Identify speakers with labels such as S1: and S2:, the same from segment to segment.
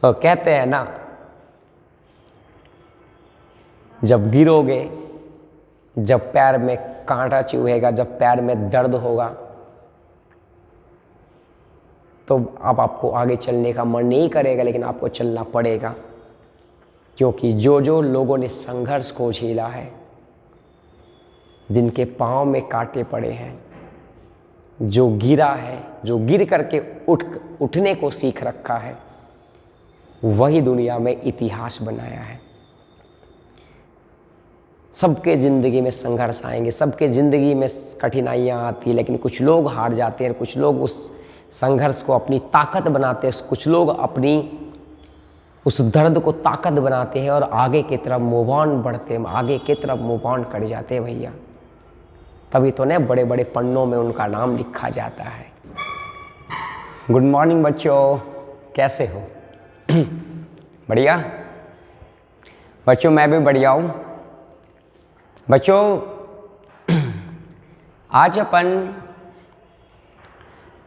S1: और कहते हैं ना, जब गिरोगे, जब पैर में कांटा चुभेगा, जब पैर में दर्द होगा, तो अब आपको आगे चलने का मन नहीं करेगा, लेकिन आपको चलना पड़ेगा। क्योंकि जो जो लोगों ने संघर्ष को झेला है, जिनके पांव में कांटे पड़े हैं, जो गिरा है, जो गिर करके उठने को सीख रखा है, वही दुनिया में इतिहास बनाया है। सबके ज़िंदगी में संघर्ष आएंगे, सबके ज़िंदगी में कठिनाइयाँ आती हैं, लेकिन कुछ लोग हार जाते हैं, कुछ लोग उस संघर्ष को अपनी ताकत बनाते हैं, कुछ लोग अपनी उस दर्द को ताकत बनाते हैं और आगे की तरफ मूव ऑन बढ़ते हैं, आगे की तरफ मूव ऑन कर जाते हैं भैया। तभी तो न बड़े बड़े पन्नों में उनका नाम लिखा जाता है। गुड मॉर्निंग बच्चों, कैसे हो? बढ़िया बच्चों, मैं भी बढ़िया हूँ। बच्चों, आज अपन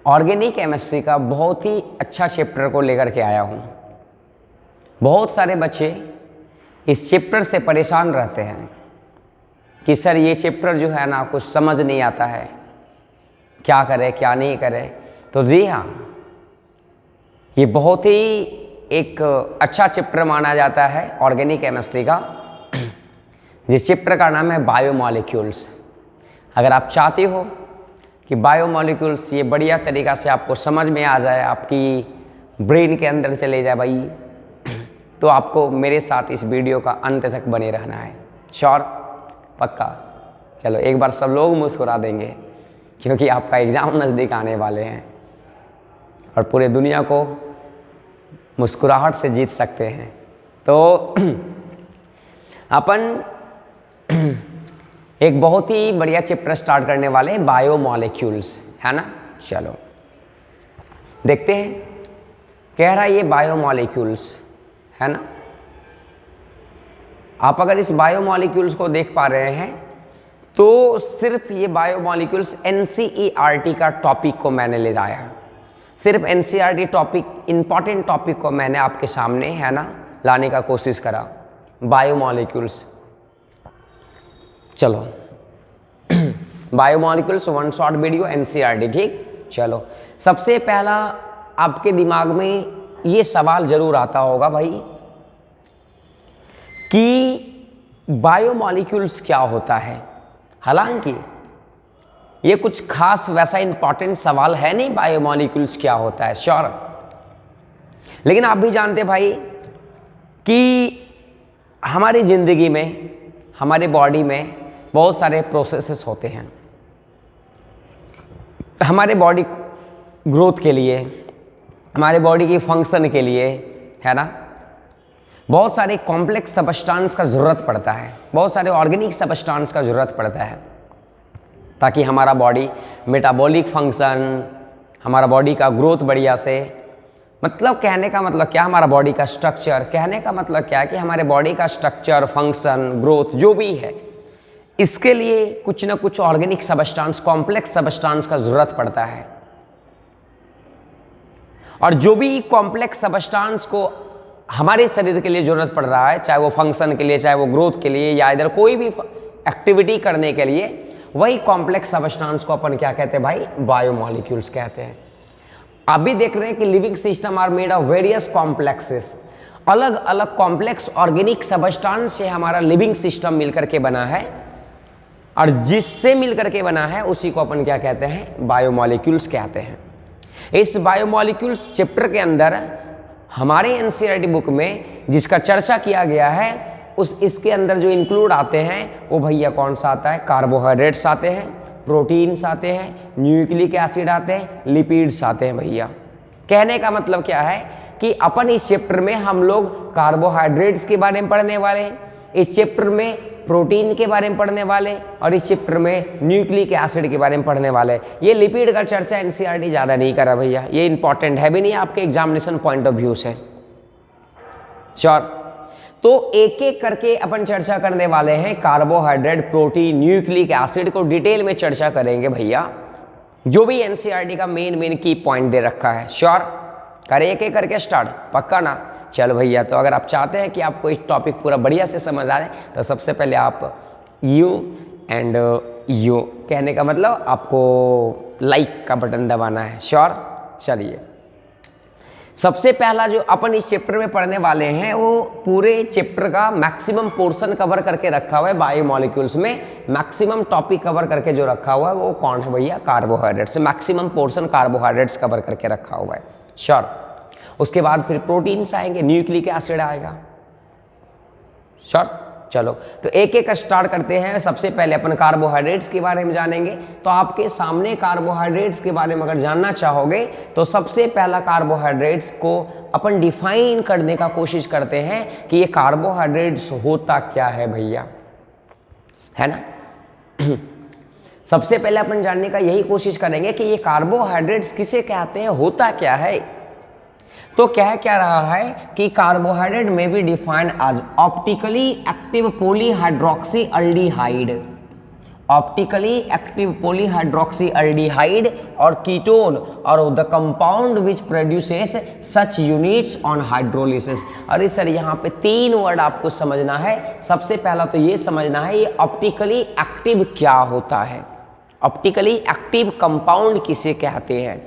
S1: ऑर्गेनिक केमिस्ट्री का बहुत ही अच्छा चैप्टर को लेकर के आया हूँ। बहुत सारे बच्चे इस चैप्टर से परेशान रहते हैं कि सर ये चैप्टर जो है ना, कुछ समझ नहीं आता है, क्या करें क्या नहीं करें। तो जी हाँ, ये बहुत ही एक अच्छा चैप्टर माना जाता है ऑर्गेनिक केमिस्ट्री का, जिस चैप्टर का नाम है बायोमॉलिक्यूल्स। अगर आप चाहते हो कि बायोमॉलिक्यूल्स ये बढ़िया तरीक़ा से आपको समझ में आ जाए, आपकी ब्रेन के अंदर चले जाए भाई, तो आपको मेरे साथ इस वीडियो का अंत तक बने रहना है। श्योर? पक्का? चलो एक बार सब लोग मुस्कुरा देंगे, क्योंकि आपका एग्ज़ाम नज़दीक आने वाले हैं और पूरे दुनिया को मुस्कुराहट से जीत सकते हैं। तो अपन एक बहुत ही बढ़िया चैप्टर स्टार्ट करने वाले हैं, बायोमॉलिक्यूल्स, है ना। चलो देखते हैं। कह रहा है ये बायोमॉलिक्यूल्स, है ना। आप अगर इस बायोमॉलिक्यूल्स को देख पा रहे हैं तो सिर्फ ये बायोमॉलिक्यूल्स NCERT का टॉपिक को मैंने ले जाया। सिर्फ NCERT टॉपिक, इंपॉर्टेंट टॉपिक को मैंने आपके सामने, है ना, लाने का कोशिश करा। बायोमॉलिक्यूल्स, चलो biomolecules one short video NCERT, ठीक। चलो सबसे पहला आपके दिमाग में ये सवाल जरूर आता होगा भाई कि बायोमॉलिक्यूल्स क्या होता है। हालांकि ये कुछ खास वैसा इंपॉर्टेंट सवाल है नहीं, बायोमॉलिक्यूल्स क्या होता है, श्योर। लेकिन आप भी जानते भाई कि हमारी ज़िंदगी में, हमारे बॉडी में बहुत सारे प्रोसेसेस होते हैं। हमारे बॉडी ग्रोथ के लिए, हमारे बॉडी की फंक्शन के लिए, है ना, बहुत सारे कॉम्प्लेक्स सबस्टांस का ज़रूरत पड़ता है, बहुत सारे ऑर्गेनिक सबस्टांस का ज़रूरत पड़ता है, ताकि हमारा बॉडी मेटाबॉलिक फंक्शन, हमारा बॉडी का ग्रोथ बढ़िया से, मतलब कहने का मतलब क्या, हमारा बॉडी का स्ट्रक्चर, कहने का मतलब क्या है कि हमारे बॉडी का स्ट्रक्चर, फंक्शन, ग्रोथ जो भी है, इसके लिए कुछ ना कुछ ऑर्गेनिक सबस्टांस, कॉम्प्लेक्स सबस्टांस का ज़रूरत पड़ता है। और जो भी कॉम्प्लेक्स सबस्टांस को हमारे शरीर के लिए ज़रूरत पड़ रहा है, चाहे वो फंक्शन के लिए, चाहे वो ग्रोथ के लिए, या इधर कोई भी एक्टिविटी करने के लिए, वही कॉम्प्लेक्स सबस्टांस को अपन क्या कहते हैं भाई, बायोमॉलिक्यूल्स कहते हैं। अभी देख रहे हैं कि living system are made of various complexes, अलग अलग कॉम्प्लेक्स ऑर्गेनिक सबस्टांस से हमारा लिविंग सिस्टम मिलकर के बना है, और जिससे मिलकर के बना है उसी को अपन क्या कहते हैं, बायोमॉलिक्यूल्स कहते हैं। इस बायोमॉलिक्यूल्स चैप्टर के अंदर हमारे NCERT बुक में जिसका चर्चा किया गया है, इसके अंदर जो इंक्लूड आते हैं वो भैया कौन सा आता है, कार्बोहाइड्रेट्स आते हैं, प्रोटीन्स आते हैं, न्यूक्लिक एसिड आते हैं, लिपिड्स आते हैं भैया। कहने का मतलब क्या है कि अपन इस चैप्टर में हम लोग कार्बोहाइड्रेट्स के बारे में पढ़ने वाले हैं, इस चैप्टर में प्रोटीन के बारे में पढ़ने वाले, और इस चैप्टर में न्यूक्लिक एसिड के बारे में पढ़ने वाले। ये लिपिड का चर्चा NCERT ज़्यादा नहीं करा भैया, ये इंपॉर्टेंट है भी नहीं आपके एग्जामिनेशन पॉइंट ऑफ व्यू से, श्योर। तो एक एक करके अपन चर्चा करने वाले हैं। कार्बोहाइड्रेट, प्रोटीन, न्यूक्लिक एसिड को डिटेल में चर्चा करेंगे भैया, जो भी NCERT का मेन की पॉइंट दे रखा है, श्योर। करें एक एक करके स्टार्ट, पक्का ना। चलो भैया, तो अगर आप चाहते हैं कि आपको इस टॉपिक पूरा बढ़िया से समझ आ जाए तो सबसे पहले आप यू एंड यू कहने का मतलब आपको लाइक का बटन दबाना है। श्योर? चलिए, सबसे पहला जो अपन इस चैप्टर में पढ़ने वाले हैं वो पूरे चैप्टर का मैक्सिमम पोर्शन कवर करके रखा हुआ है। बायोमॉलिक्यूल्स में मैक्सिमम टॉपिक कवर करके जो रखा हुआ है वो कौन है भैया? Carbohydrates. Maximum portion carbohydrates cover करके रखा हुआ है। श्योर? उसके बाद फिर प्रोटीन्स आएंगे, न्यूक्लिक एसिड आएगा। श्योर? चलो, तो एक एक स्टार्ट करते हैं। सबसे पहले अपन कार्बोहाइड्रेट्स के बारे में जानेंगे। तो आपके सामने कार्बोहाइड्रेट्स के बारे में अगर जानना चाहोगे तो सबसे पहला कार्बोहाइड्रेट्स को अपन डिफाइन करने का कोशिश करते हैं कि ये कार्बोहाइड्रेट्स होता क्या है भैया, है ना। सबसे पहले अपन जानने का यही कोशिश करेंगे कि ये कार्बोहाइड्रेट्स किसे कहते हैं, होता क्या है। तो कह क्या रहा है कि कार्बोहाइड्रेट में be defined as optically active polyhydroxy aldehyde, optically active polyhydroxy aldehyde और कीटोन और the compound which produces such units on hydrolysis. अरे सर, यहाँ पे 3 वर्ड आपको समझना है। सबसे पहला तो ये समझना है ये ऑप्टिकली एक्टिव क्या होता है, ऑप्टिकली एक्टिव कंपाउंड किसे कहते हैं।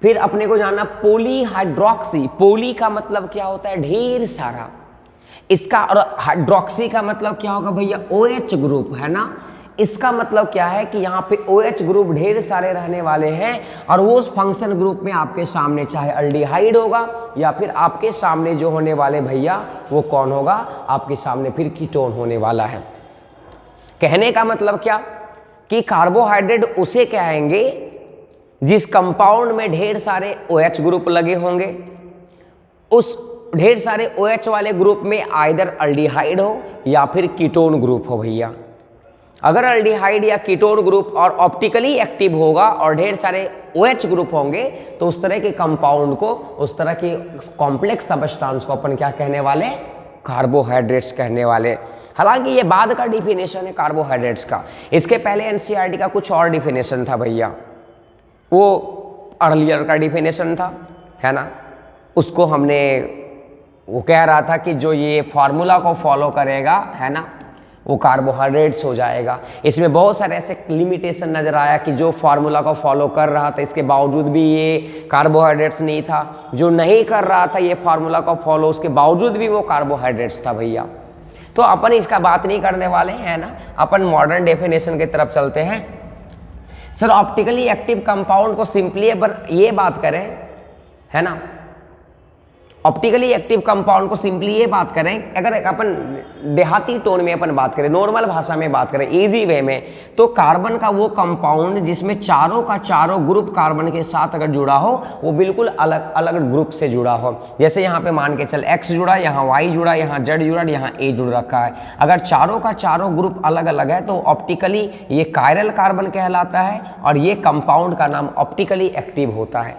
S1: फिर अपने को जानना पॉलीहाइड्रोक्सी, पोली का मतलब क्या होता है? ढेर सारा। इसका और हाइड्रोक्सी का मतलब क्या होगा भैया? OH ग्रुप, है ना। इसका मतलब क्या है कि यहाँ पे OH ग्रुप ढेर सारे रहने वाले हैं और वो उस फंक्शन ग्रुप में आपके सामने चाहे अल्डिहाइड होगा या फिर आपके सामने जो होने वाले भैया वो कौन होगा? आपके सामने फिर कीटोन होने वाला है। कहने का मतलब क्या कि कार्बोहाइड्रेट उसे कहेंगे जिस कंपाउंड में ढेर सारे OH ग्रुप लगे होंगे। उस ढेर सारे OH वाले ग्रुप में आइदर अल्डिहाइड हो या फिर कीटोन ग्रुप हो भैया। अगर अल्डिहाइड या कीटोन ग्रुप और ऑप्टिकली एक्टिव होगा और ढेर सारे OH ग्रुप होंगे तो उस तरह के कंपाउंड को, उस तरह के कॉम्प्लेक्स सब्सटेंस को अपन क्या कहने वाले? कार्बोहाइड्रेट्स कहने वाले। हालांकि ये बाद का डिफिनेशन है कार्बोहाइड्रेट्स का। इसके पहले NCERT का कुछ और डिफिनेशन था भैया, वो अर्लियर का डिफिनेशन था, है ना। उसको हमने, वो कह रहा था कि जो ये फार्मूला को फॉलो करेगा, है ना, वो कार्बोहाइड्रेट्स हो जाएगा। इसमें बहुत सारे ऐसे लिमिटेशन नज़र आया कि जो फार्मूला को फॉलो कर रहा था इसके बावजूद भी ये कार्बोहाइड्रेट्स नहीं था, जो नहीं कर रहा था ये फार्मूला को फॉलो उसके बावजूद भी वो कार्बोहाइड्रेट्स था भैया। तो अपन इसका बात नहीं करने वाले हैं ना, अपन मॉडर्न डेफिनेशन की तरफ चलते हैं। सर, ऑप्टिकली एक्टिव कंपाउंड को सिंपली अगर ये बात करें, है ना, ऑप्टिकली एक्टिव कंपाउंड को सिंपली ये बात करें, अगर अपन देहाती टोन में अपन बात करें, नॉर्मल भाषा में बात करें, इजी वे में, तो कार्बन का वो कंपाउंड जिसमें चारों का चारों ग्रुप कार्बन के साथ अगर जुड़ा हो वो बिल्कुल अलग अलग ग्रुप से जुड़ा हो। जैसे यहाँ पे मान के चल X जुड़ा, यहाँ Y जुड़ा, यहाँ Z जुड़ा, यहाँ A जुड़ रखा है। अगर चारों का चारों ग्रुप अलग अलग है तो ऑप्टिकली ये कायरल कार्बन कहलाता है और ये कंपाउंड का नाम ऑप्टिकली एक्टिव होता है।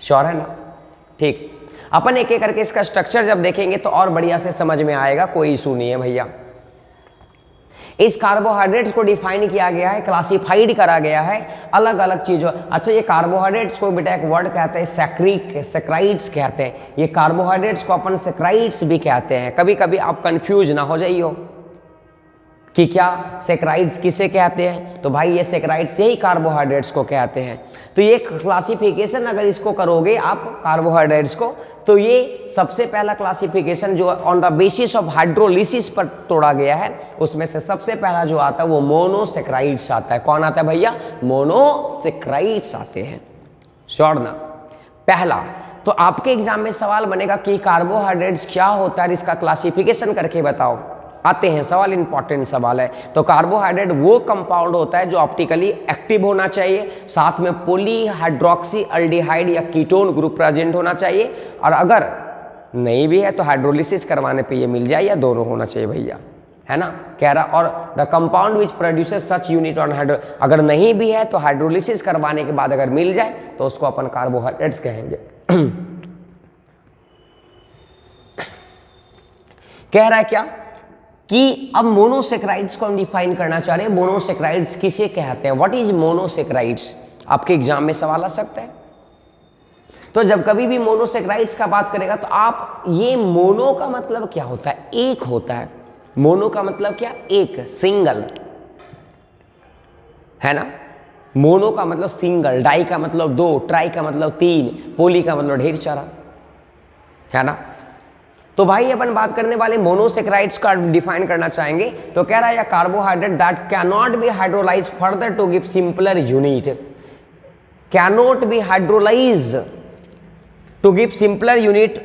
S1: श्योर है ना? ठीक, अपन एक एक करके इसका स्ट्रक्चर जब देखेंगे तो और बढ़िया से समझ में आएगा, कोई इशू नहीं है भैया। इस कार्बोहाइड्रेट्स को डिफाइन किया गया है, क्लासिफाइड करा गया है अलग अलग चीजों। अच्छा, ये कार्बोहाइड्रेट्स को बेटा एक वर्ड कहते हैं सैक्राइड्स कहते हैं। ये कार्बोहाइड्रेट्स को अपन सैक्राइड्स भी कहते हैं। कभी कभी आप कंफ्यूज ना हो जाइयो कि क्या सैक्राइड्स किसे कहते हैं, तो भाई ये सैक्राइड्स यही कार्बोहाइड्रेट्स को कहते हैं। तो ये क्लासिफिकेशन अगर इसको करोगे आप कार्बोहाइड्रेट्स को, तो ये सबसे पहला क्लासिफिकेशन जो on the basis of hydrolysis पर तोड़ा गया है, उसमें से सबसे पहला जो आता है वो मोनोसैक्राइड्स आता है। कौन आता है भैया? मोनोसैक्राइड्स आते हैं। श्योर ना? पहला तो आपके एग्जाम में सवाल बनेगा कि कार्बोहाइड्रेट्स क्या होता है, इसका क्लासिफिकेशन करके बताओ। आते हैं सवाल, इंपॉर्टेंट सवाल है। तो कार्बोहाइड्रेट वो कंपाउंड होता है जो ऑप्टिकली एक्टिव होना चाहिए, साथ में पॉलीहाइड्रोक्सी अल्डिहाइड या कीटोन ग्रुप प्रेजेंट होना चाहिए, और अगर नहीं भी है तो हाइड्रोलिसिस करवाने पे ये मिल जाए, या दोनों होना चाहिए भैया, है ना, कह रहा। और the compound which produces such unit on hydro, अगर नहीं भी है तो हाइड्रोलिसिस करवाने के बाद अगर मिल जाए तो उसको अपन कार्बोहाइड्रेट्स कहेंगे। कह रहा है क्या कि अब मोनोसैक्राइड्स को हम डिफाइन करना चाह रहे हैं। मोनोसैक्राइड्स किसे कहते हैं? What is monosaccharides? आपके एग्जाम में सवाल आ सकता है। तो जब कभी भी मोनोसेक्राइड्स का बात करेगा तो आप ये मोनो का मतलब क्या होता है, एक होता है। मोनो का मतलब क्या, एक, सिंगल, है ना। मोनो का मतलब सिंगल, डाई का मतलब दो, ट्राई का मतलब तीन, पोली का मतलब ढेर सारा, है ना। तो भाई अपन बात करने वाले मोनोसेक्राइड्स का डिफाइन करना चाहेंगे। तो कह रहा है carbohydrate that can not be hydrolyse further to give simpler unit, can not be hydrolyse to give simpler unit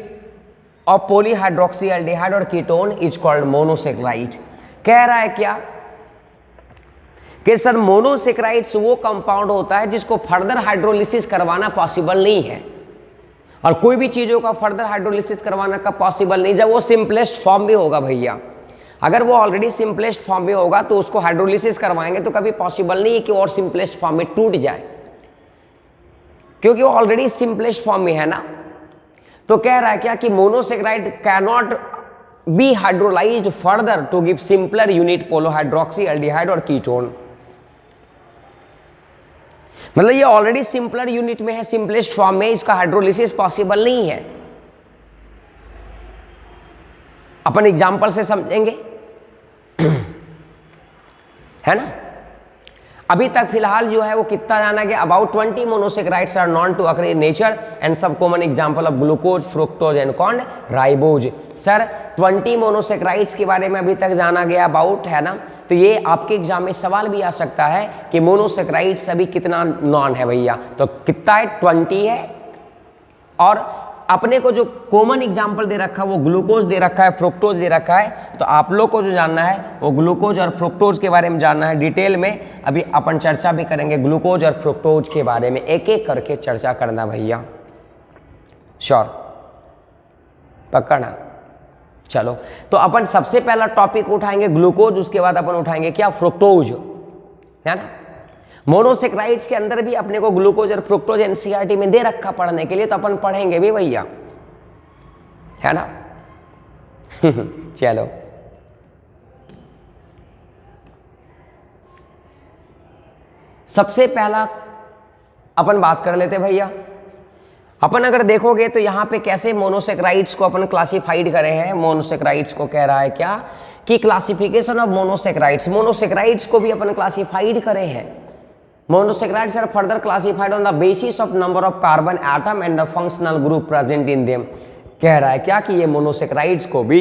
S1: of polyhydroxyaldehyde और कीटोन इज कॉल्ड मोनोसेक्राइड। कह रहा है क्या कि सर मोनोसेक्राइड्स वो कंपाउंड होता है जिसको फर्दर हाइड्रोलिसिस करवाना पॉसिबल नहीं है, और कोई भी चीज़ों का फर्दर हाइड्रोलिसिस करवाना का पॉसिबल नहीं जब वो सिंपलेस्ट फॉर्म में होगा भैया। अगर वो ऑलरेडी सिंपलेस्ट फॉर्म में होगा तो उसको हाइड्रोलिसिस करवाएंगे तो कभी पॉसिबल नहीं है कि और सिंपलेस्ट फॉर्म में टूट जाए, क्योंकि वो ऑलरेडी सिंपलेस्ट फॉर्म में है ना। तो कह रहा है क्या कि monosaccharide can not be hydrolysed further to give simpler unit polyhydroxyaldehyde और कीटोन। मतलब ये ऑलरेडी सिंपलर यूनिट में है, सिंपलेस्ट फॉर्म में, इसका हाइड्रोलिसिस पॉसिबल नहीं है। अपन एग्जांपल से समझेंगे है ना। अभी तक फिलहाल जो है वो कितना जाना गया, about 20 monosaccharides are known to occur in nature and सब common example of glucose, fructose and कॉर्न राइबोज। सर 20 मोनोसेक्राइड्स के बारे में अभी तक जाना गया अबाउट, है ना। तो ये आपके एग्जाम में सवाल भी आ सकता है कि मोनोसेक्राइड्स अभी कितना नॉन है भैया, तो कितना है, 20 है। और अपने को जो कॉमन एग्जाम्पल दे रखा है वो ग्लूकोज दे रखा है, फ्रुक्टोज दे रखा है। तो आप लोग को जो जानना है वो ग्लूकोज और फ्रुक्टोज के बारे में जानना है डिटेल में। अभी अपन चर्चा भी करेंगे ग्लूकोज और फ्रुक्टोज के बारे में, एक एक करके चर्चा करना भैया, श्योर, पक्का ना। चलो तो अपन सबसे पहला टॉपिक उठाएंगे ग्लूकोज, उसके बाद अपन उठाएंगे क्या, फ्रुक्टोज, है ना। मोनोसेक्राइड्स के अंदर भी अपने को ग्लूकोज और फ्रुक्टोज एनसीईआरटी में दे रखा पढ़ने के लिए, तो अपन पढ़ेंगे भी भैया, है ना। चलो सबसे पहला अपन बात कर लेते भैया। अपन अगर देखोगे तो यहां पे कैसे मोनोसेक्राइड्स को अपन क्लासिफाइड करे हैं। मोनोसेक्राइड्स को कह रहा है क्या कि क्लासिफिकेशन ऑफ मोनोसेक्राइड्स, मोनोसेक्राइड्स को भी अपन क्लासिफाइड करे हैं। Monosaccharides are further classified on the basis of number of carbon atom and the functional group present in them। कह रहा है क्या कि ये मोनोसेक्राइड्स को भी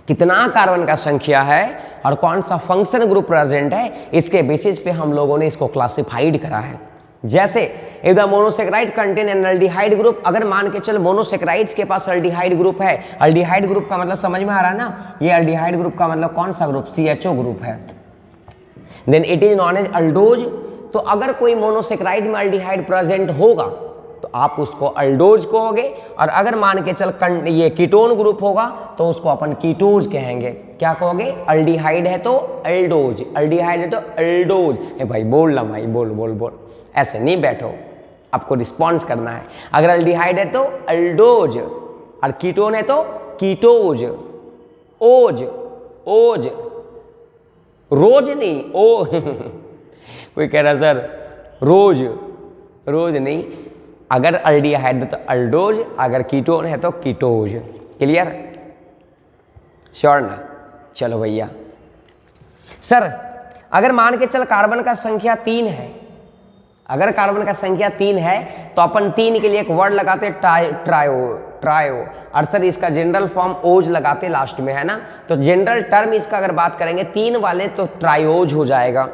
S1: कितना कार्बन का संख्या है और कौन सा फंक्शन ग्रुप प्रेजेंट है, इसके बेसिस पे हम लोगों ने इसको क्लासिफाइड करा है। जैसे if the monosaccharide contain N aldehyde group, अगर मान के चल मोनोसेक्राइड्स के पास एल्डिहाइड ग्रुप है, एल्डिहाइड ग्रुप का मतलब समझ में आ रहा है ना, ये एल्डिहाइड ग्रुप का मतलब कौन सा ग्रुप, CHO ग्रुप है, then it is known as aldose. तो अगर कोई मोनोसेक्राइड में अल्डिहाइड प्रेजेंट होगा तो आप उसको अल्डोज कहोगे, और अगर मान के चल ये कीटोन ग्रुप होगा तो उसको अपन कीटोज कहेंगे। क्या कहोगे, अल्डिहाइड है तो अल्डोज, अल्डिहाइड है तो अल्डोज। ए भाई बोल ला भाई, बोल बोल बोल, ऐसे नहीं बैठो, आपको रिस्पॉन्स करना है। अगर अल्डिहाइड है तो अल्डोज और कीटोन है तो कीटोज, ओज ओज, रोज नहीं ओ कोई कह रहा सर रोज, रोज नहीं। अगर अल्डिहाइड है तो अल्डोज, अगर कीटोन है तो कीटोज। क्लियर, श्योर ना। चलो भैया सर अगर मान के चल कार्बन का संख्या 3 है, अगर कार्बन का संख्या 3 है तो अपन 3 के लिए एक वर्ड लगाते ट्रायो, ट्रायो, और सर इसका जनरल फॉर्म ओज लगाते लास्ट में, है ना। तो जनरल टर्म इसका अगर बात करेंगे 3 वाले तो ट्रायोज हो जाएगा,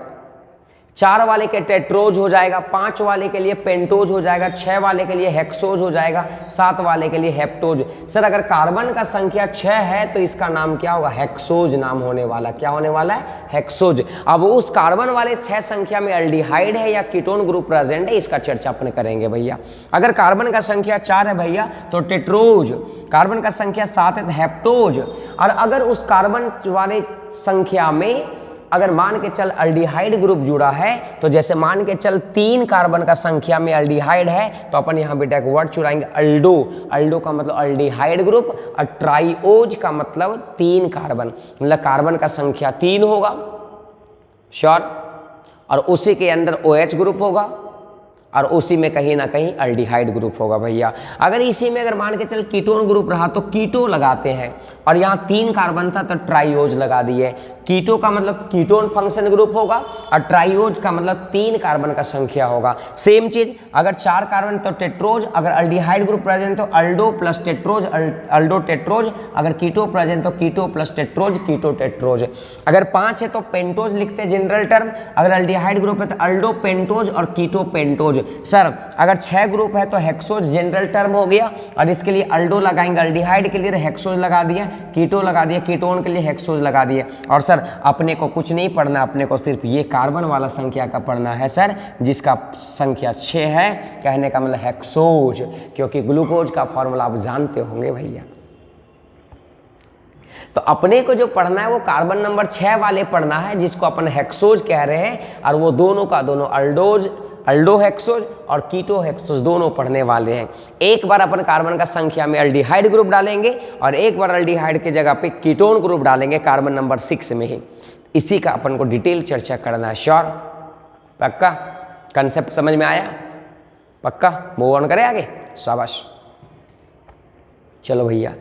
S1: 4 वाले के टेट्रोज हो जाएगा, 5 वाले के लिए पेंटोज हो जाएगा, 6 वाले के लिए हेक्सोज हो जाएगा, 7 वाले के लिए हेप्टोज। सर अगर कार्बन का संख्या 6 है तो इसका नाम क्या होगा, हेक्सोज नाम होने वाला। क्या होने वाला है, हेक्सोज। अब उस कार्बन वाले 6 संख्या में अल्डिहाइड है या कीटोन ग्रुप प्रेजेंट है, इसका चर्चा अपन करेंगे भैया। अगर कार्बन का संख्या 4 है भैया तो टेट्रोज, कार्बन का संख्या 7 है तो हेप्टोज। और अगर उस कार्बन वाले संख्या में अगर मान के चल अल्डिहाइड ग्रुप जुड़ा है, तो जैसे मान के चल 3 कार्बन का संख्या में अल्डिहाइड है तो अपन यहाँ बेटा एक वर्ड चुराएंगे अल्डो। अल्डो का मतलब अल्डिहाइड ग्रुप, और ट्राइओज का मतलब 3 कार्बन, मतलब कार्बन का संख्या 3 होगा, श्योर। और उसी के अंदर OH ग्रुप होगा, और उसी में कहीं ना कहीं अल्डिहाइड ग्रुप होगा भैया। अगर इसी में अगर मान के चल कीटोन ग्रुप रहा तो कीटो लगाते हैं, और यहाँ 3 कार्बन था तो ट्राइओज लगा दिए। कीटो का मतलब कीटोन फंक्शन ग्रुप होगा, और ट्राइओज का मतलब 3 कार्बन का संख्या होगा। सेम चीज अगर 4 कार्बन तो टेट्रोज, अगर अल्डिहाइड ग्रुप प्रेजेंट तो अल्डो प्लस टेट्रोज, अल्डो टेट्रोज, अगर कीटो प्रेजेंट तो कीटो प्लस टेट्रोज, कीटो टेट्रोज। अगर 5 है तो पेंटोज लिखते हैं जनरल टर्म, अगर अल्डिहाइड ग्रुप है तो अल्डो पेंटोज और कीटो पेंटोज। सर अगर 6 ग्रुप है तो हेक्सोज जनरल टर्म हो गया, और इसके लिए अल्डो लगाएंगे, अल्डिहाइड के लिए हेक्सोज लगा दिए, कीटो लगा दिए, कीटोन के लिए हेक्सोज लगा दिए। और सर अपने को कुछ नहीं पढ़ना, अपने को सिर्फ ये कार्बन वाला संख्या का पढ़ना है सर, जिसका संख्या 6 है, कहने का मतलब हेक्सोज, क्योंकि ग्लूकोज का फॉर्मूला आप जानते होंगे भैया। तो अपने को जो पढ़ना है वो कार्बन नंबर 6 वाले पढ़ना है, जिसको अपन हेक्सोज कह रहे हैं, और वो दोनों का दोनों अल्डोज, अल्डो हेक्सोज और कीटो हेक्सोज दोनों पढ़ने वाले हैं। एक बार अपन कार्बन का संख्या में अल्डिहाइड ग्रुप डालेंगे, और एक बार अल्डिहाइड की जगह पे कीटोन ग्रुप डालेंगे कार्बन नंबर 6 में ही। इसी का अपन को डिटेल चर्चा करना है। श्योर? पक्का? कंसेप्ट समझ में आया? पक्का? मूव ऑन करें आगे? शाबाश। चलो भैया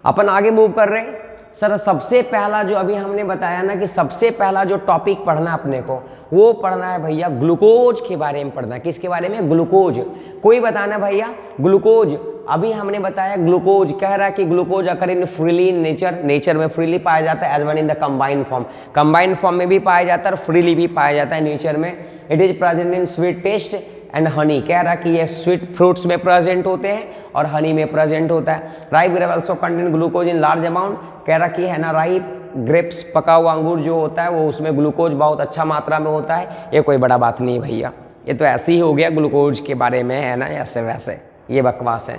S1: अपन आगे मूव कर रहे हैं। सर सबसे पहला जो अभी हमने बताया ना कि सबसे पहला जो टॉपिक पढ़ना अपने को वो पढ़ना है भैया ग्लूकोज के बारे में पढ़ना है। किसके बारे में? ग्लूकोज। कोई बताना भैया ग्लूकोज। अभी हमने बताया ग्लूकोज कह रहा है कि glucose occur in freely in nature में फ्रीली पाया जाता है as one in the combined form. Combined form में भी पाया जाता है और फ्रीली भी पाया जाता है नेचर में। It is present in sweet taste and honey. कह रहा कि ये स्वीट फ्रूट्स में प्रेजेंट होते हैं और हनी में प्रेजेंट होता है। Ripe grape also contain glucose in large amount. कह रहा कि है ना राइप ग्रेप्स पका हुआ अंगूर जो होता है वो उसमें ग्लूकोज बहुत अच्छा मात्रा में होता है। ये कोई बड़ा बात नहीं भैया, ये तो ऐसे ही हो गया ग्लूकोज के बारे में, है ना, ऐसे वैसे ये बकवास है।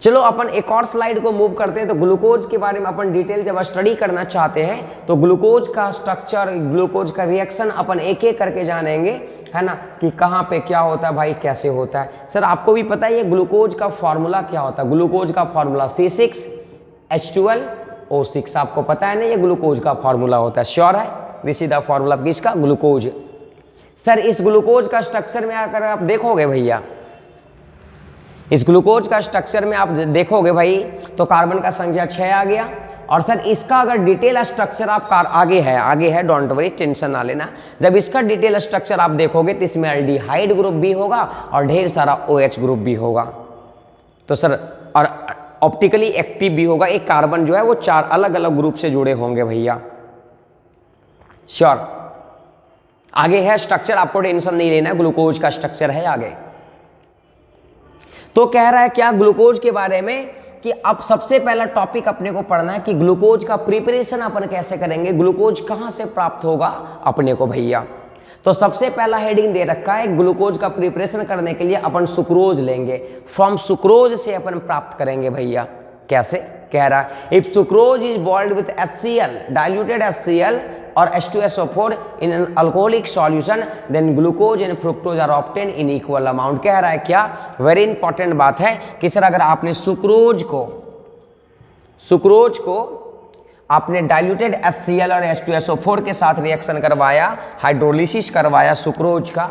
S1: चलो अपन एक और स्लाइड को मूव करते हैं। तो ग्लूकोज के बारे में अपन डिटेल जब स्टडी करना चाहते हैं तो ग्लूकोज का स्ट्रक्चर, ग्लूकोज का रिएक्शन अपन एक एक करके जानेंगे, है ना, कि कहाँ पे क्या होता है भाई, कैसे होता है। सर आपको भी पता है ये ग्लूकोज का फॉर्मूला क्या होता है? ग्लूकोज का फॉर्मूला C6H12O6। आपको पता है ना ये ग्लूकोज का फॉर्मूला होता है। श्योर है? दिस इज द फॉर्मूला किसका? ग्लूकोज। सर इस ग्लूकोज का स्ट्रक्चर में आकर आप देखोगे भैया, इस ग्लूकोज का स्ट्रक्चर में आप देखोगे भाई तो कार्बन का संख्या 6 आ गया। और सर इसका अगर डिटेल स्ट्रक्चर आप आगे है, डोंट वरी, टेंशन ना लेना। जब इसका डिटेल स्ट्रक्चर आप देखोगे तो इसमें अल्डिहाइड ग्रुप भी होगा और ढेर सारा OH ग्रुप भी होगा। तो सर और ऑप्टिकली एक्टिव भी होगा। एक कार्बन जो है वो 4 अलग अलग ग्रुप से जुड़े होंगे भैया। श्योर? आगे है स्ट्रक्चर, आपको टेंशन नहीं लेना, ग्लूकोज का स्ट्रक्चर है आगे। तो कह रहा है क्या ग्लूकोज के बारे में कि अब सबसे पहला टॉपिक अपने को पढ़ना है कि ग्लूकोज का प्रिपरेशन अपन कैसे करेंगे, ग्लूकोज कहां से प्राप्त होगा अपने को भैया। तो सबसे पहला हेडिंग दे रखा है ग्लूकोज का प्रिपरेशन करने के लिए अपन सुक्रोज लेंगे। फ्रॉम सुक्रोज से अपन प्राप्त करेंगे भैया। कैसे? कह रहा है if sucrose is boiled with HCl, diluted HCl or H2SO4 in an alcoholic solution, then glucose and fructose are obtained in equal amount। कह रहा है क्या, वेरी इंपॉर्टेंट बात है कि सर अगर आपने सुक्रोज को आपने डाइल्यूटेड HCl और H2SO4 के साथ रिएक्शन करवाया, हाइड्रोलिसिस करवाया सुक्रोज का,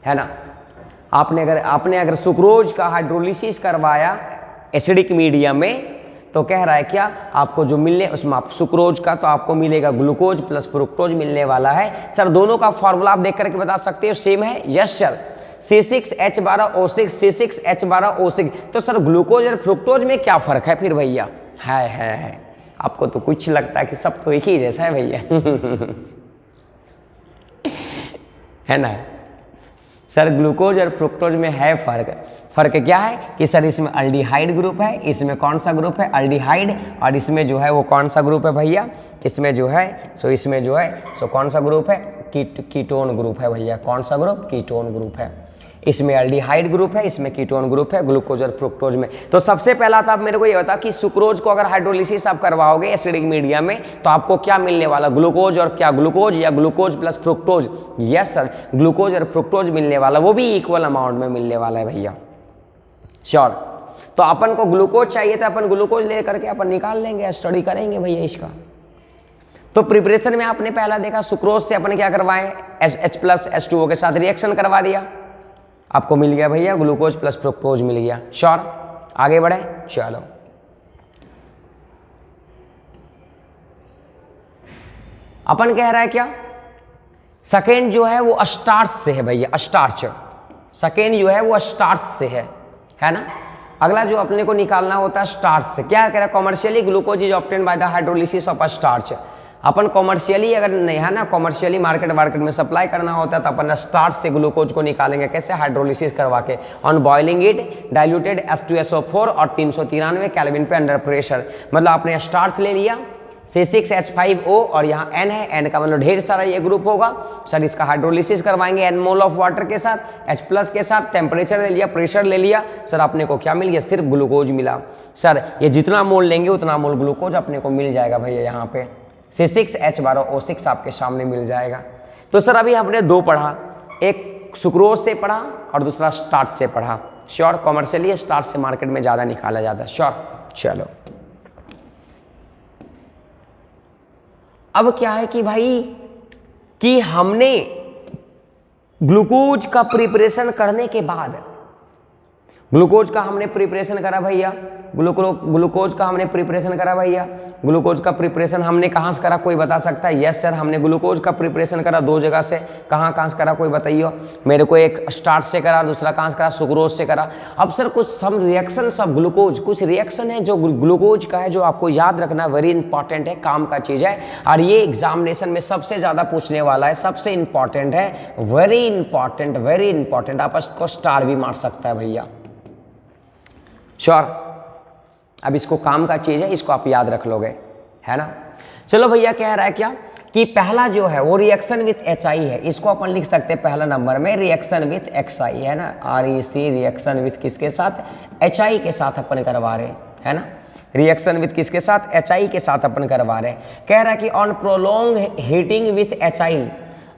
S1: है ना, आपने अगर सुक्रोज का हाइड्रोलिसिस करवाया एसिडिक मीडियम में, तो कह रहा है क्या आपको जो मिलने उसमें आप सुक्रोज का तो आपको मिलेगा ग्लूकोज प्लस फ्रुक्टोज मिलने वाला है। सर दोनों का फॉर्मूला आप देख करके बता सकते हो सेम है? Yes sir, C6H12O6, C6H12O6। तो सर ग्लूकोज और फ्रुक्टोज में क्या फर्क है फिर भैया? है आपको तो कुछ लगता है कि सब तो एक ही जैसा है भैया है ना। सर ग्लूकोज और फ्रुक्टोज में है फर्क क्या है कि सर इसमें अल्डिहाइड ग्रुप है, इसमें कौन सा ग्रुप है? अल्डिहाइड। और इसमें जो है वो कौन सा ग्रुप है भैया? इसमें जो है कौन सा ग्रुप है? कीटोन ग्रुप है भैया। कौन सा ग्रुप? कीटोन ग्रुप है। इसमें अल्डिहाइड ग्रुप है, इसमें कीटोन ग्रुप है, ग्लूकोज और फ्रुक्टोज में। तो सबसे पहला तो आप मेरे को ये बता कि सुक्रोज को अगर हाइड्रोलिसिस आप करवाओगे एसिडिक मीडियम में तो आपको क्या मिलने वाला? ग्लूकोज और क्या? ग्लूकोज या glucose plus fructose? Yes sir, glucose और फ्रुक्टोज मिलने वाला, वो भी इक्वल अमाउंट में मिलने वाला है भैया। श्योर? तो अपन को ग्लूकोज चाहिए था, अपन ग्लूकोज ले करके अपन निकाल लेंगे, स्टडी करेंगे भैया इसका। तो प्रिपरेशन में आपने पहला देखा सुक्रोज से अपन क्या करवाए, H+H2O के साथ रिएक्शन करवा दिया, आपको मिल गया भैया ग्लूकोज प्लस फ्रुक्टोज मिल गया। श्योर, आगे बढ़े, चलो अपन कह रहा है क्या, सेकेंड जो है वो स्टार्च से है भैया, स्टार्च सेकेंड जो है वो स्टार्च से है ना। अगला जो अपने को निकालना होता है स्टार्च से, क्या कह रहा है, commercially glucose is obtain by the hydrolysis of a starch. Upon commercially अगर नहीं है ना, कॉमर्शियली मार्केट में सप्लाई करना होता है तो अपन स्टार्च से ग्लूकोज को निकालेंगे, कैसे, हाइड्रोलिसिस करवा के, on boiling it diluted H2SO4 और 393 केल्विन पे अंडर प्रेशर। मतलब आपने स्टार्च ले लिया C6H5O और यहाँ N है, N का मतलब ढेर सारा ये ग्रुप होगा सर, इसका हाइड्रोलिसिस करवाएंगे N मोल ऑफ वाटर के साथ, H+ के साथ, टेम्परेचर ले लिया, प्रेशर ले लिया सर, अपने को क्या मिल गया, सिर्फ ग्लूकोज मिला सर। ये जितना मोल लेंगे उतना मोल ग्लूकोज अपने को मिल जाएगा भैया, यहाँ पे C6H12O6 आपके सामने मिल जाएगा। तो सर अभी हमने दो पढ़ा, एक सुक्रोज से पढ़ा और दूसरा स्टार्च से पढ़ा। श्योर, कॉमर्शियली स्टार्च से मार्केट में ज़्यादा निकाला जाता है। श्योर, चलो अब क्या है कि भाई कि हमने ग्लूकोज का प्रिपरेशन करने के बाद, ग्लूकोज का हमने प्रिपरेशन करा भैया, ग्लूकोज का हमने प्रिपरेशन करा भैया, ग्लूकोज का प्रिपरेशन हमने कहाँ से करा, कोई बता सकता है? यस सर, हमने ग्लूकोज का प्रिपरेशन करा दो जगह से। कहाँ से करा कोई बताइए मेरे को? एक स्टार्च से करा, दूसरा कहाँ से करा, सुक्रोज से करा। अब सर कुछ सम रिएक्शन सब ग्लूकोज, कुछ रिएक्शन है जो ग्लूकोज का है, जो आपको याद रखना वेरी इंपॉर्टेंट है, काम का चीज़ है, और ये एग्जामिनेशन में सबसे ज़्यादा पूछने वाला है, सबसे इंपॉर्टेंट है, वेरी इंपॉर्टेंट। आप इसको स्टार भी मार सकता है भैया। श्योर, अब इसको काम का चीज़ है, इसको आप याद रख लोगे, है ना। चलो भैया, कह रहा है क्या कि पहला जो है वो रिएक्शन विथ HI है, इसको अपन लिख सकते हैं पहला नंबर में रिएक्शन विथ XI, है ना, REC रिएक्शन विथ किसके साथ, HI के साथ अपन करवा रहे, है ना। रिएक्शन विथ किसके साथ, HI के साथ अपन करवा रहे। कह रहा है कि on prolonged heating with HI,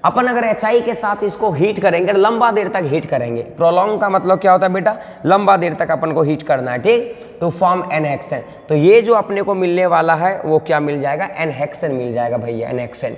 S1: अपन अगर HI के साथ इसको हीट करेंगे, लंबा देर तक हीट करेंगे। प्रोलॉन्ग का मतलब क्या होता है बेटा, लंबा देर तक अपन को हीट करना है, ठीक, टू फॉर्म एनहेक्सेन। तो ये जो अपने को मिलने वाला है वो क्या मिल जाएगा, एनहेक्सेन मिल जाएगा भैया, एनहेक्सेन।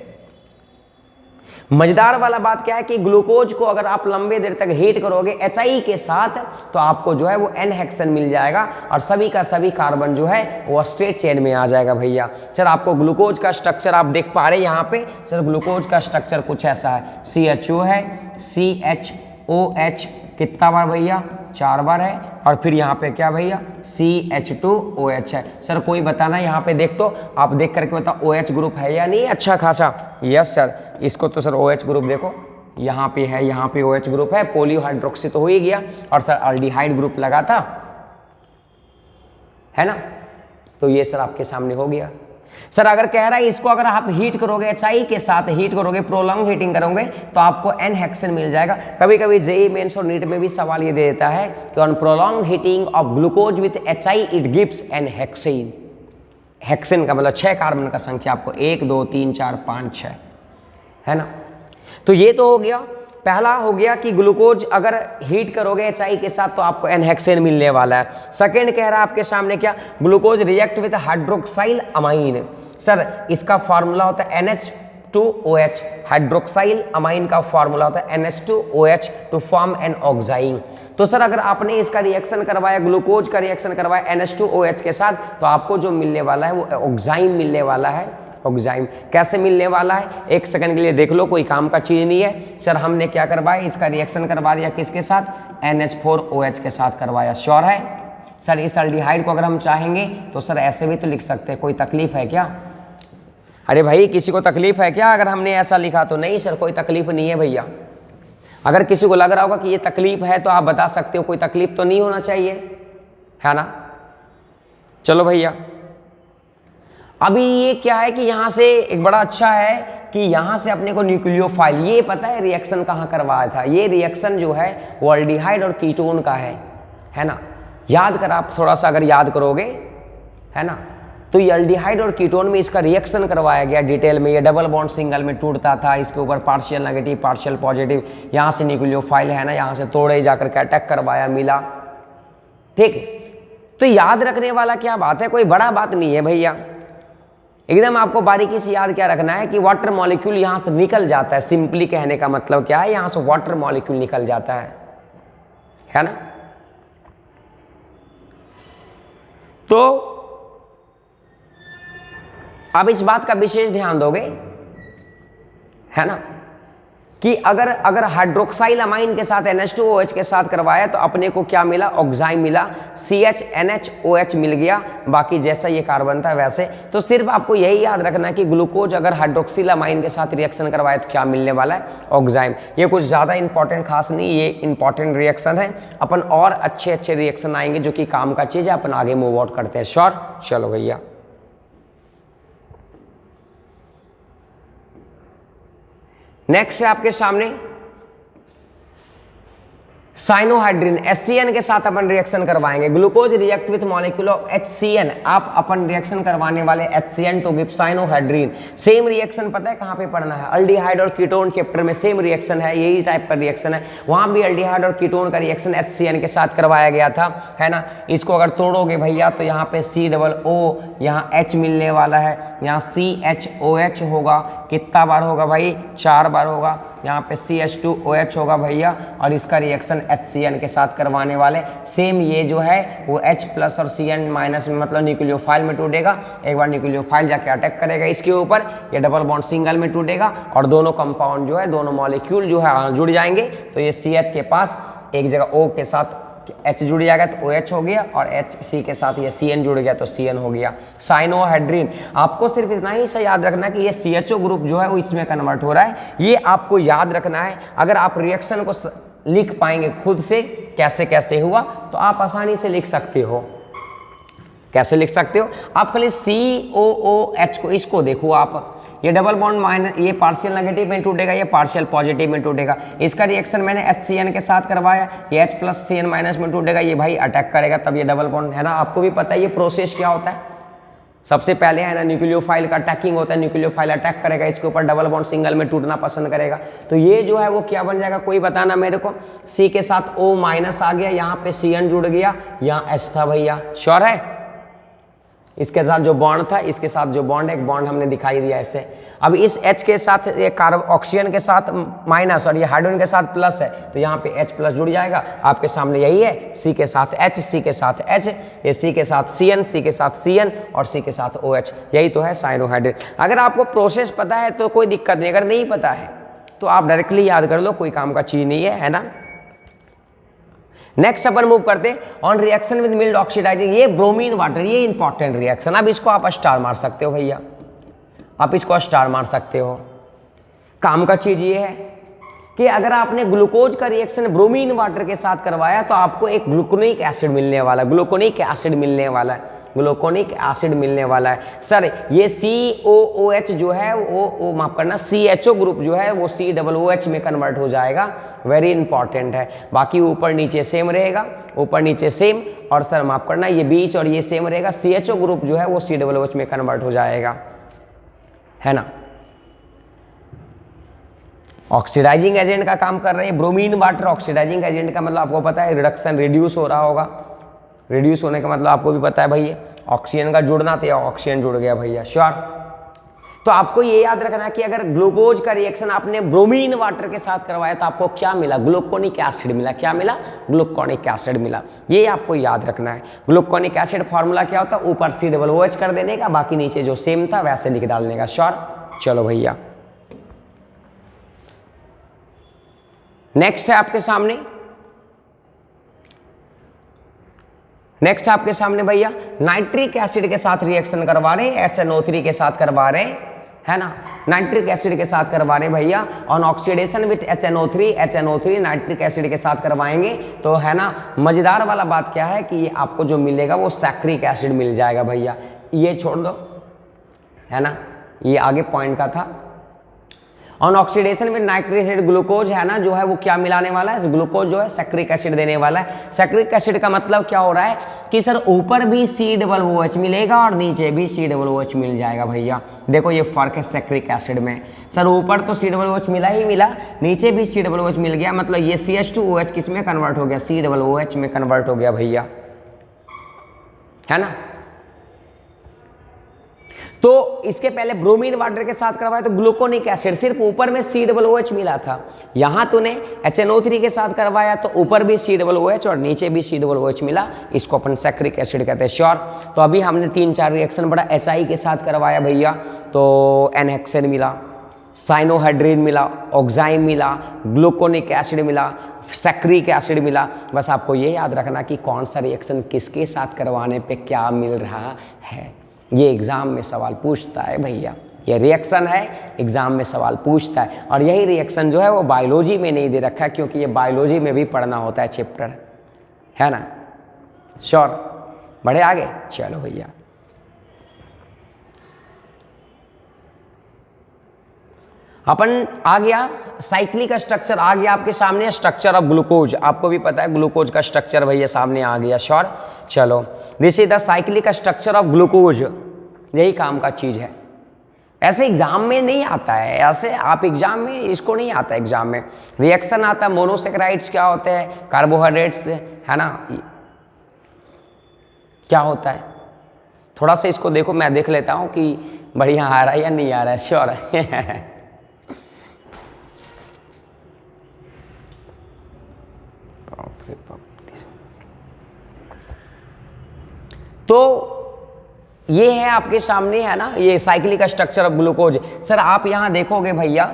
S1: मजेदार वाला बात क्या है कि ग्लूकोज को अगर आप लंबे देर तक हीट करोगे HI के साथ तो आपको जो है वो एनहेक्सेन मिल जाएगा, और सभी का सभी कार्बन जो है वो स्ट्रेट चेन में आ जाएगा भैया। सर आपको ग्लूकोज का स्ट्रक्चर आप देख पा रहे हैं यहाँ पे, सर ग्लूकोज का स्ट्रक्चर कुछ ऐसा है, CHO है, CHOH कितना बार भैया, 4 बार है, और फिर यहाँ पे क्या भैया, CH2OH है। सर कोई बताना यहाँ पे देख, तो आप देख करके बता OH ग्रुप है या नहीं, अच्छा खासा। यस सर, इसको तो सर OH ग्रुप देखो यहाँ पे है, यहाँ पे OH ग्रुप है, पोलियो हाइड्रोक्सी तो हो ही गया, और सर अल्डिहाइड ग्रुप लगा था, है ना। तो ये सर आपके सामने हो गया। सर अगर कह रहा है इसको अगर आप हीट करोगे, HI के साथ हीट करोगे, प्रोलॉन्ग हीटिंग करोगे, तो आपको एनहेक्सेन मिल जाएगा। कभी कभी जेईई मेंस और नीट में भी सवाल ये दे देता है कि on prolonged heating of glucose with HI it gives n hexane. Hexane का मतलब 6 कार्बन का संख्या, आपको 1 2 3 4 5 6, है ना। तो ये तो हो गया, पहला हो गया कि ग्लूकोज अगर हीट करोगे HI के साथ तो आपको एनहेक्सेन मिलने वाला है। सेकेंड कह रहा है आपके सामने क्या, glucose react with hydroxyl amine. Sir इसका फार्मूला होता है NH2OH, हाइड्रोक्साइल अमाइन का फार्मूला होता है NH2OH टू फॉर्म एन ऑक्साइन। तो सर अगर आपने इसका रिएक्शन करवाया, ग्लूकोज का रिएक्शन करवाया NH2OH के साथ, तो आपको जो मिलने वाला है वो ऑक्साइन मिलने वाला है। ऑक्साइन कैसे मिलने वाला है, एक सेकंड के लिए देख लो, कोई काम का चीज़ नहीं है। सर हमने क्या करवाया, इसका रिएक्शन करवा दिया किसके साथ, NH4OH के साथ करवाया। श्योर है सर, इस अल्डिहाइड को अगर हम चाहेंगे तो सर ऐसे भी तो लिख सकते हैं, कोई तकलीफ है क्या? अरे भाई किसी को तकलीफ है क्या अगर हमने ऐसा लिखा तो? नहीं सर कोई तकलीफ नहीं है भैया। अगर किसी को लग रहा होगा कि ये तकलीफ है तो आप बता सकते हो, कोई तकलीफ तो नहीं होना चाहिए, है ना। चलो भैया, अभी ये क्या है कि यहाँ से एक बड़ा अच्छा है कि यहाँ से अपने को न्यूक्लियोफाइल, ये पता है रिएक्शन कहाँ करवाया था, ये रिएक्शन जो है वो एल्डिहाइड और कीटोन का है ना। याद कर आप थोड़ा सा अगर याद करोगे, है ना, तो ये एल्डिहाइड और कीटोन में इसका रिएक्शन करवाया गया डिटेल में। ये डबल बॉन्ड सिंगल में टूटता था, इसके ऊपर पार्शियल नेगेटिव पार्शियल पॉजिटिव, यहाँ से न्यूक्लियोफाइल है ना, यहाँ से तोड़े जाकर के अटैक करवाया, मिला, ठीक। तो याद रखने वाला क्या बात है, कोई बड़ा बात नहीं है भैया, एकदम आपको बारीकी से याद क्या रखना है कि वाटर मॉलिक्यूल यहां से निकल जाता है। सिंपली कहने का मतलब क्या है, यहां से वाटर मॉलिक्यूल निकल जाता है ना। तो अब इस बात का विशेष ध्यान दोगे, है ना, कि अगर हाइड्रोक्साइल अमाइन के साथ NH2OH के साथ करवाया तो अपने को क्या मिला, ऑक्साइम मिला, CHNHOH मिल गया। बाकी जैसा ये कार्बन था वैसे। तो सिर्फ आपको यही याद रखना है कि ग्लूकोज अगर हाइड्रोक्सिल अमाइन के साथ रिएक्शन करवाए तो क्या मिलने वाला है, ऑक्साइम। ये कुछ ज़्यादा इंपॉर्टेंट खास नहीं, ये इंपॉर्टेंट रिएक्शन है। अपन और अच्छे अच्छे रिएक्शन आएंगे जो कि काम का चीज़ है, अपन आगे मूव आउट करते हैं। श्योर, चलो भैया। नेक्स्ट है आपके सामने साइनोहाइड्रिन, HCN के साथ अपन रिएक्शन करवाएंगे। Glucose react with molecule of HCN, आप अपन रिएक्शन करवाने वाले HCN to give cyanohydrin. Same reaction पता है कहाँ पे पढ़ना है, अल्डिहाइड और कीटोन चैप्टर में सेम रिएक्शन है, यही टाइप का रिएक्शन है। वहां भी अल्डिहाइड और कीटोन का रिएक्शन HCN के साथ करवाया गया था, है ना। इसको अगर तोड़ोगे भैया तो यहाँ पे COO, यहाँ H मिलने वाला है, यहाँ CHOH होगा। कितना बार होगा भाई, 4 बार होगा। यहाँ पे CH2OH होगा भैया, और इसका रिएक्शन HCN के साथ करवाने वाले। सेम ये जो है वो H प्लस और CN माइनस में, मतलब न्यूक्लियोफाइल में टूटेगा। एक बार न्यूक्लियोफाइल जाके अटैक करेगा इसके ऊपर, ये डबल बॉन्ड सिंगल में टूटेगा और दोनों कंपाउंड जो है, दोनों मॉलिक्यूल जो है जुड़ जाएंगे। तो ये CH के पास एक जगह O के साथ H जुड़ जाएगा तो OH हो गया, और HC के साथ ये CN जुड़ गया तो CN हो गया। साइनोहाइड्रिन, आपको सिर्फ इतना ही से याद रखना है कि ये CHO ग्रुप जो है वो इसमें कन्वर्ट हो रहा है, ये आपको याद रखना है। अगर आप रिएक्शन को लिख पाएंगे खुद से कैसे कैसे हुआ तो आप आसानी से लिख सकते हो। कैसे लिख सकते हो, आप खाली COOH को, इसको देखो आप, ये डबल बॉन्ड माइनस, ये पार्शियल नेगेटिव में टूटेगा, ये पार्शियल पॉजिटिव में टूटेगा। इसका रिएक्शन मैंने HCN के साथ करवाया, ये H प्लस CN माइनस में टूटेगा, ये भाई अटैक करेगा, तब ये डबल बॉन्ड, है ना। आपको भी पता है ये प्रोसेस क्या होता है। सबसे पहले है ना न्यूक्लियोफाइल का अटैकिंग होता है, न्यूक्लियोफाइल अटैक करेगा, इसके ऊपर डबल बॉन्ड सिंगल में टूटना पसंद करेगा। तो ये जो है वो क्या बन जाएगा, कोई बताना मेरे को। C के साथ O माइनस आ गया, यहाँ पे CN जुड़ गया, यहाँ H था भैया। श्योर है, इसके साथ जो बॉन्ड था, इसके साथ जो बॉन्ड है, एक बॉन्ड हमने दिखाई दिया ऐसे। अब इस H के साथ ये ऑक्सीजन के साथ माइनस और ये हाइड्रोजन के साथ प्लस है, तो यहाँ पे H प्लस जुड़ जाएगा। आपके सामने यही है, C के साथ H, C के साथ H, ये C के साथ CN, C के साथ CN और C के साथ OH, यही तो है साइनोहाइड्रिन। अगर आपको प्रोसेस पता है तो कोई दिक्कत नहीं, अगर नहीं पता है तो आप डायरेक्टली याद कर लो, कोई काम का चीज़ नहीं है ना। नेक्स्ट अपन मूव करते on reaction with mild oxidizing, ये ब्रोमीन वाटर, ये इंपॉर्टेंट रिएक्शन। अब इसको आप स्टार मार सकते हो भैया, आप इसको स्टार मार सकते हो। काम का चीज ये है कि अगर आपने ग्लूकोज का रिएक्शन ब्रोमीन वाटर के साथ करवाया तो आपको एक ग्लूकोनिक एसिड मिलने वाला, ग्लूकोनिक एसिड मिलने वाला है, ग्लूकोनिक एसिड मिलने वाला है। सर ये COOH जो है वो माफ करना, CHO ग्रुप जो है वो COOH में कन्वर्ट हो जाएगा, वेरी इंपॉर्टेंट है। बाकी ऊपर नीचे सेम रहेगा, ऊपर नीचे सेम, और सर माफ करना ये बीच और ये सेम रहेगा। CHO ग्रुप जो है वो COOH में कन्वर्ट हो जाएगा, है ना। ऑक्सीडाइजिंग एजेंट का काम कर रहे हैं ब्रोमीन वाटर। ऑक्सीडाइजिंग एजेंट का मतलब आपको पता है रिडक्शन, रिड्यूस हो रहा होगा। रिड्यूस होने का मतलब आपको भी पता है भैया, ऑक्सीजन का जुड़ना था, ऑक्सीजन जुड़ गया भैया। श्योर, तो आपको ये याद रखना है कि अगर ग्लूकोज का रिएक्शन आपने ब्रोमीन वाटर के साथ करवाया तो आपको क्या मिला, ग्लूकोनिक एसिड मिला। क्या मिला, ग्लूकोनिक एसिड मिला। ये आपको याद रखना है। ग्लूकोनिक एसिड फॉर्मूला क्या होता है, ऊपर COOH कर देने का, बाकी नीचे जो सेम था वैसे लिख डालने का। श्योर, चलो भैया नेक्स्ट है आपके सामने, नेक्स्ट आपके सामने भैया नाइट्रिक एसिड के साथ रिएक्शन करवा रहे हैं, SNO3 के साथ करवा रहे हैं, है ना। नाइट्रिक एसिड के साथ करवा रहे हैं भैया, on oxidation with HNO3 nitric acid के साथ करवाएंगे तो, है ना। मजेदार वाला बात क्या है कि ये आपको जो मिलेगा वो सैक्रिक एसिड मिल जाएगा भैया। ये छोड़ दो, है ना, ये आगे पॉइंट का था। ऑन ऑक्सीडेशन में नाइट्रिक एसिड ग्लूकोज है ना जो है वो क्या मिलाने वाला है, ग्लूकोज जो है सैक्रिक एसिड देने वाला है। सैक्रिक एसिड का मतलब क्या हो रहा है कि सर ऊपर भी COOH मिलेगा और नीचे भी COOH मिल जाएगा भैया। देखो ये फर्क है सैक्रिक एसिड में, सर ऊपर तो COOH मिला ही मिला, नीचे भी COOH मिल गया, मतलब ये CH2OH किस में कन्वर्ट हो गया, COOH में कन्वर्ट हो गया भैया, है ना। तो इसके पहले ब्रोमीन वाटर के साथ करवाया तो ग्लूकोनिक एसिड, सिर्फ ऊपर में COOH मिला था। यहाँ तूने HNO3 के साथ करवाया तो ऊपर भी COOH और नीचे भी COOH मिला, इसको अपन सैक्रिक एसिड कहते हैं। श्योर। तो अभी हमने 3-4 रिएक्शन बड़ा HI के साथ करवाया भैया, तो एनहेक्सेन मिला, साइनोहाइड्रिन मिला, ऑक्साइम मिला, ग्लूकोनिक एसिड मिला, सैक्रिक एसिड मिला। बस आपको ये याद रखना कि कौन सा रिएक्शन किसके साथ करवाने पे क्या मिल रहा है, ये एग्जाम में सवाल पूछता है भैया। ये रिएक्शन है, एग्जाम में सवाल पूछता है। और यही रिएक्शन जो है वो बायोलॉजी में नहीं दे रखा है, क्योंकि ये बायोलॉजी में भी पढ़ना होता है चैप्टर, है ना। श्योर। बढ़े आगे, चलो भैया। अपन आ गया साइक्लिक स्ट्रक्चर, आ गया आपके सामने स्ट्रक्चर ऑफ ग्लूकोज। आपको भी पता है ग्लूकोज का स्ट्रक्चर भैया सामने आ गया। श्योर। चलो, this is the cyclic structure of glucose. यही काम का चीज है, ऐसे एग्जाम में नहीं आता है, ऐसे आप एग्जाम में इसको नहीं आता एग्जाम में। रिएक्शन आता है, मोनोसेक्राइड्स क्या होते हैं, कार्बोहाइड्रेट्स, है ना, क्या होता है। थोड़ा सा इसको देखो, मैं देख लेता हूँ कि बढ़िया आ रहा है या नहीं आ रहा है। श्योर है। तो ये है आपके सामने, है ना, ये cyclic structure of glucose. Sir आप यहां देखोगे भैया,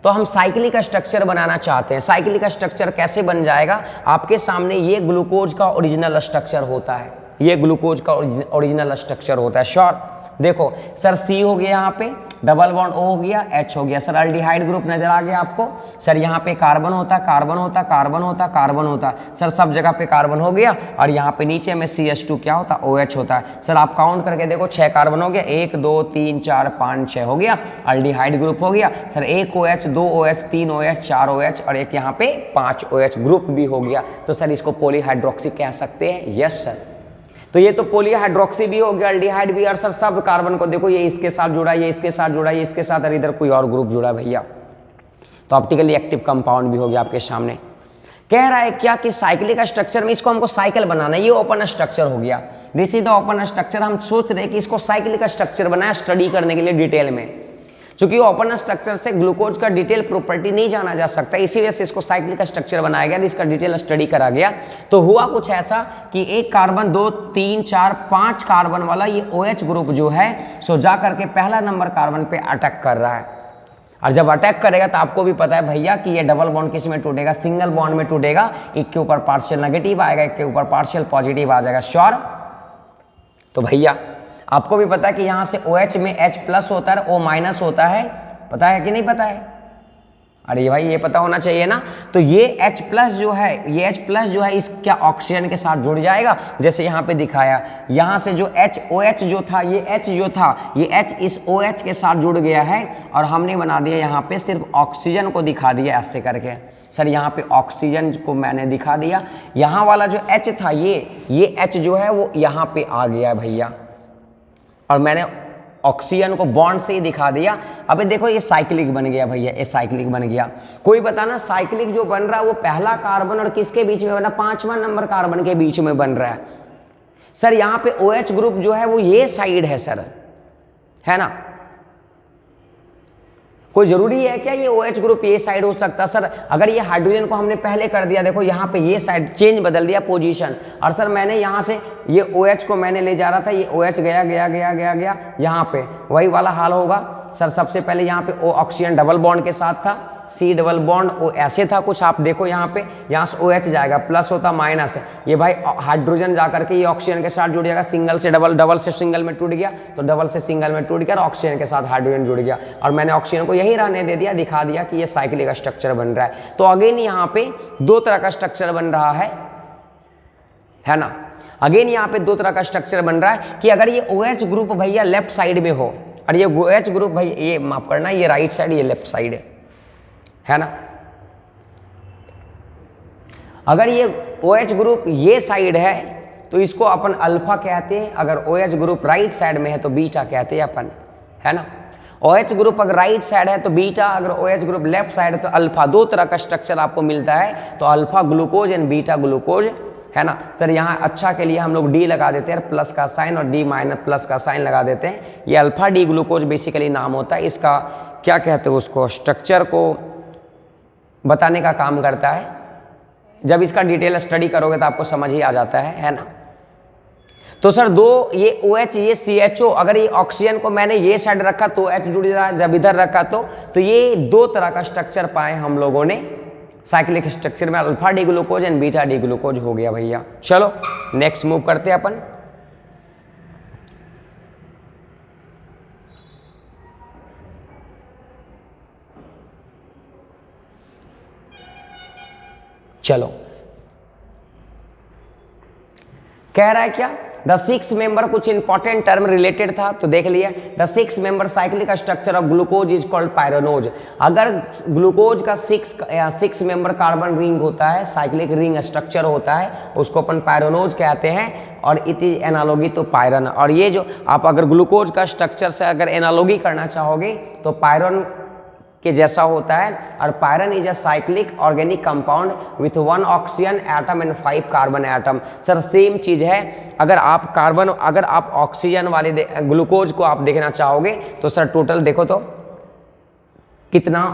S1: तो हम साइक्लिक स्ट्रक्चर बनाना चाहते हैं। साइक्लिक स्ट्रक्चर कैसे बन जाएगा, आपके सामने ये ग्लूकोज का ओरिजिनल स्ट्रक्चर होता है, ये ग्लूकोज का ओरिजिनल स्ट्रक्चर होता है। श्योर। देखो सर, C हो गया, यहाँ पे डबल बॉन्ड O हो गया, H हो गया। सर अल्डिहाइड ग्रुप नजर आ गया आपको। सर यहाँ पे कार्बन होता, कार्बन होता, कार्बन होता, कार्बन होता। सर सब जगह पे कार्बन हो गया, और यहाँ पे नीचे में CH2 क्या होता, OH होता है। सर आप काउंट करके देखो, 6 कार्बन हो गया, 1 2 3 4 5 6 हो गया, अल्डिहाइड ग्रुप हो गया। Sir 1 OH 2 OH 3 OH 4 OH और एक यहाँ पे 5 OH ग्रुप भी हो गया। तो सर इसको पॉलीहाइड्रोक्सी कह सकते हैं। Yes sir. तो ये तो पॉलीहाइड्रोक्सी भी हो गया, अल्डिहाइड भी। और सर सब कार्बन को देखो, ये इसके साथ जुड़ा, ये इसके साथ जुड़ा, ये इसके साथ, और इधर कोई और ग्रुप जुड़ा भैया। तो ऑप्टिकली एक्टिव कंपाउंड भी हो गया आपके सामने। कह रहा है क्या कि साइक्लिक स्ट्रक्चर में इसको हमको साइकिल बनाना है। ये ओपन स्ट्रक्चर हो गया, this is the open structure. हम सोच रहे हैं कि इसको साइक्लिक स्ट्रक्चर बनाया स्टडी करने के लिए डिटेल में, क्योंकि ओपन स्ट्रक्चर से ग्लूकोज का डिटेल प्रॉपर्टी नहीं जाना जा सकता, इसी वजह से इसको साइक्लिक स्ट्रक्चर बनाया गया, इसका डिटेल स्टडी करा गया। तो हुआ कुछ ऐसा कि एक कार्बन 2 3 4 5 कार्बन वाला ये OH ग्रुप जो है, सो जा करके पहला नंबर कार्बन पे अटैक कर रहा है। और जब अटैक करेगा तो आपको भी पता है भैया कि ये डबल बॉन्ड किस में टूटेगा, सिंगल बॉन्ड में टूटेगा। एक के ऊपर पार्शियल नेगेटिव आएगा, एक के ऊपर पार्शियल पॉजिटिव आ जाएगा। श्योर। तो भैया आपको भी पता है कि यहाँ से OH में H+ होता है, O- होता है, पता है कि नहीं पता है? अरे भाई ये पता होना चाहिए ना। तो ये H+ जो है, ये H+ जो है इस क्या ऑक्सीजन के साथ जुड़ जाएगा, जैसे यहाँ पे दिखाया। यहाँ से जो OH जो था, ये H जो था, ये H इस OH के साथ जुड़ गया है, और हमने बना दिया यहाँ पे सिर्फ ऑक्सीजन को दिखा दिया ऐसे करके। सर यहाँ पे ऑक्सीजन को मैंने दिखा दिया, यहाँ वाला जो H था, ये H जो है वो यहाँ पे आ गया भैया, और मैंने ऑक्सीजन को बॉन्ड से ही दिखा दिया। अबे देखो ये साइक्लिक बन गया भैया, ये साइक्लिक बन गया। कोई बताना साइक्लिक जो बन रहा है वो पहला कार्बन और किसके बीच में बना, 5वां नंबर कार्बन के बीच में बन रहा है। सर यहाँ पे OH ग्रुप जो है वो ये साइड है सर, है ना। कोई जरूरी है क्या ये OH ग्रुप ये साइड हो सकता? सर अगर ये हाइड्रोजन को हमने पहले कर दिया, देखो यहाँ पे ये साइड चेंज बदल दिया पोजीशन, और सर मैंने यहाँ से ये OH को मैंने ले जा रहा था, ये OH गया गया गया गया गया यहाँ पे, वही वाला हाल होगा। सर सबसे पहले यहाँ पे O ऑक्सीजन डबल बॉन्ड के साथ था, C डबल बॉन्ड O ऐसे था कुछ, आप देखो यहाँ पे, यहाँ से OH जाएगा, प्लस होता माइनस है, ये भाई हाइड्रोजन जा करके ये ऑक्सीजन के साथ जुड़ जाएगा, सिंगल से डबल, डबल से सिंगल में टूट गया, तो डबल से सिंगल में टूट गया और ऑक्सीजन के साथ हाइड्रोजन जुड़ गया, और मैंने ऑक्सीजन को यही रहने दे दिया, दिखा दिया कि ये साइक्लिक स्ट्रक्चर बन रहा है। तो अगेन यहाँ पे 2 तरह का स्ट्रक्चर बन रहा है ना। अगेन यहाँ पे 2 तरह का स्ट्रक्चर बन रहा है कि अगर ये OH ग्रुप भैया लेफ्ट साइड में हो, और ये OH ग्रुप भाई ये माफ करना, ये राइट साइड, ये लेफ्ट साइड है ना। अगर ये OH ग्रुप ये साइड है तो इसको अपन अल्फा कहते हैं, अगर OH ग्रुप राइट साइड में है तो बीटा कहते हैं अपन, है ना। OH ग्रुप अगर राइट साइड है तो बीटा, अगर OH ग्रुप लेफ्ट साइड है तो अल्फा। 2 तरह का स्ट्रक्चर आपको मिलता है, तो alpha glucose and beta glucose, है ना सर। यहाँ अच्छा के लिए हम लोग डी लगा देते हैं प्लस का साइन और डी माइनस प्लस का साइन लगा देते हैं। ये अल्फा डी ग्लूकोज बेसिकली नाम होता है, इसका क्या कहते हैं उसको, स्ट्रक्चर को बताने का काम करता है। जब इसका डिटेल स्टडी करोगे तो आपको समझ ही आ जाता है ना। तो सर दो ये OH ये CHO, अगर ये ऑक्सीजन को मैंने ये साइड रखा तो H जुड़ रहा है, जब इधर रखा तो ये दो तरह का स्ट्रक्चर पाए हम लोगों ने साइक्लिक स्ट्रक्चर में, alpha D glucose and beta D glucose हो गया भैया। चलो नेक्स्ट मूव करते हैं अपन। चलो कह रहा है क्या, द 6 मेंबर, कुछ इंपॉर्टेंट टर्म रिलेटेड था तो देख लिया। The 6 member cyclic structure of glucose is called pyranose. अगर ग्लूकोज का 6 मेंबर कार्बन रिंग होता है, साइक्लिक रिंग स्ट्रक्चर होता है, उसको अपन पायरोनोज कहते हैं और it is analogy to pyran. और ये जो आप अगर ग्लूकोज का स्ट्रक्चर से अगर एनालॉगी करना चाहोगे तो पायरन के जैसा होता है। और पायरन is a cyclic organic compound with 1 oxygen atom and 5 carbon atom. Sir same चीज है, अगर आप ऑक्सीजन वाले ग्लूकोज को आप देखना चाहोगे तो सर टोटल देखो तो कितना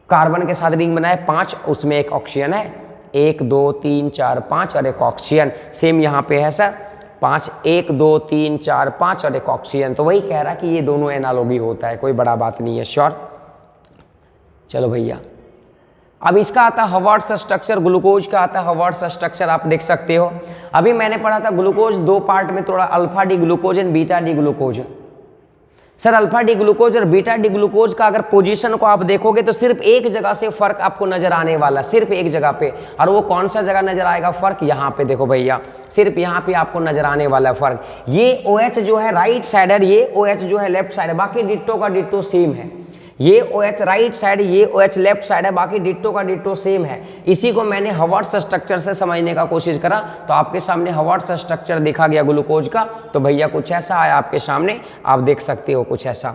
S1: कार्बन के साथ रिंग बनाए, 5, उसमें एक ऑक्सीजन है, 1 2 3 4 5 और एक ऑक्सीजन। सेम यहाँ पे है सर 5, 1 2 3 4 5 और एक ऑक्सीजन। तो वही कह रहा कि ये दोनों एनालॉगी होता है, कोई बड़ा बात नहीं है। श्योर। चलो भैया अब इसका आता है हवार्ड्स स्ट्रक्चर, ग्लूकोज का आता है हवार्ड्स स्ट्रक्चर, आप देख सकते हो। अभी मैंने पढ़ा था ग्लूकोज दो पार्ट में तोड़ा, alpha D glucose and beta D glucose. Sir alpha D glucose और बीटा डी ग्लूकोज का अगर पोजीशन को आप देखोगे तो सिर्फ एक जगह से फर्क आपको नजर आने वाला, सिर्फ एक जगह पे। और वो कौन सा जगह नजर आएगा फर्क, यहाँ पे देखो भैया, सिर्फ यहाँ पे आपको नजर आने वाला फर्क। ये OH जो है राइट साइड है, ये OH जो है लेफ्ट साइड है, बाकी डिट्टो का डिट्टो सेम है। ये OH राइट साइड, ये OH लेफ्ट साइड है, बाकी डिट्टो का डिट्टो सेम है। इसी को मैंने हवार्ड्स स्ट्रक्चर से समझने का कोशिश करा तो आपके सामने हवार्ड्स स्ट्रक्चर देखा गया ग्लूकोज का। तो भैया कुछ ऐसा आया आपके सामने, आप देख सकते हो कुछ ऐसा।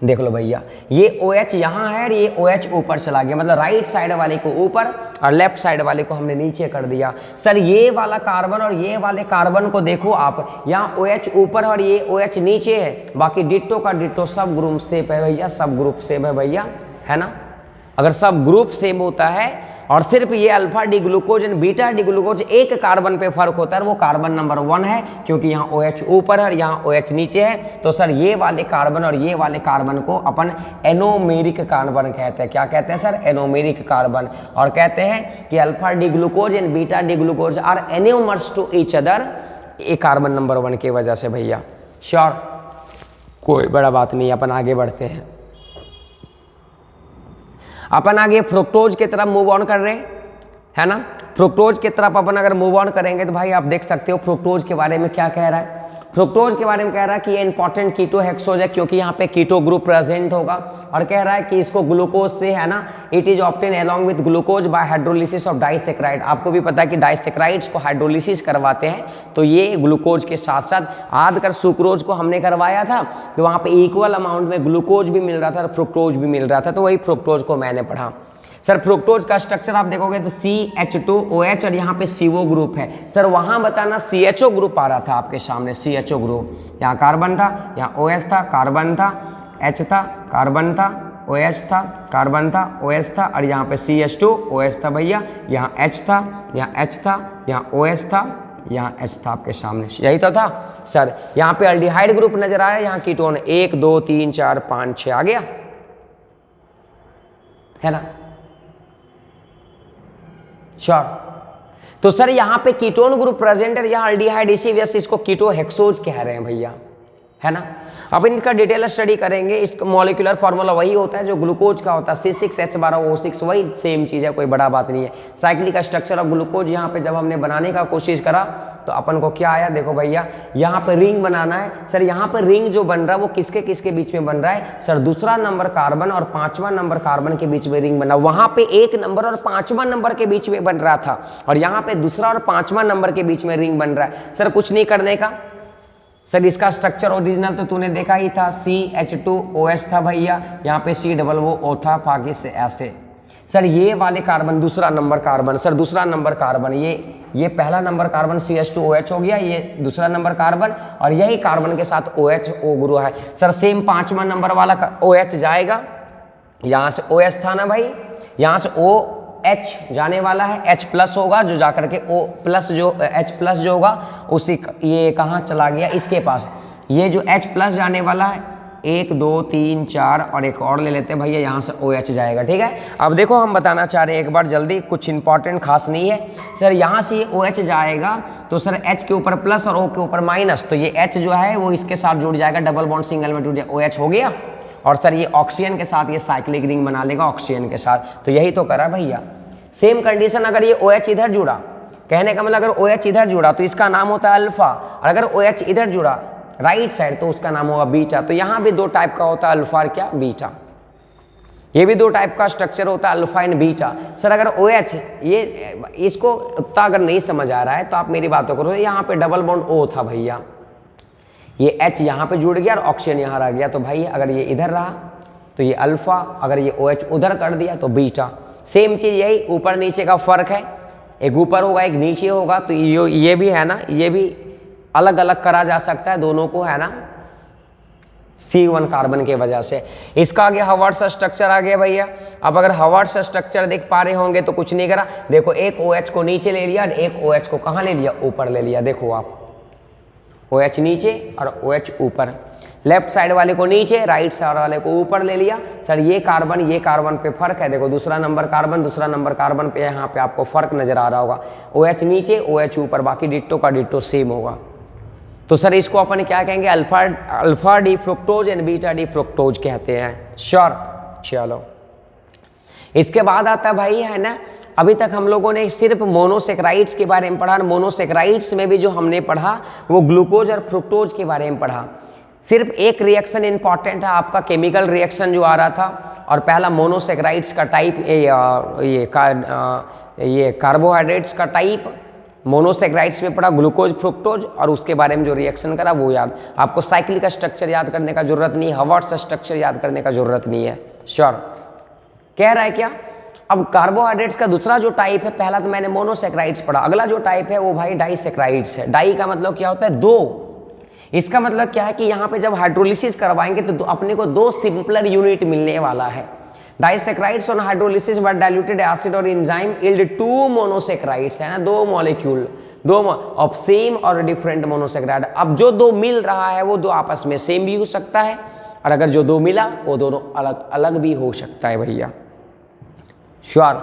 S1: देख लो भैया, ये OH यहाँ है और ये OH ऊपर चला गया, मतलब राइट साइड वाले को ऊपर और लेफ्ट साइड वाले को हमने नीचे कर दिया। सर ये वाला कार्बन और ये वाले कार्बन को देखो आप, यहाँ OH ऊपर और ये OH नीचे है, बाकी डिट्टो का डिट्टो सब ग्रुप सेम है भैया, सब ग्रुप सेम है भैया, है ना। अगर सब ग्रुप सेम होता है और सिर्फ ये alpha D glucose and beta D glucose एक कार्बन पे फर्क होता है, वो कार्बन नंबर 1 है, क्योंकि यहाँ OH ऊपर है और यहाँ OH नीचे है। तो सर ये वाले कार्बन और ये वाले कार्बन को अपन एनोमेरिक कार्बन कहते हैं। क्या कहते हैं सर, एनोमेरिक कार्बन। और कहते हैं कि alpha D glucose and beta D glucose are anomers to each other, ये कार्बन नंबर 1 की वजह से भैया। श्योर, कोई बड़ा बात नहीं, अपन आगे बढ़ते हैं। अपन आगे फ्रुक्टोज की तरफ मूव ऑन कर रहे हैं, है ना। फ्रुक्टोज की तरफ अपन अगर मूव ऑन करेंगे तो भाई आप देख सकते हो फ्रुक्टोज के बारे में क्या कह रहा है। फ्रुक्टोज के बारे में कह रहा है कि ये इंपॉर्टेंट कीटो हेक्सोज है, क्योंकि यहाँ पे कीटो ग्रुप प्रेजेंट होगा। और कह रहा है कि इसको ग्लूकोज से, है ना, it is obtain along with glucose bye hydrolysis of disaccharide. आपको भी पता है कि डाइसेक्राइड्स को हाइड्रोलिसिस करवाते हैं, तो ये ग्लूकोज के साथ साथ आधकर सुक्रोज को हमने करवाया था, तो वहाँ पे इक्वल अमाउंट में ग्लूकोज भी मिल रहा था और फ्रुक्टोज भी मिल रहा था, तो वही फ्रुक्टोज को मैंने पढ़ा। सर फ्रुक्टोज का स्ट्रक्चर आप देखोगे तो CH2OH और यहाँ पे CO ग्रुप है। सर वहाँ बताना CHO ग्रुप आ रहा था आपके सामने, CHO ग्रुप, यहाँ कार्बन था, यहाँ OH था, कार्बन था, H था, कार्बन था, OH था, कार्बन था, OH था, और यहाँ पे CH2OH था भैया, यहाँ H था, यहाँ H था, यहाँ OH था, यहाँ H था आपके सामने, यही तो था। सर यहाँ पे अल्डिहाइड ग्रुप नजर आ रहा है, यहाँ कीटोन 1 2 3 4 5 6 आ गया, है ना। श्योर। तो सर यहाँ पे कीटोन ग्रुप प्रेजेंट है, यहाँ अल्डिहाइड, इसी वजह से इसको कीटो हेक्सोज कह रहे हैं भैया, है ना। अब इनका डिटेल स्टडी करेंगे। इसका मॉलिक्यूलर फार्मूला वही होता है जो ग्लूकोज का होता है, C6H12O6, वही सेम चीज़ है, कोई बड़ा बात नहीं है। साइक्लिक स्ट्रक्चर ऑफ ग्लूकोज यहाँ पे जब हमने बनाने का कोशिश करा तो अपन को क्या आया, देखो भैया, यहाँ पे रिंग बनाना है। सर यहाँ पे रिंग जो बन रहा है वो किसके किसके बीच में बन रहा है, सर दूसरा नंबर कार्बन और 5वां नंबर कार्बन के बीच में रिंग बना। वहाँ पे 1 नंबर और 5वां नंबर के बीच में बन रहा था, और यहाँ पे दूसरा और 5वां नंबर के बीच में रिंग बन रहा है। सर कुछ नहीं करने का, सर इसका स्ट्रक्चर ओरिजिनल तो तूने देखा ही था, CH2OH था भैया, यहाँ पे COO था, बाकी से ऐसे सर ये वाले कार्बन दूसरा नंबर कार्बन, सर दूसरा नंबर कार्बन, ये पहला नंबर कार्बन CH2OH हो गया, ये दूसरा नंबर कार्बन, और यही कार्बन के साथ OH O ग्रुप है। सर सेम 5वां नंबर वाला OH जाएगा, यहाँ से OH था ना भाई, यहाँ से OH जाने वाला है, H प्लस होगा जो जाकर के O प्लस जो H प्लस जो होगा उसी ये कहाँ चला गया, इसके पास। ये जो H प्लस जाने वाला है 1 2 3 4 और एक और ले लेते हैं भैया, यहाँ से OH जाएगा। ठीक है, अब देखो हम बताना चाह रहे हैं एक बार जल्दी, कुछ इंपॉर्टेंट खास नहीं है सर। यहाँ से ये OH जाएगा तो सर H के ऊपर प्लस और O के ऊपर माइनस, तो ये H जो है वो इसके साथ जुड़ जाएगा, डबल बॉन्ड सिंगल में जुड़ जाएगा, OH हो गया। और सर ये ऑक्सीजन के साथ ये साइक्लिक रिंग बना लेगा ऑक्सीजन के साथ, तो यही तो करा भैया। सेम कंडीशन अगर ये OH इधर जुड़ा, कहने का मतलब अगर OH इधर जुड़ा तो इसका नाम होता है अल्फा, और अगर OH इधर जुड़ा राइट साइड तो उसका नाम होगा बीटा। तो यहाँ भी दो टाइप का होता है, अल्फा और क्या, बीटा। ये भी दो टाइप का स्ट्रक्चर होता है, अल्फा एंड बीटा। सर अगर OH ये इसको उतना अगर नहीं समझ आ रहा है तो आप मेरी बातों करो, यहाँ पे डबल बॉन्ड O था भैया, ये H यहाँ पे जुड़ गया और ऑक्सीजन यहाँ रह गया, तो भाई अगर ये इधर रहा तो ये अल्फा, अगर ये OH उधर कर दिया तो बीटा। सेम चीज़ यही ऊपर नीचे का फर्क है, एक ऊपर होगा एक नीचे होगा, तो ये भी है ना, ये भी अलग अलग करा जा सकता है दोनों को, है ना, C1 कार्बन के वजह से। इसका आगे हवार्ट्स स्ट्रक्चर आ गया भैया। अब अगर हवार्ट्स स्ट्रक्चर देख पा रहे होंगे तो कुछ नहीं करा, देखो एक OH को नीचे ले लिया और एक OH को कहाँ ले लिया, ऊपर ले लिया। देखो आप OH नीचे और OH ऊपर, लेफ्ट साइड वाले को नीचे, राइट साइड वाले को ऊपर ले लिया। सर ये कार्बन पे फर्क है, देखो दूसरा नंबर कार्बन पे यहाँ पे आपको फर्क नजर आ रहा होगा, OH नीचे OH ऊपर, बाकी डिट्टो का डिट्टो सेम होगा। तो सर इसको अपन क्या कहेंगे, alpha D fructose and beta D fructose कहते हैं। श्योर, चलो इसके बाद आता है भाई, है ना, अभी तक हम लोगों ने सिर्फ मोनोसेक्राइड्स के बारे में पढ़ा, मोनोसेक्राइड्स में भी जो हमने पढ़ा वो ग्लूकोज और फ्रुक्टोज के बारे में पढ़ा। सिर्फ एक रिएक्शन इंपॉर्टेंट है आपका, केमिकल रिएक्शन जो आ रहा था, और पहला मोनोसेक्राइड्स का टाइप, ये कार्बोहाइड्रेट्स का टाइप मोनोसेक्राइड्स में पढ़ा, ग्लूकोज फ्रुक्टोज, और उसके बारे में जो रिएक्शन करा वो याद। आपको साइक्लिक स्ट्रक्चर याद करने का जरूरत नहीं, हवार्ट्स स्ट्रक्चर याद करने का जरूरत नहीं है। श्योर, कह रहा है क्या। अब कार्बोहाइड्रेट्स का दूसरा जो टाइप है, पहला तो मैंने मोनोसेक्राइड्स पढ़ा, अगला जो टाइप है वो भाई डाइसेक्राइड्स है। डाई का मतलब क्या होता है, दो। इसका मतलब क्या है कि यहाँ पे जब हाइड्रोलिसिस करवाएंगे तो अपने को दो सिंपलर यूनिट मिलने वाला है। Disaccharides on hydrolysis by diluted acid और एंजाइम यील्ड 2 मोनोसेक्राइड्स, है ना, 2 मॉलिक्यूल, दो ऑफ सेम और डिफरेंट मोनोसेक्राइड। अब जो दो मिल रहा है वो दो आपस में सेम भी हो सकता है, और अगर जो दो मिला वो दोनों अलग अलग भी हो सकता है भैया। श्योर,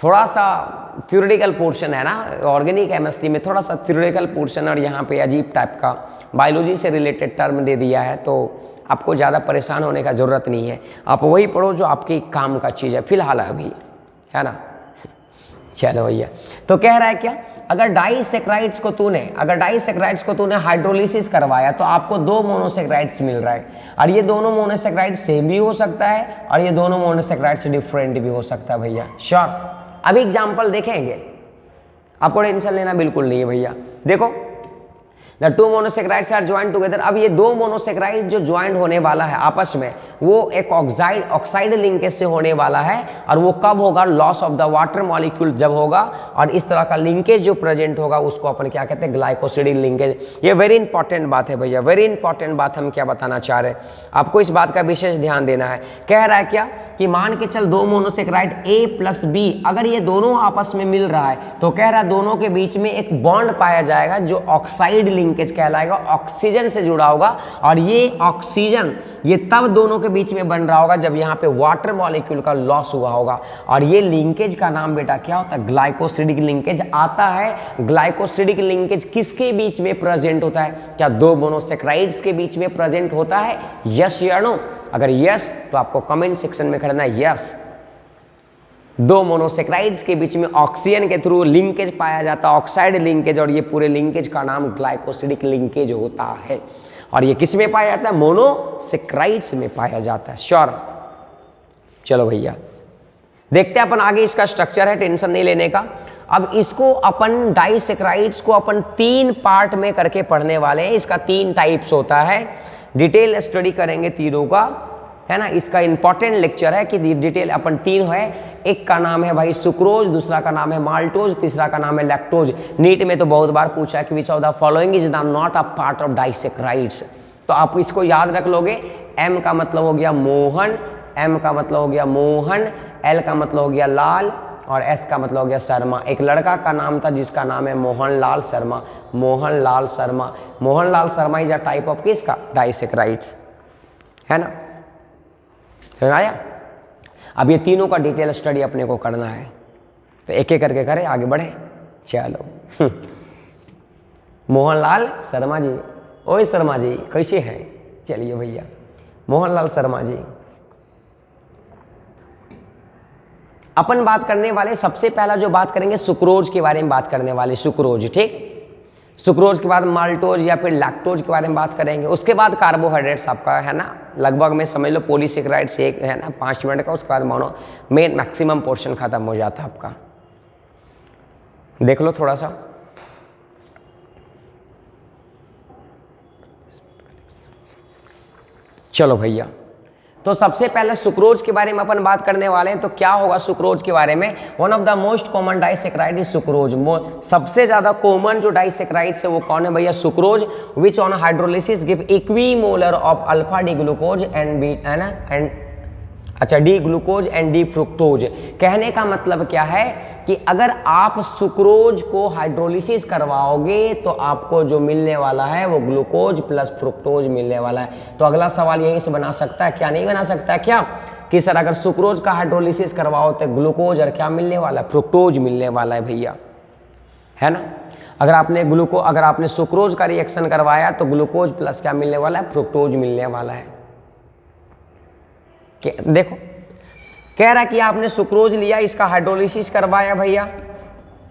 S1: थोड़ा सा थ्योरेटिकल पोर्शन है ना, ऑर्गेनिक केमिस्ट्री में थोड़ा सा थ्योरेटिकल पोर्शन, और यहाँ पे अजीब टाइप का बायोलॉजी से रिलेटेड टर्म दे दिया है, तो आपको ज़्यादा परेशान होने का ज़रूरत नहीं है। आप वही पढ़ो जो आपके काम का चीज़ है फिलहाल अभी, है ना। चलो भैया, तो कह रहा है क्या, अगर डाइसेक्राइड्स को तूने हाइड्रोलिसिस करवाया तो आपको 2 मोनोसेक्राइड्स मिल रहा है, और ये दोनों मोनोसेक्राइड सेम भी हो सकता है और ये दोनों मोनोसेक्राइड से डिफरेंट भी हो सकता है भैया। श्योर, अभी एग्जाम्पल देखेंगे, आपको टेंशन लेना बिल्कुल नहीं है भैया। देखो, the 2 monosaccharides are joint together. अब ये 2 मोनोसेक्राइड जो ज्वाइंट होने वाला है आपस में, वो एक ऑक्साइड लिंकेज से होने वाला है, और वो कब होगा, loss of the water molecule जब होगा, और इस तरह का लिंकेज जो प्रेजेंट होगा उसको अपन क्या कहते हैं, ग्लाइकोसिडिक लिंकेज। ये वेरी इंपॉर्टेंट बात है भैया, वेरी इंपॉर्टेंट बात। हम क्या बताना चाह रहे हैं, आपको इस बात का विशेष ध्यान देना है। कह रहा है क्या कि मान के चल 2 मोनोसेक्राइड A प्लस B, अगर ये दोनों आपस में मिल रहा है तो कह रहा है दोनों के बीच में एक बॉन्ड पाया जाएगा जो ऑक्साइड लिंकेज कहलाएगा, ऑक्सीजन से जुड़ा होगा, और ये ऑक्सीजन ये तब दोनों के बीच में बन रहा होगा जब यहाँ पे वाटर मॉलिक्यूल का लॉस हुआ होगा, और ये लिंकेज का नाम बेटा क्या होता है, ग्लाइकोसिडिक लिंकेज आता है। ग्लाइकोसिडिक लिंकेज किसके बीच में प्रेजेंट होता है, क्या 2 मोनोसेक्राइड्स के बीच में प्रेजेंट होता है, यस या नो। अगर यस तो आपको कमेंट सेक्शन में करना है यस। 2 मोनोसेक्राइड्स के बीच में ऑक्सीजन के थ्रू लिंकेज पाया जाता है, ऑक्साइड लिंकेज, और ये पूरे लिंकेज का नाम ग्लाइकोसिडिक लिंकेज होता है, और ये किस में पाया जाता है, मोनोसेक्राइड्स में पाया जाता है। श्योर, चलो भैया देखते हैं अपन आगे, इसका स्ट्रक्चर है, टेंशन नहीं लेने का। अब इसको अपन डाइसेक्राइड्स को अपन 3 पार्ट में करके पढ़ने वाले हैं। इसका 3 टाइप्स होता है, डिटेल स्टडी करेंगे तीनों का, है ना। इसका इंपॉर्टेंट लेक्चर है कि डिटेल अपन 3 है, एक का नाम है भाई सुक्रोज, दूसरा का नाम है माल्टोज, तीसरा का नाम है लैक्टोज। नीट में तो बहुत बार पूछा है कि which of the following is not a part of disaccharides, तो आप इसको याद रख लोगे। एम का मतलब हो गया मोहन, एम का मतलब हो गया मोहन, एल का मतलब हो गया लाल और एस का मतलब हो गया शर्मा। एक लड़का का नाम था जिसका नाम है Mohanlal Sharma, Mohanlal Sharma. Mohanlal Sharma is a type of किसका, डाइसेक्राइड्स, है ना, समझ आया। अब ये तीनों का डिटेल स्टडी अपने को करना है, तो एक एक करके करें, आगे बढ़े। चलो मोहनलाल शर्मा जी, ओए शर्मा जी कैसे हैं, चलिए भैया मोहनलाल शर्मा जी। अपन बात करने वाले सबसे पहला जो बात करेंगे सुक्रोज के बारे में बात करने वाले, सुक्रोज, ठीक। सुक्रोज के बाद माल्टोज या फिर लैक्टोज के बारे में बात करेंगे। उसके बाद कार्बोहाइड्रेट्स आपका है ना, लगभग में समझ लो पॉलीसेकेराइड्स एक है ना 5 मिनट का, उसके बाद मानो मेन मैक्सिमम पोर्शन खत्म हो जाता है आपका। देख लो थोड़ा सा, चलो भैया। तो सबसे पहले सुक्रोज के बारे में अपन बात करने वाले हैं। तो क्या होगा सुक्रोज के बारे में, one of the most common disaccharide is sucrose. सबसे ज्यादा कॉमन जो डाइसेक्राइड है वो कौन है भैया, sucrose, which on hydrolysis give equimolar of alpha D glucose and B, है ना, एंड अच्छा D glucose and D fructose. कहने का मतलब क्या है कि अगर आप सुक्रोज को हाइड्रोलिसिस करवाओगे तो आपको जो मिलने वाला है वो ग्लूकोज प्लस फ्रुक्टोज मिलने वाला है। तो अगला सवाल यहीं से बना सकता है क्या, नहीं बना सकता है क्या, कि सर अगर सुक्रोज का हाइड्रोलिसिस करवाओ तो ग्लूकोज और क्या मिलने वाला है, फ्रुक्टोज मिलने वाला है भैया, है ना। अगर आपने सुक्रोज का रिएक्शन करवाया तो ग्लूकोज प्लस क्या मिलने वाला है, फ्रुक्टोज मिलने वाला है। देखो कह रहा कि आपने सुक्रोज लिया, इसका हाइड्रोलिसिस करवाया भैया,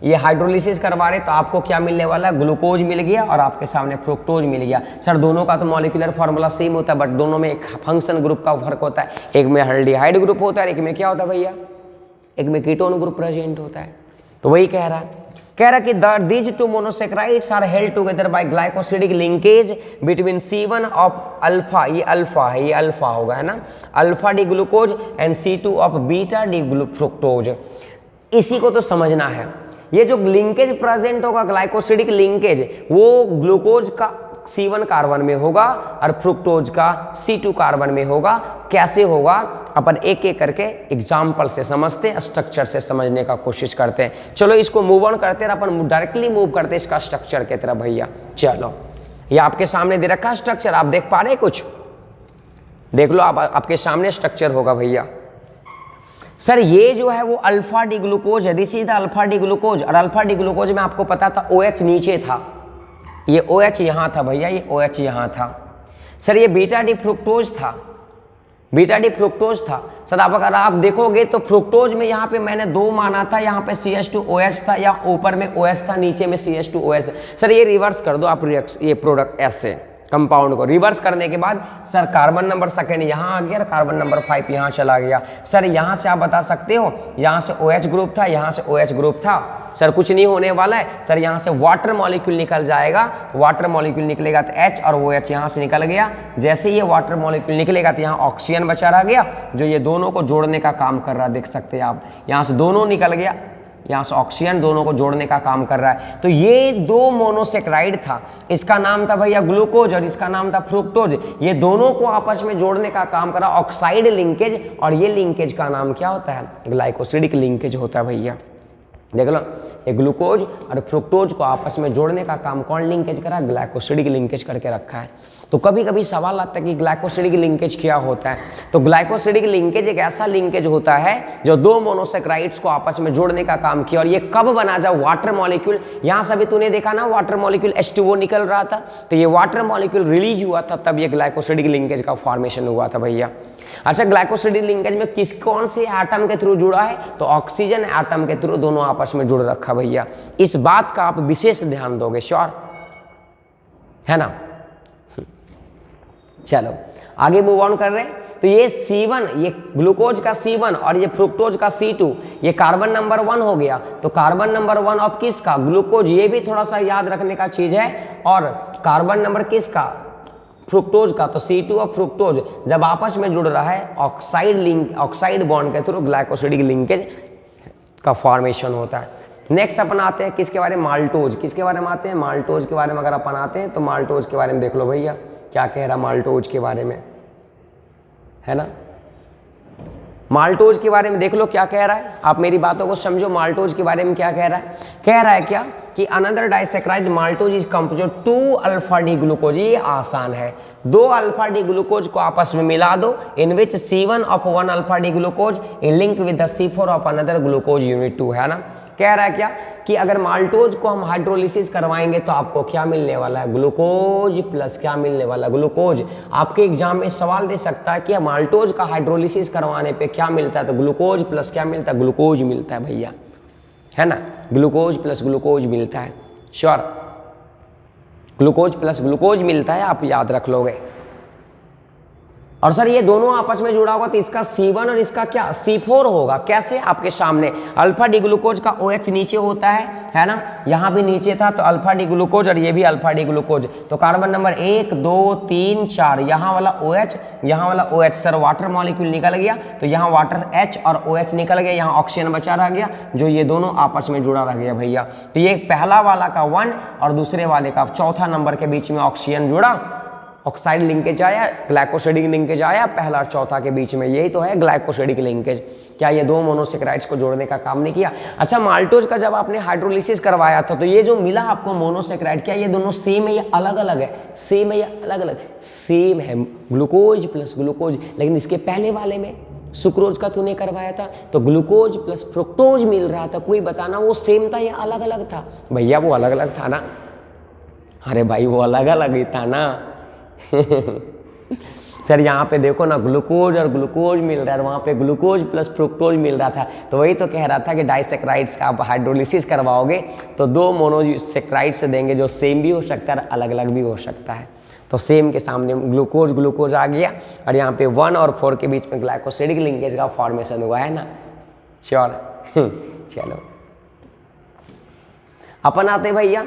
S1: ये हाइड्रोलिसिस करवा रहे तो आपको क्या मिलने वाला है, ग्लूकोज मिल गया और आपके सामने फ्रुक्टोज मिल गया। सर दोनों का तो मॉलिक्यूलर फार्मूला सेम होता है, बट दोनों में एक फंक्शन ग्रुप का फर्क होता है। एक में एल्डिहाइड ग्रुप होता है, एक में क्या होता है भैया, एक में कीटोन ग्रुप प्रेजेंट होता है। तो वही कह रहा कि these two monosaccharides are held together by glycosidic linkage between C1 of alpha, ये अल्फा है, ये अल्फा होगा, है ना, alpha D glucose and C2 of beta D fructose. इसी को तो समझना है। ये जो लिंकेज प्रेजेंट होगा ग्लाइकोसिडिक लिंकेज, वो ग्लूकोज का C1 कार्बन में होगा और फ्रुक्टोज का C2 कार्बन में होगा। कैसे होगा अपन एक एक करके एग्जाम्पल से समझते हैं, स्ट्रक्चर से समझने का कोशिश करते हैं। चलो इसको मूव ऑन करते हैं, अपन डायरेक्टली मूव करते हैं इसका स्ट्रक्चर की तरफ भैया। चलो ये आपके सामने दे रखा है स्ट्रक्चर, आप देख पा रहे हैं कुछ, देख लो आप, आपके सामने स्ट्रक्चर होगा भैया। सर ये जो है वो अल्फा डी ग्लूकोज है, this is the alpha D glucose. और अल्फा डी ग्लूकोज में आपको पता था OH नीचे था, ये OH यहाँ था भैया, ये OH यहाँ था। सर ये बीटा डी फ्रुक्टोज था, बीटा डी फ्रुक्टोज था। सर अब अगर आप देखोगे तो फ्रुक्टोज में यहाँ पे मैंने 2 माना था, यहाँ पे CH2OH था, या ऊपर में OH था, नीचे में CH2OH था। सर ये रिवर्स कर दो आप, ये प्रोडक्ट ऐसे कंपाउंड को रिवर्स करने के बाद सर कार्बन नंबर सेकेंड यहाँ आ गया और कार्बन नंबर 5 यहाँ चला गया। सर यहाँ से आप बता सकते हो, यहाँ से OH ग्रुप था, यहाँ से OH ग्रुप था। सर कुछ नहीं होने वाला है, सर यहाँ से वाटर मॉलिक्यूल निकल जाएगा, वाटर मॉलिक्यूल निकलेगा तो H और वो H यहाँ से निकल गया। जैसे ये वाटर मॉलिक्यूल निकलेगा तो यहाँ ऑक्सीजन बचा रह गया, जो ये दोनों को जोड़ने का काम कर रहा है, देख सकते हैं आप, यहाँ से दोनों निकल गया, यहाँ से ऑक्सीजन दोनों को जोड़ने का काम कर रहा है। तो ये 2 मोनोसेक्राइड था, इसका नाम था भैया ग्लूकोज और इसका नाम था फ्रुक्टोज। ये दोनों को आपस में जोड़ने का काम करा ऑक्साइड लिंकेज, और ये लिंकेज का नाम क्या होता है, ग्लाइकोसिडिक लिंकेज होता है भैया। देख लो ये ग्लूकोज और फ्रुक्टोज को आपस में जोड़ने का काम कौन लिंकेज करा, ग्लाइकोसिडिक लिंकेज करके रखा है। तो कभी कभी सवाल आता है कि ग्लाइकोसिडिक लिंकेज क्या होता है। तो ग्लाइकोसिडिक लिंकेज एक ऐसा लिंकेज होता है जो 2 मोनोसेक्राइड्स को आपस में जोड़ने का काम किया। और ये कब बना, जब वाटर मॉलिक्यूल, यहाँ से भी तूने देखा ना वाटर मॉलिक्यूल H2O निकल रहा था, तो ये वाटर मॉलिक्यूल रिलीज हुआ था, तब ये ग्लाइकोसिडिक लिंकेज का फॉर्मेशन हुआ था भैया। अच्छा ग्लाइकोसिडिक लिंकेज में कौन से एटम के थ्रू जुड़ा है, तो ऑक्सीजन एटम के थ्रू दोनों आपस में जुड़ रखा भैया। इस बात का आप विशेष ध्यान दोगे, श्योर है ना। चलो आगे मूव ऑन कर रहे हैं। तो ये C1, ये ग्लूकोज का C1 और ये फ्रुक्टोज का C2, ये कार्बन नंबर 1 हो गया। तो कार्बन नंबर 1 ऑफ किसका, ग्लूकोज, ये भी थोड़ा सा याद रखने का चीज है। और कार्बन नंबर किसका, फ्रुक्टोज का, तो C2 और फ्रुक्टोज जब आपस में जुड़ रहा है ऑक्साइड बॉन्ड के थ्रू ग्लाइकोसिडिक लिंकेज का फॉर्मेशन होता है। नेक्स्ट अपन आते हैं किसके बारे में, माल्टोज। किसके बारे में आते हैं, माल्टोज के बारे में अगर अपन आते हैं तो माल्टोज के बारे में देख लो भैया क्या कह रहा माल्टोज के बारे में, है ना। माल्टोज के बारे में देख लो क्या कह रहा है, आप मेरी बातों को समझो। माल्टोज के बारे में क्या कह रहा है क्या कि another disaccharide maltose is composed 2 alpha D glucose. ये आसान है, 2 अल्फा डी ग्लूकोज को आपस में मिला दो, इन विच C1 of 1 alpha D glucose in link with the C4 of another glucose unit 2, है ना। कह रहा है क्या कि अगर माल्टोज को हम हाइड्रोलिसिस करवाएंगे तो आपको क्या मिलने वाला है, ग्लूकोज प्लस क्या मिलने वाला, ग्लूकोज। आपके एग्जाम में सवाल दे सकता है कि माल्टोज का हाइड्रोलिसिस करवाने पे क्या मिलता है, तो ग्लूकोज प्लस क्या मिलता है, ग्लूकोज मिलता है भैया, है ना। ग्लूकोज प्लस ग्लूकोज मिलता है, श्योर, ग्लूकोज प्लस ग्लूकोज मिलता है, आप याद रख लोगे। और सर ये दोनों आपस में जुड़ा होगा तो इसका C1 और इसका क्या C4 होगा। कैसे, आपके सामने अल्फा डी ग्लूकोज का OH नीचे होता है ना, यहाँ भी नीचे था तो अल्फा डी ग्लूकोज और ये भी अल्फा डी ग्लूकोज, तो कार्बन नंबर 1 2 3 4 यहाँ वाला OH, यहाँ वाला OH, सर वाटर मॉलिक्यूल निकल गया तो यहाँ वाटर H और OH निकल गया, यहाँ ऑक्सीजन बचा रह गया, जो ये दोनों आपस में जुड़ा रह गया भैया। तो ये पहला वाला का 1 और दूसरे वाले का चौथा नंबर के बीच में ऑक्सीजन जुड़ा, ऑक्साइड लिंकेज आया, ग्लाइकोसिडिक लिंकेज आया, पहला और चौथा के बीच में, यही तो है ग्लाइकोसिडिक लिंकेज। क्या ये 2 मोनोसेक्राइड्स को जोड़ने का काम नहीं किया। अच्छा, माल्टोज का जब आपने हाइड्रोलिसिस करवाया था तो ये जो मिला आपको मोनोसेक्राइड, क्या ये दोनों सेम है या अलग अलग है, सेम है या अलग अलग, सेम है, ग्लूकोज प्लस ग्लूकोज। लेकिन इसके पहले वाले में सुक्रोज का तूने करवाया था तो ग्लूकोज प्लस फ्रुक्टोज मिल रहा था, कोई बताना वो सेम था या अलग अलग था। भैया वो अलग अलग था ना, अरे भाई वो अलग अलग ही था ना। सर यहाँ पे देखो ना, ग्लूकोज और ग्लूकोज मिल रहा है, वहाँ पे ग्लूकोज प्लस फ्रुक्टोज मिल रहा था। तो वही तो कह रहा था कि डाइसेक्राइड्स का आप हाइड्रोलिसिस करवाओगे तो 2 मोनोसेक्राइड से देंगे, जो सेम भी हो सकता है अलग अलग भी हो सकता है। तो सेम के सामने ग्लूकोज ग्लूकोज आ गया और यहाँ पे 1 और 4 के बीच में ग्लाइकोसिडिक लिंकेज का फॉर्मेशन हुआ, है ना, श्योर। चलो अपन आते भैया,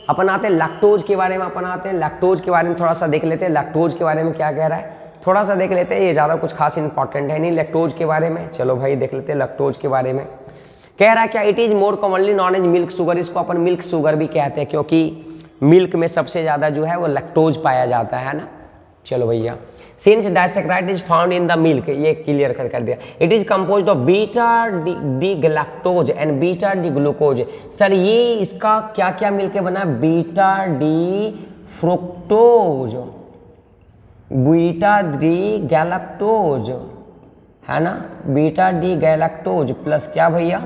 S1: अपन आते हैं लैक्टोज के बारे में, अपन आते हैं लैक्टोज के बारे में थोड़ा सा देख लेते हैं। लैक्टोज के बारे में क्या कह रहा है थोड़ा सा देख लेते हैं, ये ज़्यादा कुछ खास इंपॉर्टेंट है नहीं लैक्टोज के बारे में। चलो भाई देख लेते हैं लैक्टोज के बारे में। कह रहा है क्या, it is more commonly known as milk sugar. इसको अपन मिल्क शुगर भी कहते हैं क्योंकि मिल्क में सबसे ज़्यादा जो है वो लैक्टोज पाया जाता है ना। चलो भैया, since disaccharide is found in the milk, ये क्लियर कर दिया। It is composed of beta D galactose and beta D glucose. Sir ये इसका क्या क्या मिलके बना, beta D fructose, beta D galactose, है ना, बीटा डी गैलेक्टोज प्लस क्या भैया,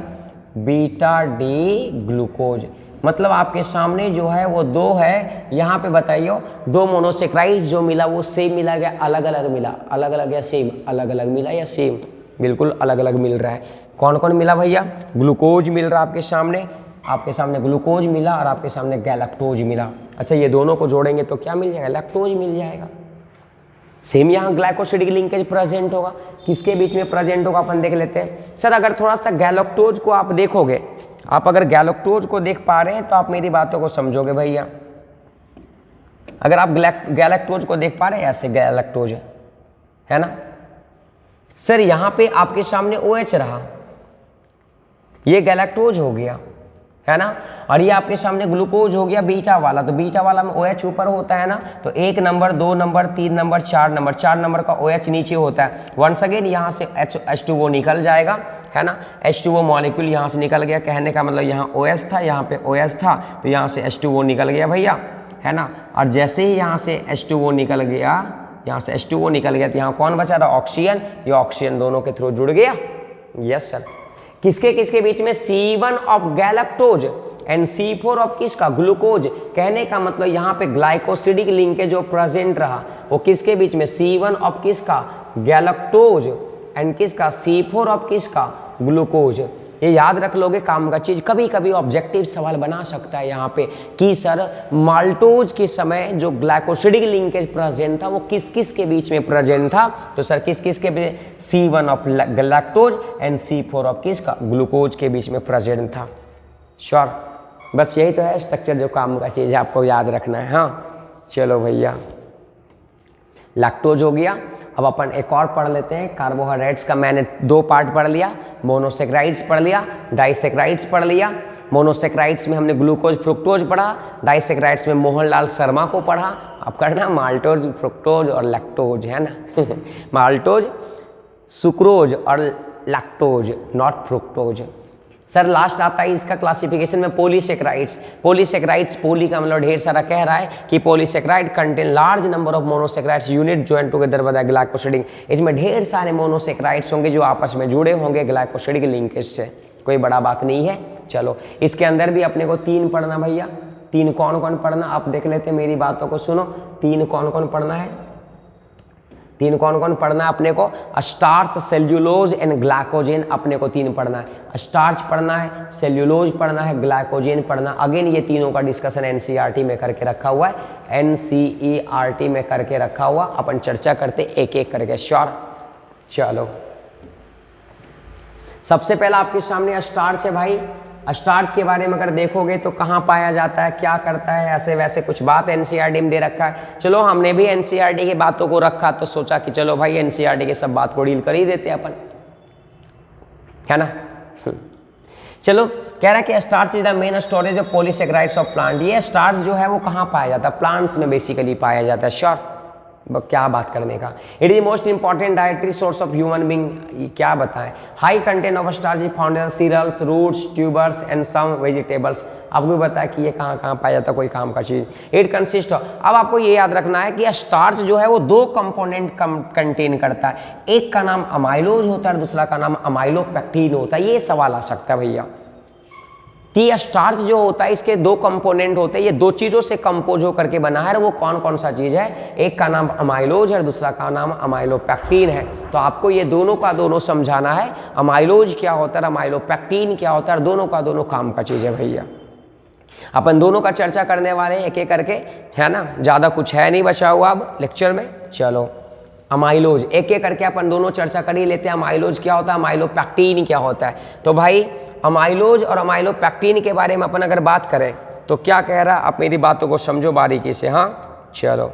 S1: बीटा डी ग्लूकोज। मतलब आपके सामने जो है वो 2 है, यहाँ पे बताइए 2 मोनोसेक्राइड जो मिला वो सेम मिला गया, अलग अलग मिला, अलग अलग या सेम, अलग अलग मिला या सेम, बिल्कुल अलग अलग मिल रहा है। कौन कौन मिला भैया, ग्लूकोज मिल रहा है आपके सामने ग्लूकोज मिला और आपके सामने गैलेक्टोज मिला। अच्छा, ये दोनों को जोड़ेंगे तो क्या मिल जाएगा, लैक्टोज मिल जाएगा। सेम यहाँ ग्लाइकोसिडिक लिंकेज प्रेजेंट होगा, किसके बीच में प्रेजेंट होगा अपन देख लेते हैं। सर अगर थोड़ा सा गैलेक्टोज को आप देखोगे, आप अगर गैलेक्टोज को देख पा रहे हैं तो आप मेरी बातों को समझोगे भैया। अगर आप गैलेक्टोज को देख पा रहे हैं, ऐसे गैलेक्टोज है ना। सर यहाँ पे आपके सामने OH रहा, ये गैलेक्टोज हो गया, है ना, और ये आपके सामने ग्लूकोज हो गया बीटा वाला। तो बीटा वाला में OH ऊपर होता है ना, तो 1 number 2 number 3 number 4 number, 4 number का OH नीचे होता है। वंस अगेन यहाँ से H2O निकल जाएगा, है ना, H2O मॉलिक्यूल यहाँ से निकल गया। कहने का मतलब यहाँ OH था, यहाँ पे OH था, तो यहाँ से H2O निकल गया भैया, है ना। और जैसे ही यहाँ से H2O निकल गया, यहाँ से H2O निकल गया तो यहाँ कौन बचा रहा, ऑक्सीजन। ये ऑक्सीजन दोनों के थ्रू जुड़ गया। यस सर, किसके किसके बीच में, C1 of galactose and C4 of किसका, ग्लूकोज। कहने का मतलब यहाँ पे ग्लाइकोसिडिक लिंकेज जो प्रेजेंट रहा वो किसके बीच में, C1 ऑफ किसका, गैलेक्टोज एंड किसका, C4 ऑफ किसका, ग्लूकोज। ये याद रख लोगे काम का चीज। कभी कभी ऑब्जेक्टिव सवाल बना सकता है यहाँ पे कि सर माल्टोज के समय जो ग्लाइकोसिडिक लिंकेज प्रेजेंट था वो किस किस के बीच में प्रेजेंट था। तो सर किस किस के बीच, C1 of galactose and C4 of किसका, ग्लूकोज के बीच में प्रेजेंट था। श्योर, बस यही तो है स्ट्रक्चर जो काम का चीज है, आपको याद रखना है। हाँ चलो भैया, लैक्टोज हो गया। अब अपन एक और पढ़ लेते हैं कार्बोहाइड्रेट्स का। मैंने 2 पार्ट पढ़ लिया, मोनोसेक्राइड्स पढ़ लिया, डाइसेक्राइड्स पढ़ लिया। मोनोसेक्राइड्स में हमने ग्लूकोज फ्रुक्टोज पढ़ा, डाइसेक्राइड्स में मोहनलाल शर्मा को पढ़ा। अब करना माल्टोज, फ्रुक्टोज और लैक्टोज, है ना माल्टोज, सुक्रोज और lactose, not fructose. Sir last आता है इसका क्लासिफिकेशन में पॉलीसेक्राइड्स। पॉलीसेक्राइड्स, पोली का मतलब ढेर सारा, कह रहा है कि polysaccharide contain large number of monosaccharides unit join together by glycosidic. इसमें ढेर सारे मोनोसेक्राइड्स होंगे जो आपस में जुड़े होंगे ग्लाइकोसिडिक लिंकेज से, कोई बड़ा बात नहीं है। चलो इसके अंदर भी अपने को 3 पढ़ना भैया। 3 कौन कौन पढ़ना आप देख लेते हैं, मेरी बातों को सुनो। 3 कौन कौन पढ़ना है, 3 कौन कौन पढ़ना है अपने को? स्टार्च, सेल्यूलोज एंड ग्लाइकोजेन अपने को 3 पढ़ना है। स्टार्च पढ़ना है, सेल्यूलोज पढ़ना है, ग्लाइकोजेन पढ़ना। अगेन ये तीनों का डिस्कशन एनसीईआरटी में करके रखा हुआ है, एनसीईआरटी में करके रखा हुआ। अपन चर्चा करते एक एक करके, श्योर। चलो सबसे पहला आपके सामने स्टार्च है भाई। स्टार्च के बारे में अगर देखोगे तो कहाँ पाया जाता है, क्या करता है, ऐसे वैसे कुछ बात एनसीईआरटी में दे रखा है। चलो हमने भी एनसीईआरटी की बातों को रखा तो सोचा कि चलो भाई एनसीईआरटी के सब बात को डील कर ही देते अपन, है ना। चलो कह रहा है कि starch is the main storage of polysaccharides of plant. ये स्टार्च जो है वो कहाँ पाया जाता है? प्लांट्स में बेसिकली पाया जाता है, श्योर। क्या बात करने का। It is most important dietary source of human being. क्या बताएं? High content of starch is found in cereals, roots, tubers and some vegetables. आपको बताया कि ये कहाँ कहाँ पाया जाता है, कोई काम का चीज़। इट कंसिस्ट ऑफ, अब आपको ये याद रखना है कि स्टार्च जो है वो 2 कंपोनेंट कंटेन करता है। एक का नाम अमाइलोज होता है, दूसरा का नाम अमाइलोपेक्टिन होता है। ये सवाल आ सकता है भैया कि स्टार्च जो होता है इसके 2 कंपोनेंट होते हैं, ये 2 चीज़ों से कंपोज होकर के बना है। वो कौन कौन सा चीज़ है? एक का नाम अमाइलोज है, दूसरा का नाम अमाइलोपेक्टिन है। तो आपको ये दोनों का दोनों समझाना है। अमाइलोज क्या होता है, अमाइलोपेक्टिन क्या होता है, दोनों का दोनों काम का चीज़ है भैया। अपन दोनों का चर्चा करने वाले हैं एक एक करके, है ना। ज़्यादा कुछ है नहीं बचा हुआ अब लेक्चर में। चलो अमाइलोज एक एक करके अपन दोनों चर्चा कर ही लेते हैं। अमाइलोज क्या होता है, अमाइलोपेक्टिन क्या होता है। तो भाई अमाइलोज और अमाइलोपेक्टिन के बारे में अपन अगर बात करें तो क्या कह रहा है, आप मेरी बातों को समझो बारीकी से। हाँ चलो,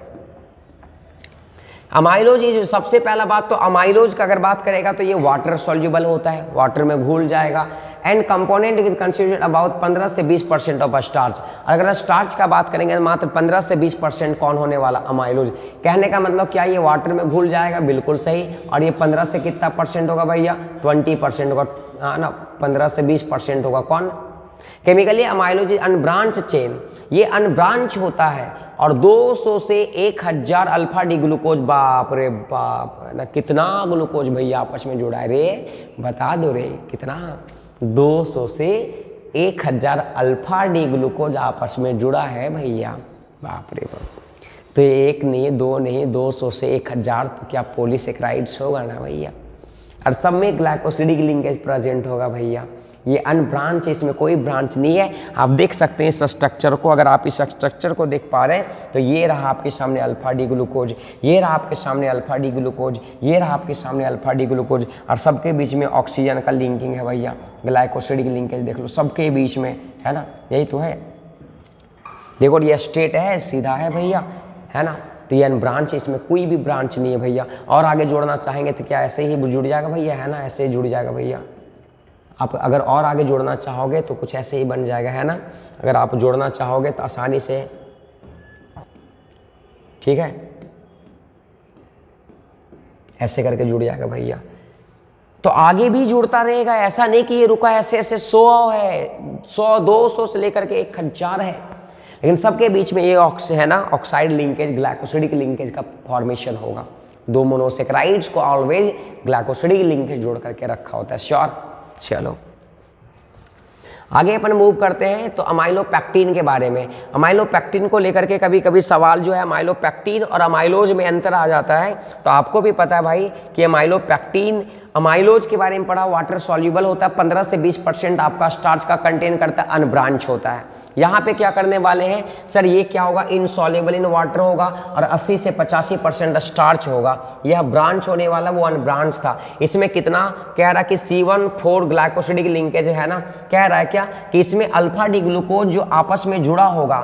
S1: अमाइलोज, ये जो सबसे पहला बात तो अमाइलोज का अगर बात करेगा तो ये वाटर सॉल्युबल होता है, वाटर में घुल जाएगा। And component with constitute about 15 से 20% ऑफ स्टार्च। अगर स्टार्च का बात करेंगे तो मात्र 15 से 20% कौन होने वाला? अमाइलोज। कहने का मतलब क्या, ये वाटर में घुल जाएगा, बिल्कुल सही। और ये 15 से कितना परसेंट होगा भैया? 20% होगा, हाँ ना। 15 से 20% होगा कौन? केमिकली अमाइलोज अनब्रांच चेन, ये अनब्रांच होता है। और 200 से 1000 अल्फा डी ग्लूकोज, बाप रे बाप, ना कितना ग्लूकोज भैया आपस में जुड़ा है रे, बता दो रे कितना? 200 से 1000 अल्फा डी ग्लूकोज आपस में जुड़ा है भैया, बाप रे बाप। तो 1 नहीं 2 नहीं, 200 से 1000 तो क्या पॉलीसेक्राइड्स होगा ना भैया। और सब में ग्लाइकोसिडिक लिंकेज प्रेजेंट होगा भैया। ये अनब्रांच है, इसमें कोई ब्रांच नहीं है। आप देख सकते हैं इस स्ट्रक्चर को, अगर आप इस स्ट्रक्चर को देख पा रहे हैं तो ये रहा आपके सामने अल्फा डी ग्लूकोज, ये रहा आपके सामने अल्फा डी ग्लूकोज, ये रहा आपके सामने अल्फा डी ग्लूकोज। और सबके बीच में ऑक्सीजन का लिंकिंग है भैया, ग्लाइकोसिडिक लिंकेज देख लो सबके बीच में, है ना। यही तो है, देखो ये स्ट्रेट है, सीधा है भैया, है ना। तो ये अनब्रांच है, इसमें कोई भी ब्रांच नहीं है भैया। और आगे जोड़ना चाहेंगे तो क्या ऐसे ही जुड़ जाएगा भैया, है ना, ऐसे ही जुड़ जाएगा भैया। आप अगर और आगे जोड़ना चाहोगे तो कुछ ऐसे ही बन जाएगा, है ना। अगर आप जोड़ना चाहोगे तो आसानी से, ठीक है, ऐसे करके जुड़ जाएगा भैया। तो आगे भी जुड़ता रहेगा, ऐसा नहीं कि ये रुका ऐसे ऐसे 100 है, 100 200 से लेकर के 1000 है। लेकिन सबके बीच में ये है ना ऑक्साइड लिंकेज, ग्लाइकोसिडिक लिंकेज का फॉर्मेशन होगा। 2 मोनोसेक्राइड्स को ऑलवेज ग्लाइकोसिडिक लिंकेज जोड़ करके रखा होता है, श्योर। चलो आगे अपन मूव करते हैं तो अमाइलोपेक्टिन के बारे में। अमाइलोपेक्टिन को लेकर के कभी कभी सवाल जो है, अमाइलोपेक्टिन और अमाइलोज में अंतर आ जाता है। तो आपको भी पता है भाई कि अमाइलोपेक्टिन, अमाइलोज के बारे में पढ़ा, वाटर सॉल्युबल होता है, 15 से 20% आपका स्टार्च का कंटेन करता है, अनब्रांच होता है। यहाँ पे क्या करने वाले हैं सर, ये क्या होगा, इनसॉल्युबल इन वाटर होगा और 80 से 85% स्टार्च होगा। यह ब्रांच होने वाला वो अनब्रांच था। इसमें कितना कह रहा है कि C14 ग्लाइकोसिडिक लिंकेज है ना, कह रहा है क्या कि इसमें अल्फा डी ग्लूकोज जो आपस में जुड़ा होगा,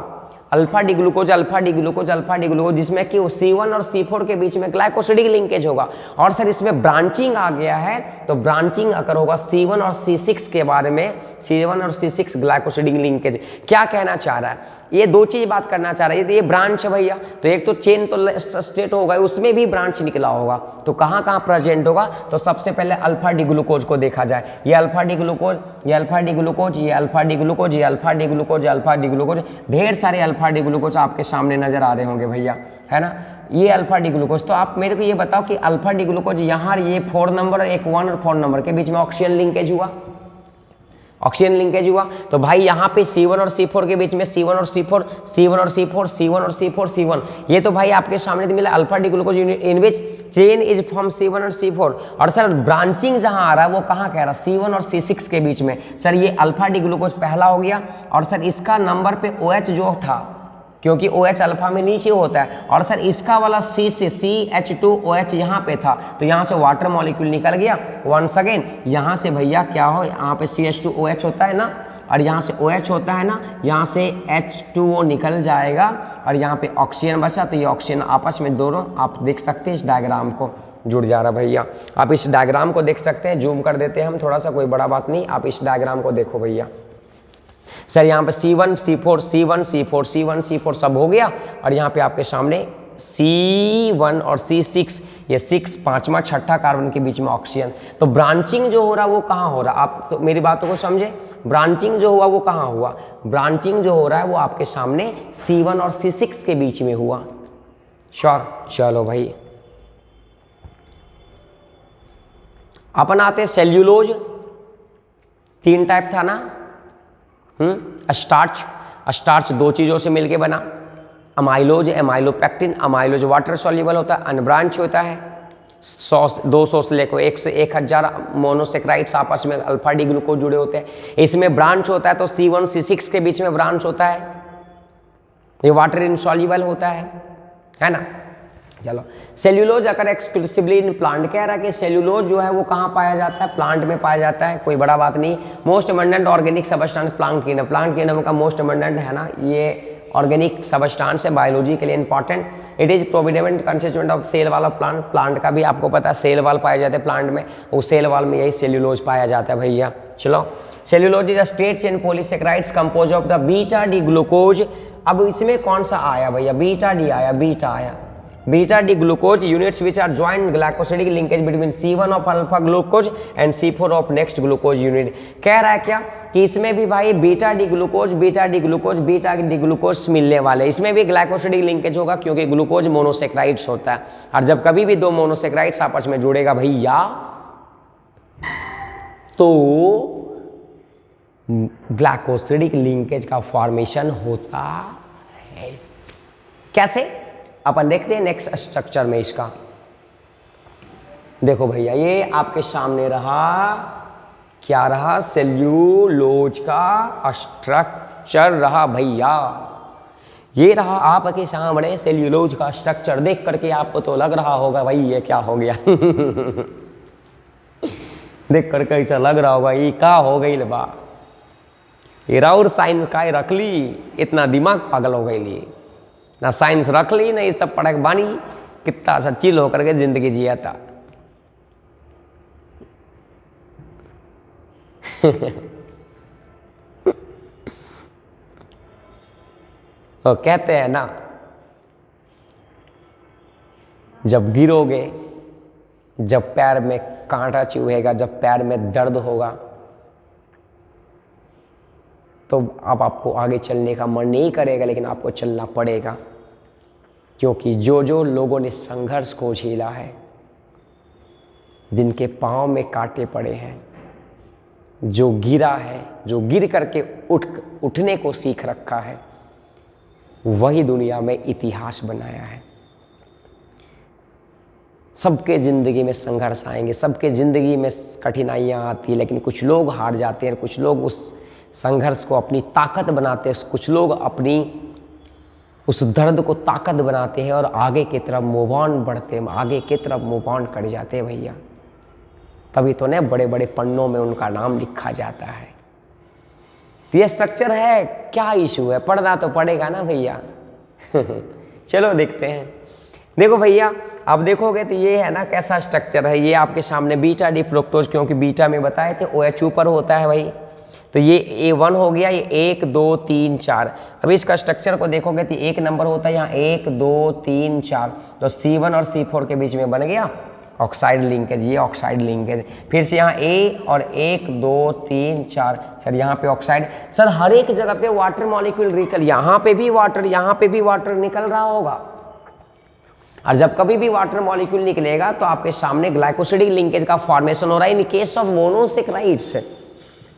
S1: alpha D glucose, alpha D glucose, alpha D glucose, जिसमें कि C1 और C4 के बीच में ग्लाइकोसिडिक लिंकेज होगा। और सर इसमें ब्रांचिंग आ गया है, तो ब्रांचिंग अगर होगा C1 और C6 के बारे में, C1 और C6 ग्लाइकोसिडिक लिंकेज। क्या कहना चाह रहा है, ये दो चीज बात करना चाह रहा है। ये ब्रांच है भैया, तो एक तो चेन तो स्टेट होगा, उसमें भी ब्रांच निकला होगा, तो कहाँ कहाँ प्रेजेंट होगा, तो सबसे पहले अल्फा डी ग्लूकोज को देखा जाए। ये अल्फा डी ग्लूकोज, ये अल्फा डी ग्लूकोज, ये अल्फा डी ग्लूकोज, ये alpha D glucose, alpha D glucose, ढेर सारे अल्फा डी ग्लूकोज आपके सामने नजर आ रहे होंगे भैया, है ना। ये अल्फा डी ग्लूकोज, तो आप मेरे को ये बताओ कि अल्फा डी ग्लूकोज यहाँ ये 4 नंबर और एक 1 और 4 नंबर के बीच में ऑक्सीजन लिंकेज हुआ, ऑक्सीजन लिंकेज हुआ। तो भाई यहाँ पे C1 और C4 के बीच में C1 और C4, C1 और C4, C1 और C4, C1, ये तो भाई आपके सामने तो मिला alpha D glucose in which chain is from C1 और C4। और सर ब्रांचिंग जहाँ आ रहा है वो कहाँ कह रहा है, C1 और C6 के बीच में। सर ये अल्फा डी ग्लूकोज पहला हो गया, और सर इसका नंबर पे OH जो था, क्योंकि OH अल्फा में नीचे होता है, और सर इसका वाला C से CH2OH यहाँ पे था, तो यहाँ से वाटर मॉलिक्यूल निकल गया। वंस अगेन यहाँ से भैया क्या हो, यहाँ पे CH2OH होता है ना, और यहाँ से OH होता है ना, यहाँ से H2O निकल जाएगा, और यहाँ पे ऑक्सीजन बचा, तो ये ऑक्सीजन आपस में दोनों आप देख सकते हैं इस डायग्राम को जुड़ जा रहा भैया। आप इस डायग्राम को देख सकते हैं, जूम कर देते हैं हम थोड़ा सा, कोई बड़ा बात नहीं, आप इस डायग्राम को देखो भैया। सर यहाँ पे C1 C4 C1 C4 C1 C4 सब हो गया, और यहाँ पे आपके सामने C1 और C6, ये 6 पांचवा छठा कार्बन के बीच में ऑक्सीजन। तो ब्रांचिंग जो हो रहा वो कहाँ हो रहा, आप तो मेरी बातों को समझे। ब्रांचिंग जो हुआ वो कहाँ हुआ, ब्रांचिंग जो हो रहा है वो आपके सामने C1 और C6 के बीच में हुआ। श्योर, चलो भाई अपन आते सेल्यूलोज, 3 टाइप था ना। स्टार्च, स्टार्च 2 चीज़ों से मिलके बना, amylose, amylopectin. Amylose water soluble होता है, अनब्रांच होता है, 200 से लेकर 1 से 1000 मोनोसेक्राइड्स आपस में अल्फा डी ग्लूकोज जुड़े होते हैं। इसमें ब्रांच होता है तो C1 C6 के बीच में ब्रांच होता है, ये वाटर इनसॉल्युबल होता है ना। चलो सेल्यूलोज अगर एक्सक्लूसिवली इन प्लांट, कह रहा है कि सेल्यूलोज जो है वो कहाँ पाया जाता है, प्लांट में पाया जाता है, कोई बड़ा बात नहीं। Most abundant organic substance plant kingdom, plant kingdom का मोस्ट अबंडेंट है ना ये ऑर्गेनिक सबस्टांस है, बायोलॉजी के लिए important. It is provident constituent of cell wall of plant, plant का भी आपको पता है सेल वाल पाए जाते हैं प्लांट में, उस सेल वाल में यही सेल्यूलोज पाया जाता है भैया। चलो cellulose is a straight chain polysaccharides compose of the beta D glucose. अब इसमें कौन सा आया भैया, बीटा डी आया, बीटा आया। Beta D glucose units which are joint glycosidic linkage between C1 of alpha glucose and C4 of next glucose unit. कह रहा है क्या कि इसमें भी भाई beta D glucose, beta D glucose, beta D glucose मिलने वाले, इसमें भी ग्लाइकोसिडिक लिंकेज होगा, क्योंकि ग्लूकोज मोनोसेक्राइड्स होता है, और जब कभी भी 2 मोनोसेक्राइड्स आपस में जुड़ेगा भैया तो ग्लाइकोसिडिक लिंकेज का फॉर्मेशन होता है। कैसे, अपन देखते हैं नेक्स्ट स्ट्रक्चर में इसका। देखो भैया ये आपके सामने रहा, क्या रहा, सेल्यूलोज का स्ट्रक्चर रहा भैया। ये रहा आपके सामने सेल्यूलोज का स्ट्रक्चर। देख करके आपको तो लग रहा होगा भाई ये क्या हो गया देख करके ऐसा लग रहा होगा ये क्या हो गई बा, ये राउर साइंस का रख ली, इतना दिमाग पागल हो गई, ना साइंस रख ली ना ये सब पढ़क बानी, कितना सा चिल होकर के जिंदगी जिया था तो कहते हैं ना जब गिरोगे, जब पैर में कांटा चुभेगा, जब पैर में दर्द होगा, तो अब आपको आगे चलने का मन नहीं करेगा, लेकिन आपको चलना पड़ेगा, क्योंकि जो जो लोगों ने संघर्ष को झेला है, जिनके पांव में कांटे पड़े हैं, जो गिरा है, जो गिर करके उठने को सीख रखा है, वही दुनिया में इतिहास बनाया है। सबके ज़िंदगी में संघर्ष आएंगे, सबके ज़िंदगी में कठिनाइयाँ आती हैं, लेकिन कुछ लोग हार जाते हैं, कुछ लोग उस संघर्ष को अपनी ताकत बनाते हैं, कुछ लोग अपनी उस दर्द को ताकत बनाते हैं और आगे की तरफ मूव ऑन बढ़ते हैं, आगे की तरफ मूव ऑन कर जाते हैं भैया। तभी तो ने बड़े बड़े पन्नों में उनका नाम लिखा जाता है। तो ये स्ट्रक्चर है, क्या इशू है, पढ़ना तो पड़ेगा ना भैया। चलो देखते हैं। देखो भैया आप देखोगे तो ये है ना कैसा स्ट्रक्चर है, ये आपके सामने बीटा डी फ्रुक्टोज, क्योंकि बीटा में बताए थे OH ऊपर होता है भाई, तो ये A1 हो गया, ये 1 2 3 4। अभी इसका स्ट्रक्चर को देखोगे तो एक नंबर होता है यहाँ 1 2 3 4, तो C1 और C4 के बीच में बन गया ऑक्साइड लिंकेज, ये ऑक्साइड लिंकेज। फिर से यहाँ A और 1 2 3 4, सर यहाँ पे ऑक्साइड, सर हर एक जगह पे वाटर मॉलिक्यूल निकल, यहाँ पे भी वाटर, यहाँ पे भी वाटर निकल रहा होगा। और जब कभी भी वाटर मॉलिक्यूल निकलेगा तो आपके सामने ग्लाइकोसिडिक लिंकेज का फॉर्मेशन हो रहा है इन केस ऑफ मोनोसेक्राइड्स,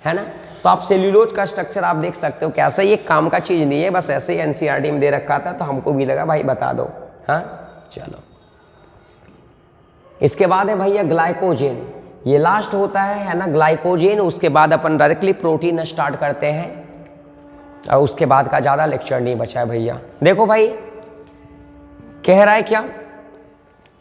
S1: है ना। तो आप सेल्यूलोज का स्ट्रक्चर आप देख सकते हो कैसा, ये काम का चीज नहीं है, बस ऐसे ही एनसीईआरटी में दे रखा था तो हमको भी लगा भाई बता दो। हाँ चलो, इसके बाद है भैया ग्लाइकोजेन, ये लास्ट होता है ना ग्लाइकोजेन। उसके बाद अपन डायरेक्टली प्रोटीन स्टार्ट करते हैं और उसके बाद का ज़्यादा लेक्चर नहीं बचा है भैया। देखो भाई कह रहा है क्या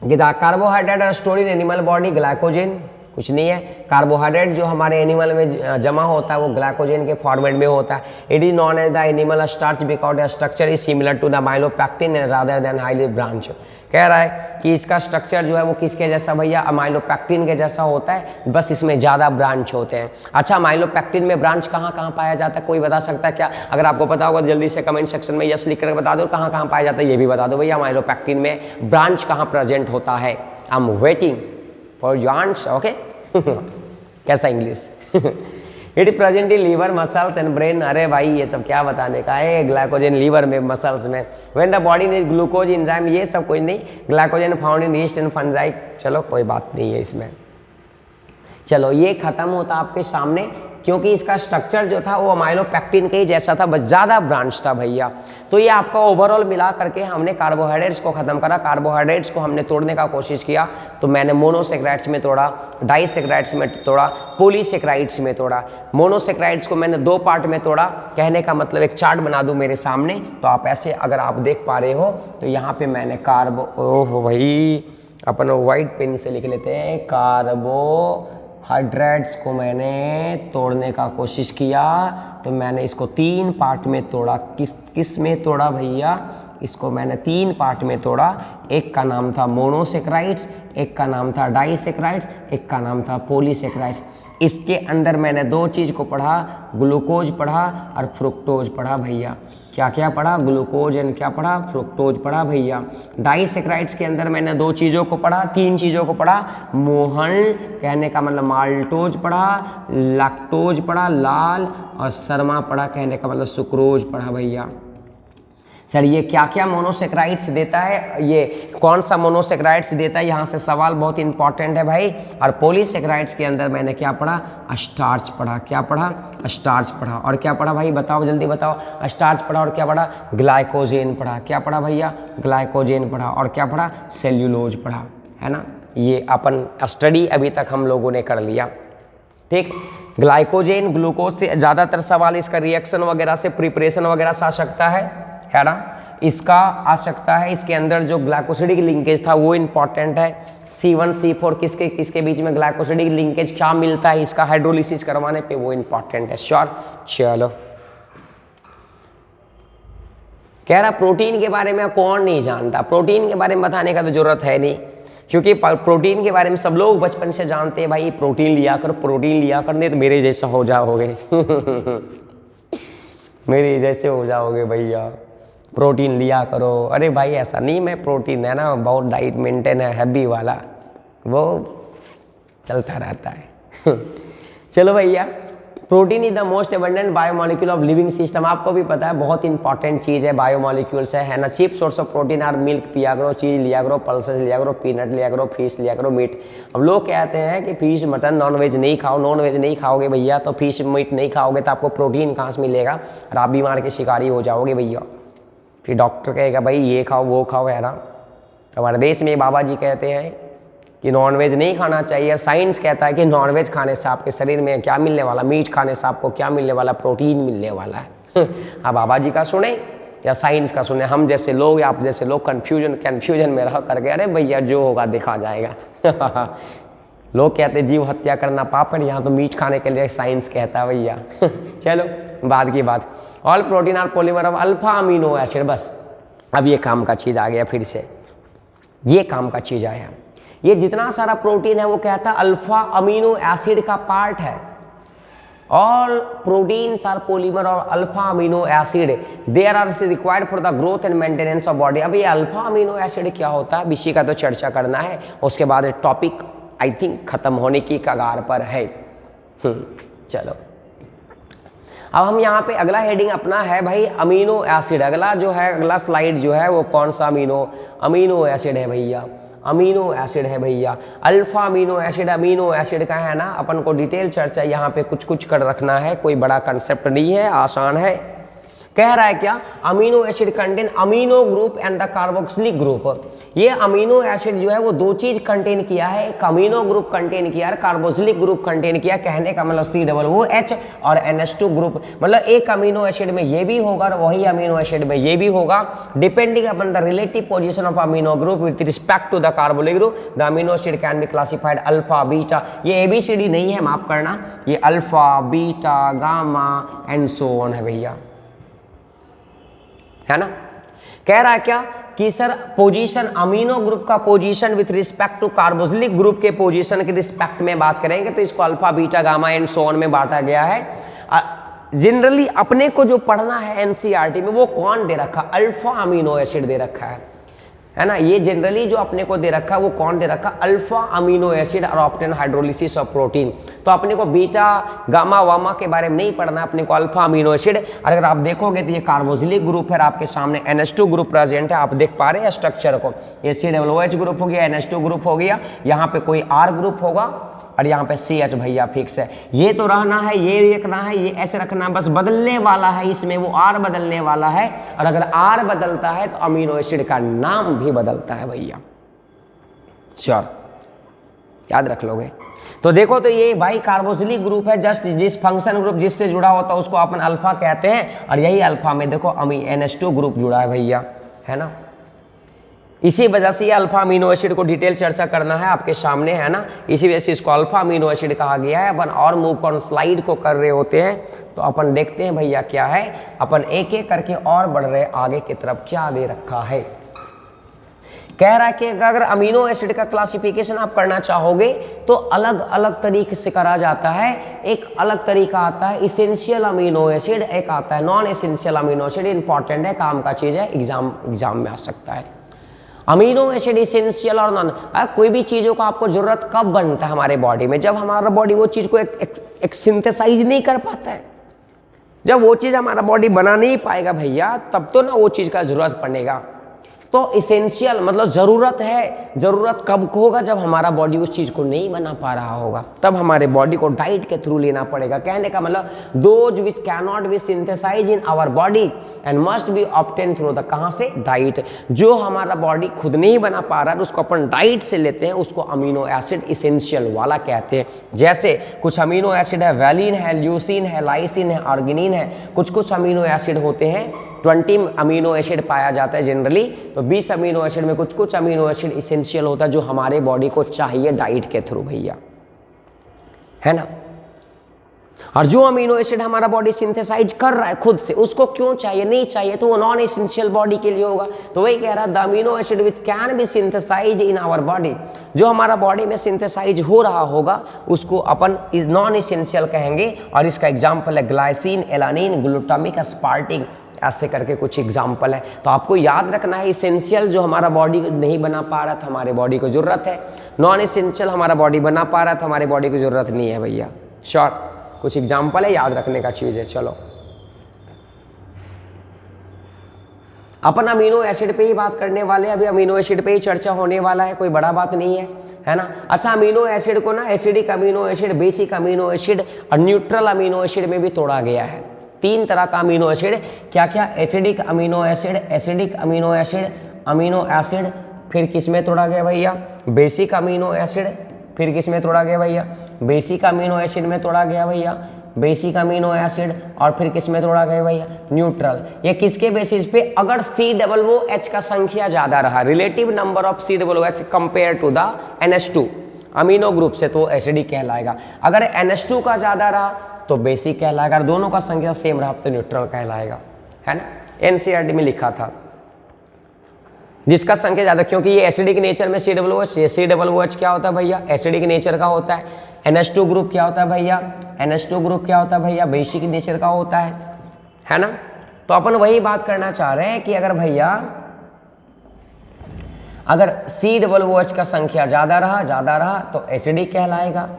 S1: कि carbohydrate are stored in animal body, glycogen कुछ नहीं है। कार्बोहाइड्रेट जो हमारे एनिमल में जमा होता है वो ग्लाइकोजेन के फॉर्मेट में होता है। It is known as the animal starch because structure is similar to the amylopectin rather than highly branch. कह रहा है कि इसका स्ट्रक्चर जो है वो किसके जैसा भैया, अमाइलोपैक्टिन के जैसा होता है, बस इसमें ज़्यादा ब्रांच होते हैं। अच्छा अमाइलोपैक्टिन में ब्रांच कहाँ कहाँ पाया जाता है, कोई बता सकता है क्या? अगर आपको पता होगा जल्दी से कमेंट सेक्शन में यस लिख कर बता दो, कहाँ कहाँ पाया जाता है ये भी बता दो भैया। अमाइलोपैक्टिन में ब्रांच कहाँ प्रेजेंट होता है? I am waiting for your answer, okay. कैसा English? It present in liver muscles and brain. अरे भाई ये सब क्या बताने का है, ग्लाइकोजन लीवर में मसल्स में। When the body needs glucose enzyme, ये सब कुछ नहीं, glycogen found in yeast and fungi. चलो कोई बात नहीं है इसमें। चलो ये खत्म होता आपके सामने, क्योंकि इसका स्ट्रक्चर जो था वो अमाइलोपैक्टिन के ही जैसा था, बस ज़्यादा ब्रांच था भैया। तो ये आपका ओवरऑल मिला करके हमने कार्बोहाइड्रेट्स को खत्म करा। कार्बोहाइड्रेट्स को हमने तोड़ने का कोशिश किया, तो मैंने मोनोसेक्राइड्स में तोड़ा, डाइसेक्राइड्स में तोड़ा, पॉलीसेक्राइड्स में तोड़ा। मोनोसेक्राइड्स को मैंने 2 पार्ट में तोड़ा। कहने का मतलब एक चार्ट बना दूं मेरे सामने तो आप ऐसे अगर आप देख पा रहे हो तो यहाँ पे मैंने ओह भाई अपन वाइट पेन से लिख लेते हैं, कार्बोहाइड्रेट्स को मैंने तोड़ने का कोशिश किया। तो मैंने इसको 3 पार्ट में तोड़ा। किस में तोड़ा भैया? इसको मैंने 3 पार्ट में तोड़ा। एक का नाम था मोनोसेक्राइड्स, एक का नाम था डाइसेक्राइड्स, एक का नाम था पॉलीसेक्राइड्स। इसके अंदर मैंने 2 चीज़ को पढ़ा, ग्लूकोज पढ़ा और फ्रुक्टोज पढ़ा भैया। क्या क्या पढ़ा? ग्लूकोज एंड क्या पढ़ा? फ्रुक्टोज पढ़ा भैया। डाइसेक्राइड्स के अंदर मैंने 2 चीज़ों को पढ़ा, 3 चीज़ों को पढ़ा। मोहन कहने का मतलब माल्टोज पढ़ा, लैक्टोज पढ़ा लाल, और शर्मा पढ़ा कहने का मतलब सुक्रोज पढ़ा भैया। सर ये क्या क्या मोनोसेक्राइड्स देता है, ये कौन सा मोनोसेक्राइड्स देता है, यहाँ से सवाल बहुत इंपॉर्टेंट है भाई। और पॉलीसेक्राइड्स के अंदर मैंने क्या पढ़ा? स्टार्च पढ़ा। क्या पढ़ा? स्टार्च पढ़ा। और क्या पढ़ा भाई बताओ, जल्दी बताओ। स्टार्च पढ़ा और क्या पढ़ा? ग्लाइकोजेन पढ़ा। क्या पढ़ा भैया? ग्लाइकोजेन पढ़ा। और क्या पढ़ा? सेल्यूलोज पढ़ा, है ना। ये अपन स्टडी अभी तक हम लोगों ने कर लिया, ठीक। ग्लाइकोजेन ग्लूकोज से ज़्यादातर सवाल इसका रिएक्शन वगैरह से, प्रिपरेशन वगैरह से आ सकता है ना। इसका आ सकता है, इसके अंदर जो ग्लाइकोसिडिक लिंकेज था वो इंपॉर्टेंट है। C1 C4 किसके किसके बीच में ग्लाइकोसिडिक लिंकेज क्या मिलता है इसका हाइड्रोलिसिस करवाने पे, वो इंपॉर्टेंट है। श्योर। चलो कह रहा प्रोटीन के बारे में कौन नहीं जानता, प्रोटीन के बारे में बताने का तो जरूरत है नहीं, क्योंकि प्रोटीन के बारे में सब लोग बचपन से जानते हैं भाई। प्रोटीन लिया कर, प्रोटीन लिया कर, नहीं तो मेरे जैसा हो जाओगे। मेरे जैसे हो जाओगे भैया, प्रोटीन लिया करो। अरे भाई ऐसा नहीं, मैं प्रोटीन है ना बहुत डाइट मेंटेन है, हैवी वाला, वो चलता रहता है। चलो भैया, protein is the most abundant biomolecule of living system. आपको भी पता है बहुत इंपॉर्टेंट चीज़ है, बायोमोलिक्यूल्स है ना। Cheap source of protein are milk पिया करो, चीज़ लिया करो, पल्सेस लिया करो, पीनट लिया करो, फिश लिया करो, मीट। अब लोग कहते हैं कि फिश मटन नॉन वेज नहीं खाओ, नॉन वेज नहीं खाओगे भैया तो फिश मीट नहीं खाओगे तो आपको प्रोटीन कहाँ से मिलेगा, और आप बीमार के शिकारी हो जाओगे भैया। फिर डॉक्टर कहेगा भाई ये खाओ वो खाओ, है ना। हमारे देश में बाबा जी कहते हैं कि नॉनवेज नहीं खाना चाहिए, साइंस कहता है कि नॉनवेज खाने से आपके शरीर में क्या मिलने वाला, मीट खाने से आपको क्या मिलने वाला, प्रोटीन मिलने वाला है। आप बाबा जी का सुने या साइंस का सुने? हम जैसे लोग, आप जैसे लोग कन्फ्यूजन में रह करके अरे भैया जो होगा देखा जाएगा। लोग कहते जीव हत्या करना पाप है, यहाँ तो मीट खाने के लिए साइंस कहता है भैया। चलो बाद की बात। All protein are polymer of alpha amino acid. बस अब ये काम का चीज़ आ गया, फिर से ये काम का चीज़ आया। ये जितना सारा प्रोटीन है वो कहता है अल्फा अमीनो एसिड का पार्ट है। ऑल प्रोटीन्स आर पॉलीमर और alpha amino acid, there are required for the growth and maintenance of body. अब ये अल्फा अमीनो एसिड क्या होता है, इसी का तो चर्चा करना है। उसके बाद टॉपिक आई थिंक खत्म होने की कगार पर है। चलो अब हम यहाँ पे अगला हेडिंग अपना है भाई अमीनो एसिड। अगला जो है, अगला स्लाइड जो है वो कौन सा अमीनो एसिड है भैया, अमीनो एसिड है भैया। अल्फा अमीनो एसिड का है ना, अपन को डिटेल चर्चा यहाँ पे कुछ कुछ कर रखना है, कोई बड़ा कंसेप्ट नहीं है, आसान है। कह रहा है क्या, amino acid contain amino group and the carboxylic group. ये अमीनो एसिड जो है वो दो चीज कंटेन किया है, एक अमीनो ग्रुप कंटेन किया है, कार्बोक्सिलिक ग्रुप कंटेन किया। कहने का मतलब COOH और NH2 ग्रुप, मतलब एक अमीनो एसिड में ये भी होगा और वही अमीनो एसिड में ये भी होगा, depending upon the relative position of amino group with respect to the carboxylic group. The amino acid can be classified alpha beta, ये ABCD नहीं है, माफ करना, ये alpha beta gamma and so on है भैया, है ना। कह रहा है क्या कि सर पोजीशन, अमीनो ग्रुप का position with respect to carboxylic group के पोजीशन के रिस्पेक्ट में बात करेंगे तो इसको alpha beta gamma and so on में बांटा गया है। जनरली अपने को जो पढ़ना है NCERT में वो कौन दे रखा, अल्फा अमीनो एसिड दे रखा है ना। ये जनरली जो अपने को दे रखा है वो कौन दे रखा, अल्फा अमीनो एसिड और ऑप्टेन हाइड्रोलिसिस ऑफ प्रोटीन। तो अपने को बीटा गामा वामा के बारे में नहीं पढ़ना, अपने को अल्फा अमीनो एसिड। अगर आप देखोगे तो ये कार्बोक्सिलिक ग्रुप है, आपके सामने NH2 ग्रुप प्रेजेंट है, आप देख पा रहे हैं स्ट्रक्चर को। ये COOH ग्रुप हो गया, NH2 ग्रुप हो गया, यहाँ पे कोई R ग्रुप होगा और यहाँ पे CH भैया फिक्स है। ये तो रहना है, ये रखना है, ये ऐसे रखना है, बस बदलने वाला है इसमें, वो R बदलने वाला है। और अगर R बदलता है तो अमीनो एसिड का नाम भी बदलता है भैया, श्योर याद रख लोगे। तो देखो तो ये भाई कार्बोक्सिलिक ग्रुप है, जस्ट जिस फंक्शन ग्रुप जिससे जुड़ा होता है उसको अपन अल्फा कहते हैं, और यही अल्फा में देखो NH2 ग्रुप जुड़ा है भैया, है ना। इसी वजह से ये अल्फा अमीनो एसिड को डिटेल चर्चा करना है आपके सामने, है ना। इसी वजह से इसको अल्फा अमीनो एसिड कहा गया है। अपन और मूव ऑन स्लाइड को कर रहे होते हैं तो अपन देखते हैं भैया क्या है, अपन एक एक करके और बढ़ रहे आगे की तरफ, क्या दे रखा है। कह रहा है कि अगर अमीनो एसिड का क्लासिफिकेशन आप करना चाहोगे तो अलग अलग तरीके से करा जाता है। एक अलग तरीका आता है इसेंशियल अमीनो एसिड, एक आता है non essential amino acid. Important है, काम का चीज़ है, एग्जाम में आ सकता है। अमीनो एसिड इसेंशियल और नॉन, कोई भी चीज़ों का आपको ज़रूरत कब बनता है हमारे बॉडी में, जब हमारा बॉडी वो चीज़ को एक सिंथेसाइज नहीं कर पाता है। जब वो चीज़ हमारा बॉडी बना नहीं पाएगा भैया, तब तो ना वो चीज़ का ज़रूरत पड़ेगा। तो इसेंशियल मतलब ज़रूरत है, ज़रूरत कब होगा, जब हमारा बॉडी उस चीज़ को नहीं बना पा रहा होगा, तब हमारे बॉडी को डाइट के थ्रू लेना पड़ेगा। कहने का मतलब those which can not be synthesize in our body and must be obtain through the, कहाँ से, डाइट। जो हमारा बॉडी खुद नहीं बना पा रहा है उसको अपन डाइट से लेते हैं, उसको अमीनो एसिड इसेंशियल वाला कहते हैं। जैसे कुछ अमीनो एसिड है, वैलिन है, ल्यूसिन है, लाइसिन है, आर्गिनिन है। कुछ कुछ अमीनो एसिड होते हैं, 20 अमीनो एसिड पाया जाता है जनरली, तो 20 अमीनो एसिड में कुछ कुछ अमीनो एसिड इसेंशियल होता है जो हमारे बॉडी को चाहिए डाइट के थ्रू भैया, है ना। और जो अमीनो एसिड हमारा बॉडी सिंथेसाइज कर रहा है खुद से, उसको क्यों चाहिए, नहीं चाहिए तो वो नॉन एसेंशियल बॉडी के लिए होगा। तो वही कह रहा है the amino acid which can be synthesized in our body, जो हमारा बॉडी में सिंथेसाइज हो रहा होगा उसको अपन इज नॉन एसेंशियल कहेंगे। और इसका एग्जाम्पल है ग्लाइसिन, एलानिन, ग्लूटामिक, अस्पार्टिक, ऐसे करके कुछ एग्जाम्पल है। तो आपको याद रखना है इसेंशियल जो हमारा बॉडी नहीं बना पा रहा था हमारे बॉडी को ज़रूरत है, नॉन एसेंशियल हमारा बॉडी बना पा रहा था हमारे बॉडी को ज़रूरत नहीं है भैया, श्योर। कुछ एग्जाम्पल है, याद रखने का चीज़ है। चलो अपन अमीनो एसिड पे ही बात करने वाले हैं, अभी अमीनो एसिड पे ही चर्चा होने वाला है, कोई बड़ा बात नहीं है ना। अच्छा, अमीनो एसिड को ना acidic amino acid, basic amino acid और न्यूट्रल अमीनो एसिड में भी तोड़ा गया है। 3 तरह का अमीनो एसिड, क्या क्या, acidic amino acid, acidic amino acid, फिर किस में तोड़ा गया भैया, बेसिक अमीनो एसिड, फिर किस में तोड़ा गया भैया, बेसिक अमीनो एसिड में तोड़ा गया भैया, बेसिक अमीनो एसिड, और फिर किस में तोड़ा गया भैया, न्यूट्रल। ये किसके बेसिस पे, अगर COOH का संख्या ज़्यादा रहा, relative number of COOH compare to the NH2 amino group से, तो एसिडिक कहलाएगा। अगर NH2 का ज़्यादा रहा तो बेसिक कहलाएगा, और दोनों का संख्या सेम रहा तो न्यूट्रल कहलाएगा, है ना। एनसीईआरटी में लिखा था जिसका संख्या ज़्यादा, क्योंकि ये एसिडिक नेचर में COOH, ये COOH क्या होता है भैया, एसिडिक नेचर का होता है। NH2 ग्रुप क्या होता है भैया, NH2 ग्रुप क्या होता है भैया, बेसिक नेचर का होता है ना। तो अपन वही बात करना चाह रहे हैं कि अगर भैया अगर COOH का संख्या ज़्यादा रहा तो एसिडिक कहलाएगा।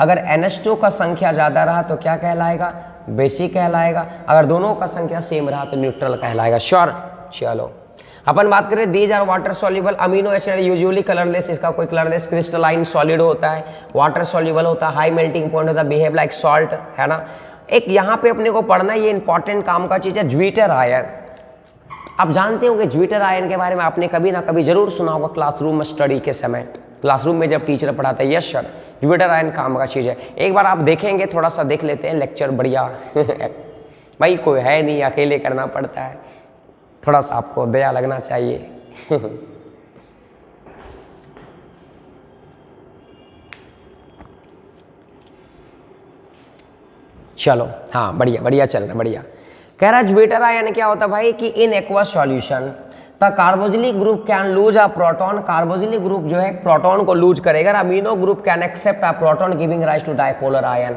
S1: अगर NH2 का संख्या ज़्यादा रहा तो क्या कहलाएगा, बेसिक कहलाएगा। अगर दोनों का संख्या सेम रहा तो न्यूट्रल कहलाएगा। श्योर। चलो अपन बात करें, these are water soluble amino acid usually colourless, इसका कोई कलरलेस क्रिस्टलाइन सॉलिड होता है, वाटर सॉल्युबल होता है, हाई मेल्टिंग पॉइंट होता है, बिहेव लाइक सॉल्ट, है ना। एक यहाँ पे अपने को पढ़ना है, ये इंपॉर्टेंट काम का चीज़ है, ज्वीटर आयन। आप जानते होंगे ज्वीटर आयन के बारे में आपने कभी ना कभी जरूर सुना होगा क्लासरूम में स्टडी के समय, क्लासरूम में जब टीचर पढ़ाता है। यस सर, ज्वीटर आयन काम का चीज़ है। एक बार आप देखेंगे, थोड़ा सा देख लेते हैं लेक्चर, बढ़िया भाई कोई है नहीं, अकेले करना पड़ता है, थोड़ा सा आपको दया लगना चाहिए चलो हाँ, बढ़िया चल रहा, बढ़िया। कह रहा ज्वीटर आयन क्या होता है भाई कि in aqueous solution the carboxylic group can lose a proton, carboxylic group जो है प्रोटॉन को लूज करेगा। Amino group can accept a proton giving rise to dipolar ion.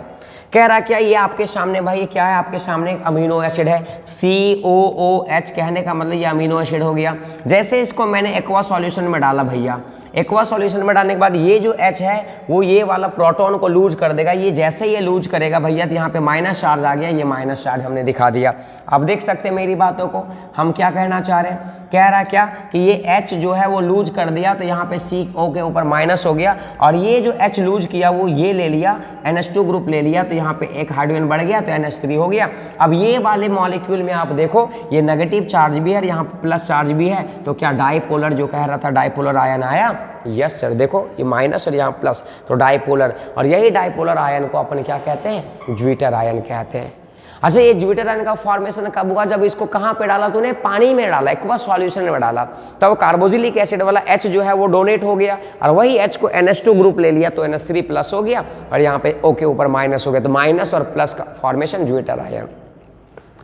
S1: कह रहा क्या, ये आपके सामने भाई क्या है, आपके सामने एक अमीनो एसिड है COOH, कहने का मतलब ये अमीनो एसिड हो गया। जैसे इसको मैंने एक्वा सॉल्यूशन में डाला भैया, एक्वा सॉल्यूशन में डालने के बाद ये जो H है वो ये वाला प्रोटॉन को लूज कर देगा। ये जैसे ये लूज करेगा भैया तो यहाँ पे माइनस चार्ज आ गया, ये माइनस चार्ज हमने दिखा दिया। अब देख सकते हैं मेरी बातों को, हम क्या कहना चाह रहे हैं, कह रहा क्या कि ये H जो है वो लूज कर दिया तो यहाँ पे CO के ऊपर माइनस हो गया, और ये जो H लूज किया वो ये ले लिया, NH2 ग्रुप ले लिया, तो यहाँ पे एक हाइड्रोजन बढ़ गया तो NH3 हो गया। अब ये वाले मॉलिक्यूल में आप देखो ये नेगेटिव चार्ज भी है और यहाँ पे प्लस चार्ज भी है, तो क्या डाइपोलर जो कह रहा था डाइपोलर आयन आया। यस सर, देखो ये माइनस और यहाँ प्लस, तो डाइपोलर, और यही डाइपोलर आयन को अपन क्या कहते हैं, ज्वीटर आयन कहते हैं। अच्छा, ये ज्वीटर आयन का फॉर्मेशन कब हुआ, जब इसको कहाँ पे डाला तूने, पानी में डाला, एक्वस सॉल्यूशन में डाला, तब कार्बोक्सिलिक एसिड वाला H जो है वो डोनेट हो गया, और वही H को NH2 ग्रुप ले लिया तो NH3 प्लस हो गया, और यहाँ पे O के ऊपर माइनस हो गया, तो माइनस और प्लस का फॉर्मेशन ज्वीटर आयन।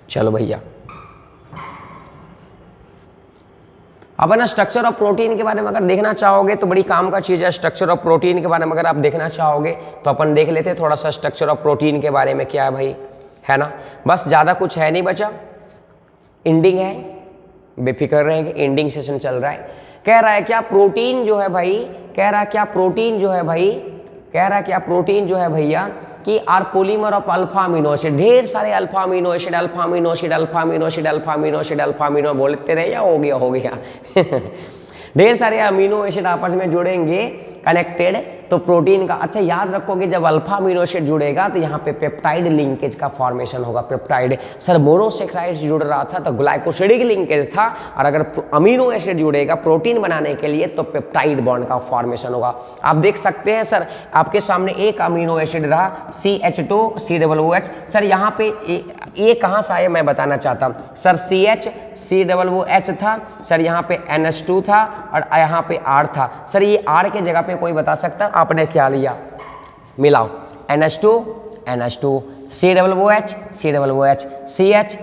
S1: चलो भैया, अब ना स्ट्रक्चर ऑफ प्रोटीन के बारे में अगर देखना चाहोगे तो बड़ी काम का चीज़ है। स्ट्रक्चर ऑफ प्रोटीन के बारे में अगर आप देखना चाहोगे तो अपन देख लेते हैं थोड़ा सा स्ट्रक्चर ऑफ प्रोटीन के बारे में क्या है भाई, है ना। बस ज़्यादा कुछ है नहीं बचा, एंडिंग है, बेफिक्र रहेंगे, एंडिंग सेशन चल रहा है। कह रहा है क्या प्रोटीन जो है भाई, कह रहा क्या प्रोटीन जो है भाई, कह रहा क्या प्रोटीन जो है भैया कि are polymer of alpha amino acid, ढेर सारे alpha amino acid, alpha amino acid, alpha amino acid, alpha amino acid, alpha amino बोलते रहे या हो गया ढेर सारे अमीनो एसिड आपस में जुड़ेंगे कनेक्टेड तो प्रोटीन का। अच्छा याद रखोगे जब अल्फा अमीनो एसिड जुड़ेगा तो यहाँ पे पेप्टाइड लिंकेज का फॉर्मेशन होगा। पेप्टाइड, सर मोनोसेक्राइड जुड़ रहा था तो ग्लाइकोसिडिक लिंकेज था, और अगर अमीनो एसिड जुड़ेगा प्रोटीन बनाने के लिए तो पेप्टाइड बॉन्ड का फॉर्मेशन होगा। आप देख सकते हैं सर आपके सामने एक अमीनो एसिड रहा CH2 COOH, सर यहाँ पे ये कहाँ से आया मैं बताना चाहता हूँ सर, CH COOH था सर, यहाँ पे NH2 था और यहाँ पे R था सर। ये R के जगह पे कोई बता सकता है आपने क्या लिया, मिलाओ NH2 COOH CH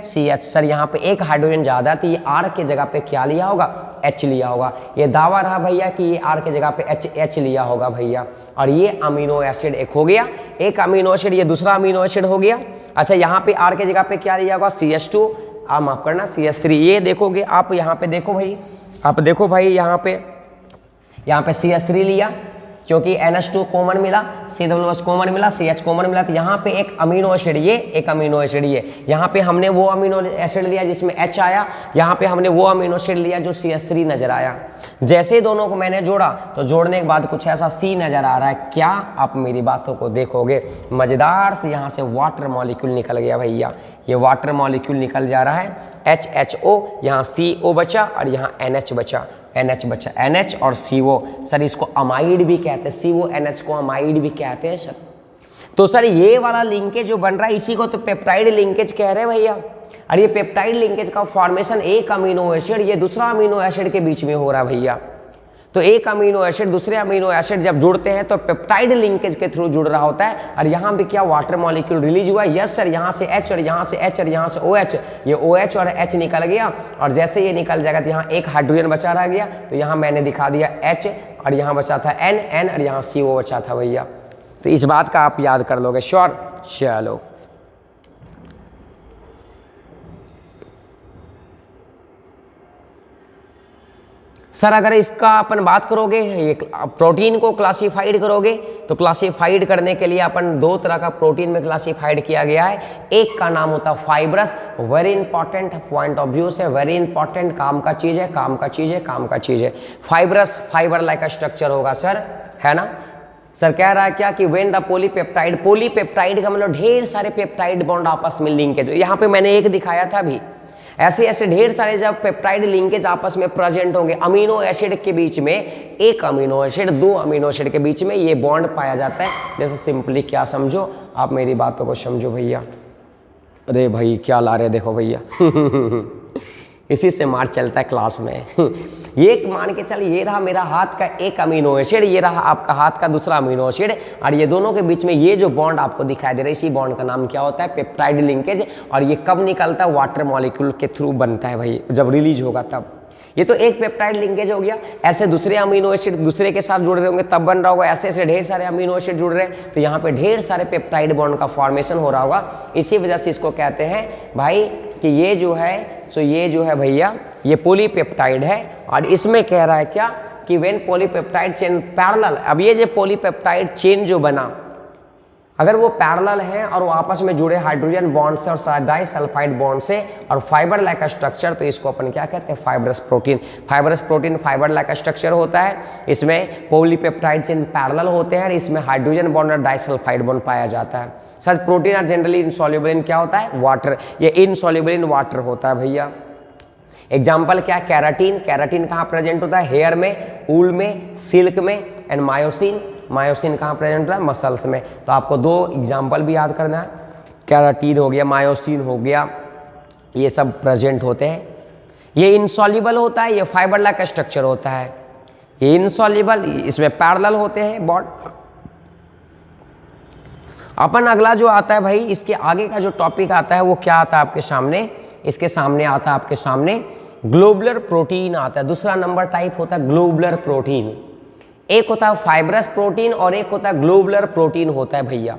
S1: सर, यहाँ पे एक हाइड्रोजन ज़्यादा थी, ये R के जगह पे क्या लिया होगा, H लिया होगा। ये दावा रहा भैया कि ये R के जगह पे H लिया होगा भैया, और ये अमीनो एसिड एक हो गया, एक अमीनो एसिड, ये दूसरा अमीनो एसिड हो गया। अच्छा यहाँ पे R के जगह पे क्या लिया होगा, CH2, आप माफ करना CH3। ये देखोगे आप, यहाँ पे देखो भाई, आप देखो भाई यहाँ पे CH3 लिया क्योंकि NH2 कॉमन मिला, COOH कॉमन मिला, CH कॉमन मिला, तो यहाँ पे एक अमीनो एसिड ये, एक अमीनो एसिड ये, यहाँ पे हमने वो अमीनो एसिड लिया जिसमें H आया, यहाँ पे हमने वो अमीनो एसिड लिया जो CH3 नजर आया। जैसे दोनों को मैंने जोड़ा तो जोड़ने के बाद कुछ ऐसा C नजर आ रहा है, क्या आप मेरी बातों को देखोगे, मजेदार से यहाँ से वाटर मॉलिक्यूल निकल गया भैया, ये वाटर मॉलिक्यूल निकल जा रहा है, HHO, यहाँ CO बचा और यहाँ NH बचा, NH बचा, NH और CO सर, इसको अमाइड भी कहते हैं, CONH को अमाइड भी कहते हैं सर। तो सर ये वाला लिंकेज जो बन रहा है इसी को तो पेप्टाइड लिंकेज कह रहे हैं भैया, और ये पेप्टाइड लिंकेज का फॉर्मेशन एक अमीनो एसिड ये दूसरा अमीनो एसिड के बीच में हो रहा है भैया। तो एक अमीनो एसिड दूसरे अमीनो एसिड जब जुड़ते हैं तो पेप्टाइड लिंकेज के थ्रू जुड़ रहा होता है। और यहाँ भी क्या वाटर मॉलिक्यूल रिलीज हुआ, यस सर, यहाँ से H और यहाँ से H और यहाँ से OH, ये OH और H निकल गया। और जैसे ये निकल जाएगा तो यहाँ एक हाइड्रोजन बचा रह गया, तो यहाँ मैंने दिखा दिया H और यहाँ बचा था N और यहाँ CO बचा था भैया। तो इस बात का आप याद कर लोगे, श्योर। चलो सर अगर इसका अपन बात करोगे, ये प्रोटीन को क्लासिफाइड करोगे तो क्लासिफाइड करने के लिए अपन दो तरह का प्रोटीन में क्लासिफाइड किया गया है। एक का नाम होता है fibrous, very important point of view से, वेरी इंपॉर्टेंट, काम का चीज है, काम का चीज है, काम का चीज है। फाइब्रस फाइबर लाइक स्ट्रक्चर होगा सर, है ना। सर कह रहा है क्या कि व्हेन द पॉलीपेप्टाइड, पॉलीपेप्टाइड का मतलब ढेर सारे पेप्टाइड बॉन्ड आपस में लिंकेज, यहाँ पे मैंने एक दिखाया था अभी, ऐसे ऐसे ढेर सारे जब पेप्टाइड लिंकेज आपस में प्रेजेंट होंगे, अमीनो एसिड के बीच में, एक अमीनो एसिड दो अमीनो एसिड के बीच में ये बॉन्ड पाया जाता है। जैसे सिंपली क्या समझो, आप मेरी बातों को समझो भैया। अरे भाई क्या ला रहे देखो भैया इसी से मार चलता है क्लास में ये मान के चल, ये रहा मेरा हाथ का एक अमीनो एसिड, ये रहा आपका हाथ का दूसरा अमीनो एसिड, और ये दोनों के बीच में ये जो बॉन्ड आपको दिखाई दे रहा है, इसी बॉन्ड का नाम क्या होता है, पेप्टाइड लिंकेज। और ये कब निकलता है, वाटर मॉलिक्यूल के थ्रू बनता है भाई, जब रिलीज होगा तब। ये तो एक पेप्टाइड लिंकेज हो गया। ऐसे दूसरे अमीनो एसिड दूसरे के साथ जुड़ रहे होंगे तब बन रहा होगा, ऐसे ऐसे ढेर सारे अमीनो एसिड जुड़ रहे हैं तो यहाँ पे ढेर सारे पेप्टाइड बॉन्ड का फॉर्मेशन हो रहा होगा। इसी वजह से इसको कहते हैं भाई कि ये जो है, सो ये जो है भैया ये पॉलीपेप्टाइड है। और इसमें कह रहा है क्या कि व्हेन पॉलीपेप्टाइड चेन पैरेलल, अब ये जो पॉलीपेप्टाइड चेन जो बना, अगर वो पैरेलल हैं और वो आपस में जुड़े हाइड्रोजन बॉन्ड से और डाइसल्फाइड बॉन्ड से और फाइबर लाइक स्ट्रक्चर, तो इसको अपन क्या कहते हैं, fibrous protein. Fibrous protein fibre like structure होता है, इसमें पॉलीपेप्टाइड चेन पैरेलल होते हैं और इसमें हाइड्रोजन बॉन्ड और डाइसल्फाइड बॉन्ड पाया जाता है। Such protein are generally insoluble in क्या होता है, वाटर, ये इनसॉल्युबल इन वाटर होता है भैया। एग्जाम्पल क्या, कैराटीन, कैराटीन कहाँ प्रेजेंट होता है, हेयर में, ऊल में, सिल्क में, एंड मायोसिन, मायोसिन कहाँ प्रेजेंट होता है, मसल्स में। तो आपको दो एग्जाम्पल भी याद करना है, कैराटीन हो गया, मायोसिन हो गया, ये सब प्रेजेंट होते हैं। ये इनसॉल्युबल होता है, ये फाइबर लाइक स्ट्रक्चर होता है। ये इनसॉल्युबल, इसमें पैरेलल होते हैं बॉन्ड। अपन अगला जो आता है भाई, इसके आगे का जो टॉपिक आता है वो क्या आता है आपके सामने, इसके सामने आता है आपके सामने ग्लोबुलर प्रोटीन आता है। दूसरा नंबर टाइप होता है ग्लोबुलर प्रोटीन। एक होता है फाइब्रस प्रोटीन और एक होता है ग्लोबुलर प्रोटीन होता है भैया।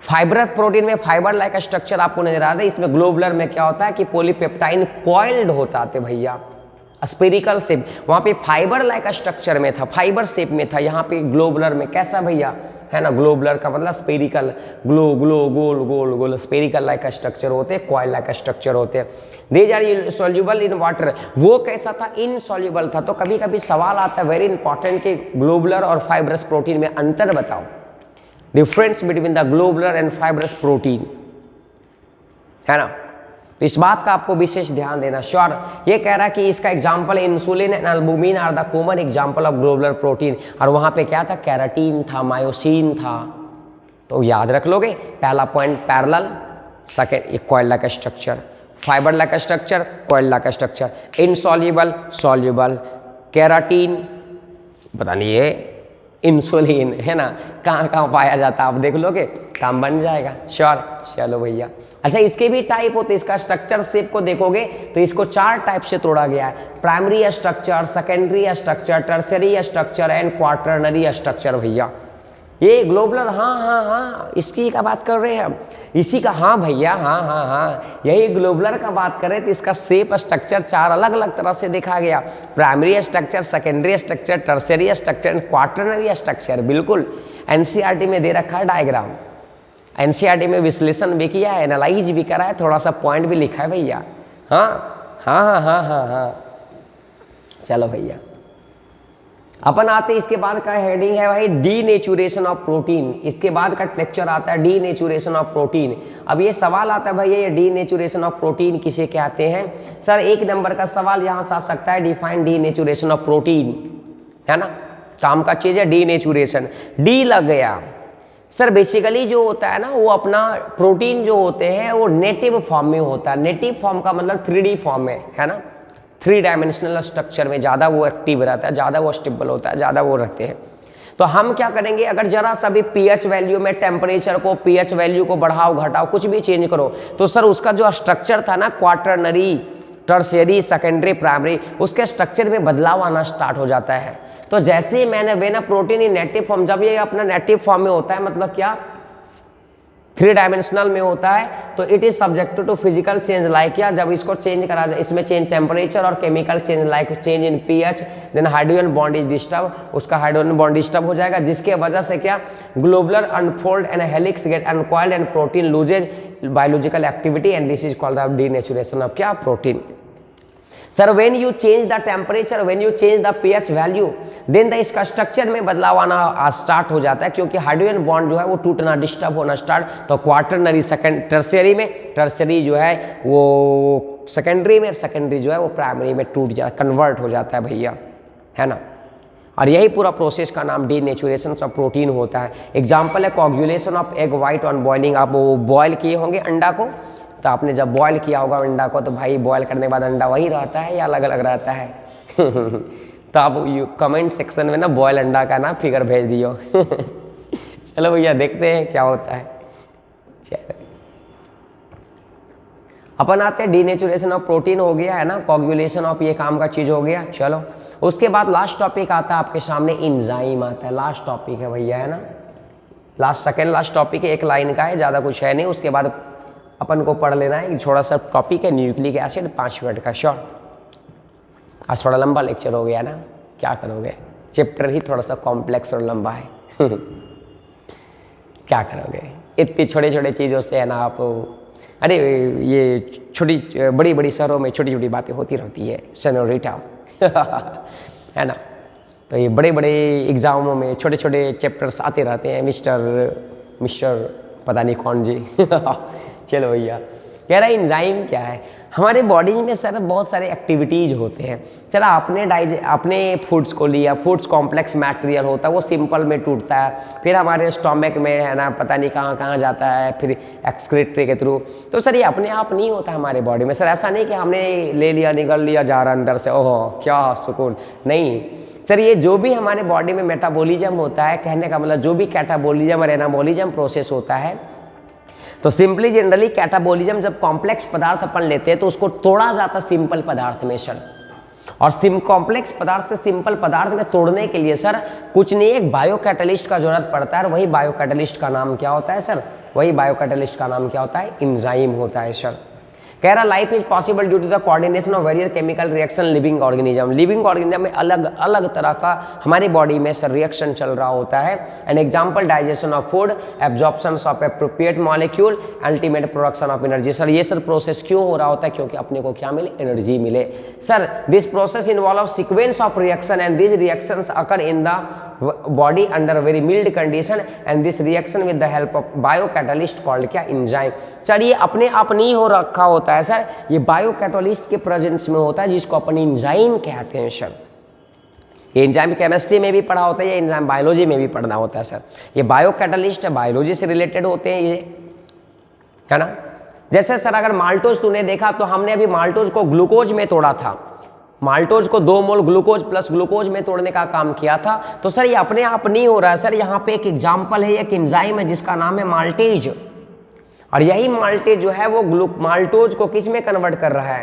S1: फाइब्रस प्रोटीन में फाइबर लाइक स्ट्रक्चर आपको नजर आता है, इसमें ग्लोबुलर में क्या होता है कि पॉलीपेप्टाइड कॉइल्ड होता है भैया, स्पेरिकल शेप। वहां पे फाइबर लाइक स्ट्रक्चर में था, फाइबर शेप में था, यहाँ पे ग्लोबुलर में कैसा भैया, है ना, ग्लोबुलर का मतलब स्पेरिकल, ग्लो ग्लो गोल गोल गोल, स्पेरिकल लाइक स्ट्रक्चर होते हैं, कॉइल लाइक स्ट्रक्चर होते हैं। These are soluble in water. वो कैसा था, इनसॉल्युबल था। तो कभी कभी सवाल आता है वेरी इंपॉर्टेंट कि ग्लोबुलर और फाइब्रस प्रोटीन में अंतर बताओ, difference between the globular and fibrous protein, है ना। तो इस बात का आपको विशेष ध्यान देना। श्योर, ये कह रहा है कि इसका example insulin and albumin are the common example of globular protein. और वहां पे क्या था, कैराटीन था, मायोसिन था। तो याद रख लोगे, पहला point parallel, second coil like structure, fibre like structure, coil like structure, insoluble, soluble, keratin, पता नहीं ये इंसुलिन, है ना, कहाँ कहाँ पाया जाता है आप देख लोगे, काम बन जाएगा। श्योर, चलो भैया। अच्छा, इसके भी टाइप होते हैं, इसका स्ट्रक्चर शेप को देखोगे तो इसको चार टाइप से तोड़ा गया है, primary structure, secondary structure, tertiary structure and quaternary structure भैया। ये ग्लोबुलर, हाँ हाँ हाँ, इसकी का बात कर रहे हैं हम, इसी का, हाँ भैया, हाँ हाँ हाँ, यही ग्लोबुलर का बात करें तो इसका शेप स्ट्रक्चर चार अलग अलग तरह से देखा गया, primary structure, secondary structure, tertiary structure and quaternary structure. बिल्कुल एनसीईआरटी में दे रखा है डायग्राम, एनसीईआरटी में विश्लेषण भी किया है, एनालाइज भी करा है, थोड़ा सा पॉइंट भी लिखा है भैया। हाँ हाँ हाँ हाँ हाँ हाँ, चलो भैया अपन आते, इसके बाद का हेडिंग है भाई डीनेचुरेशन ऑफ प्रोटीन। इसके बाद का लेक्चर आता है डीनेचुरेशन ऑफ प्रोटीन। अब ये सवाल आता है भैया, ये डीनेचुरेशन ऑफ प्रोटीन किसे कहते हैं। सर एक नंबर का सवाल यहाँ से आ सकता है, डिफाइन डीनेचुरेशन ऑफ प्रोटीन, है ना, काम का चीज है डीनेचुरेशन। डी लग गया। सर बेसिकली जो होता है ना, वो अपना प्रोटीन जो होते हैं वो नेटिव फॉर्म में होता है। नेटिव फॉर्म का मतलब 3D फॉर्म में, है ना, थ्री डायमेंशनल स्ट्रक्चर में ज़्यादा वो एक्टिव रहता है, ज़्यादा वो स्टेबल होता है, ज़्यादा वो रहते हैं। तो हम क्या करेंगे, अगर जरा सा भी पीएच वैल्यू में टेम्परेचर को, पीएच वैल्यू को बढ़ाओ घटाओ, कुछ भी चेंज करो, तो सर उसका जो स्ट्रक्चर था ना, क्वाटरनरी, टर्शियरी, सेकेंडरी, प्राइमरी, उसके स्ट्रक्चर में बदलाव आना स्टार्ट हो जाता है। तो जैसे ही मैंने when protein in native form, जब ये अपना नेटिव फॉर्म में होता है, मतलब क्या थ्री डायमेंशनल में होता है, तो it is subjected to physical change like, या जब इसको चेंज करा जाए, इसमें चेंज टेम्परेचर और chemical change like change in pH, then hydrogen bond is disturb, उसका हाइड्रोजन बॉन्ड डिस्टर्ब हो जाएगा, जिसके वजह से क्या globular unfold and helix get uncoiled and protein loses biological activity and this is called the denaturation of क्या protein. Sir when you change the temperature, when you change the pH value, then the इसका structure में बदलाव आना start हो जाता है, क्योंकि hydrogen bond जो है वो टूटना, डिस्टर्ब होना स्टार्ट, तो क्वाटरनरी, सेकंड, टर्शियरी में, टर्शियरी जो है वो सेकेंडरी में, सेकेंडरी जो है वो प्राइमरी में टूट जाता, कन्वर्ट हो जाता है भैया, है ना। और यही पूरा प्रोसेस का नाम डीनेचुरेशन ऑफ प्रोटीन होता है। एग्जाम्पल है coagulation of egg white on boiling, आप वो बॉयल किए होंगे अंडा को, तो आपने जब बॉयल किया होगा अंडा को, तो भाई बॉयल करने के बाद अंडा वही रहता है या अलग अलग रहता है? तो आप कमेंट सेक्शन में ना बॉयल अंडा का ना फिगर भेज दियो। चलो भैया देखते हैं क्या होता है। चलो अपन आते हैं, डीनेचुरेशन ऑफ प्रोटीन हो गया है ना, कोगुलेशन ऑफ ये काम का चीज़ हो गया। चलो उसके बाद लास्ट टॉपिक आता है आपके सामने, इंजाइम आता है। लास्ट टॉपिक है भैया, है ना, लास्ट सेकेंड लास्ट टॉपिक है, एक लाइन का है, ज़्यादा कुछ है नहीं। उसके बाद अपन को पढ़ लेना है, थोड़ा सा टॉपिक है न्यूक्लिक एसिड, 5 मिनट का शॉर्ट। आज थोड़ा लंबा लेक्चर हो गया ना, क्या करोगे, चैप्टर ही थोड़ा सा कॉम्प्लेक्स और लंबा है। क्या करोगे, इतनी छोटे छोटे चीज़ों से है ना आप, अरे ये छोटी बड़ी बड़ी शहरों में छोटी छोटी बातें होती रहती है सेनोरिटा। है ना, तो ये बड़े बड़े एग्जामों में छोटे छोटे चैप्टर्स आते रहते हैं, मिस्टर पता नहीं कौन जी। चलो भैया, कह रहा है इंजाइम क्या है। हमारे बॉडी में सर बहुत सारे एक्टिविटीज़ होते हैं। चला आपने फूड्स को लिया, फूड्स कॉम्प्लेक्स मटेरियल होता है, वो सिंपल में टूटता है, फिर हमारे स्टोमक में है ना पता नहीं कहाँ कहाँ जाता है, फिर एक्सक्रीटरी के थ्रू। तो सर ये अपने आप नहीं होता हमारे बॉडी में। सर ऐसा नहीं कि हमने ले लिया, निकल लिया, जा रहा अंदर से, ओहो क्या सुकून, नहीं सर। ये जो भी हमारे बॉडी में मेटाबॉलिज्म होता है, कहने का मतलब जो भी कैटाबॉलिज्म और एनाबॉलिज्म प्रोसेस होता है, तो सिंपली जनरली कैटाबॉलिज्म जब कॉम्प्लेक्स पदार्थ अपन लेते हैं तो उसको तोड़ा जाता सिंपल पदार्थ में सर। और कॉम्प्लेक्स पदार्थ से सिंपल पदार्थ में तोड़ने के लिए सर कुछ नहीं, एक बायो कैटलिस्ट का जरूरत पड़ता है। और वही बायो कैटलिस्ट का नाम क्या होता है सर, वही बायो कैटलिस्ट का नाम क्या होता है, एंजाइम होता है सर। कह रहा life is possible due to the coordination of various chemical reaction living organism. Living organism में अलग अलग तरह का हमारी बॉडी में सर रिएक्शन चल रहा होता है। An example digestion of food, absorption of appropriate molecule, ultimate production of energy. Sir ये सर प्रोसेस क्यों हो रहा होता है, क्योंकि अपने को क्या मिले, एनर्जी मिले। Sir this process involve sequence of reaction and this reactions occur in the body under very mild condition and this reaction with the help of bio catalyst called क्या, एंजाइम। सर ये अपने आप नहीं हो रखा होता है सर, ये बायो कैटलिस्ट के प्रेजेंस में होता है, जिसको अपन एंजाइम कहते हैं सर। ये एंजाइम केमिस्ट्री में भी पढ़ा होता है, ये एंजाइम बायोलॉजी में भी पढ़ना होता है सर। ये बायो कैटलिस्ट है, बायोलॉजी से रिलेटेड होते हैं ये, है ना। जैसे सर अगर माल्टोज तूने देखा, तो हमने अभी माल्टोज को ग्लूकोज में तोड़ा था, माल्टोज को 2 मोल ग्लूकोज प्लस ग्लूकोज में तोड़ने का काम किया था। तो सर ये अपने आप नहीं हो रहा है सर, यहाँ पे एक एग्जाम्पल है, एक एंजाइम है जिसका नाम है माल्टेज। और यही माल्टेज जो है वो माल्टोज को किस में कन्वर्ट कर रहा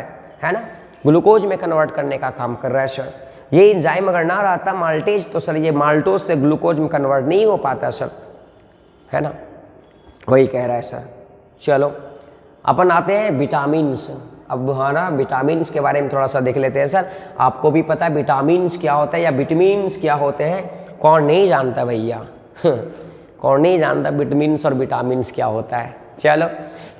S1: है ना, ग्लूकोज में कन्वर्ट करने का काम कर रहा है सर। ये एंजाइम अगर ना रहता माल्टेज, तो सर ये माल्टोज से ग्लूकोज में कन्वर्ट नहीं हो पाता सर, है ना, वही कह रहा है सर। चलो अपन आते हैं विटामिन्स। अब हमारा विटामिन्स के बारे में थोड़ा सा देख लेते हैं सर। आपको भी पता है विटामिन्स क्या होता है या विटामिन्स क्या होते हैं, कौन नहीं जानता भैया? कौन नहीं जानता विटामिन्स और विटामिन्स क्या होता है? चलो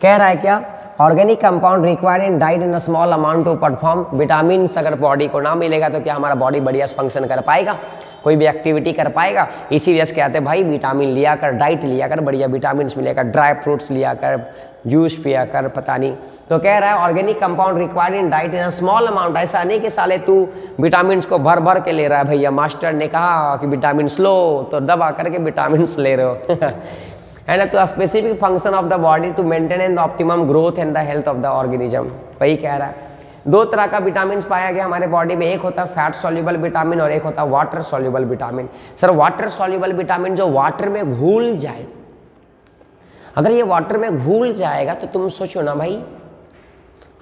S1: कह रहा है क्या, organic compound required in diet in a small amount to perform. Vitamins अगर बॉडी को ना मिलेगा तो क्या हमारा बॉडी बढ़िया फंक्शन कर पाएगा, कोई भी एक्टिविटी कर पाएगा? इसी वजह से कहते हैं भाई विटामिन लिया कर, डाइट लिया कर, बढ़िया विटामिन्स मिलेगा, ड्राई फ्रूट्स लिया कर, जूस पिया कर, पता नहीं। तो कह रहा है organic compound required in diet in a small amount. ऐसा नहीं कि साले तू विटामिन्स को भर भर के ले रहा है, भैया मास्टर ने कहा कि विटामिन्स लो तो दबा करके विटामिन्स ले रहे हो। है ना। तो specific function of the body to maintain the optimum growth and the health of the organism, वही कह रहा है। दो तरह का विटामिन पाया गया हमारे बॉडी में, एक होता है फैट सॉल्युबल विटामिन और एक होता है water soluble vitamin. Sir water soluble vitamin जो वाटर में घुल जाए, अगर ये वाटर में घुल जाएगा तो तुम सोचो ना भाई,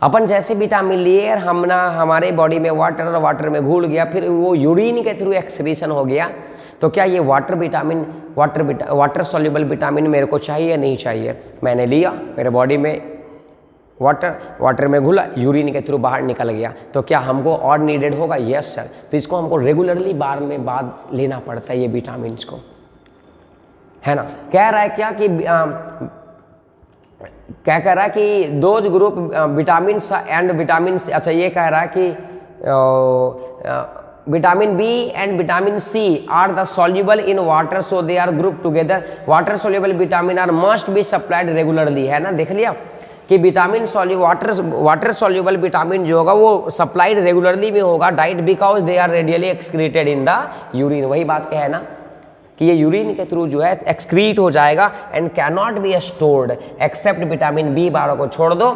S1: अपन जैसे विटामिन लिए और हमारे बॉडी में वाटर और वाटर में घुल गया, फिर वो यूरिन के थ्रू एक्सक्रीशन हो गया, तो क्या ये वाटर सॉल्युबल विटामिन मेरे को चाहिए या नहीं चाहिए? मैंने लिया, मेरे बॉडी में वाटर में घुला, यूरिन के थ्रू बाहर निकल गया, तो क्या हमको और नीडेड होगा? Yes sir. तो इसको हमको रेगुलरली बार में बाद लेना पड़ता है ये विटामिन को, है ना। कह रहा है क्या कि क्या कह रहा है कि those group vitamin and vitamin, अच्छा ये कह रहा है कि vitamin B and vitamin C are the soluble in water, so they are group together. Water soluble vitamin are must be supplied regularly, है ना। देख लिया कि विटामिन वाटर सॉल्युबल विटामिन जो होगा वो सप्लाइड रेगुलरली में होगा, diet because they are readily excreted in the urine. वही बात क्या है ना कि ये यूरिन के थ्रू जो है एक्सक्रीट हो जाएगा and can not be stored except vitamin B12 को छोड़ दो।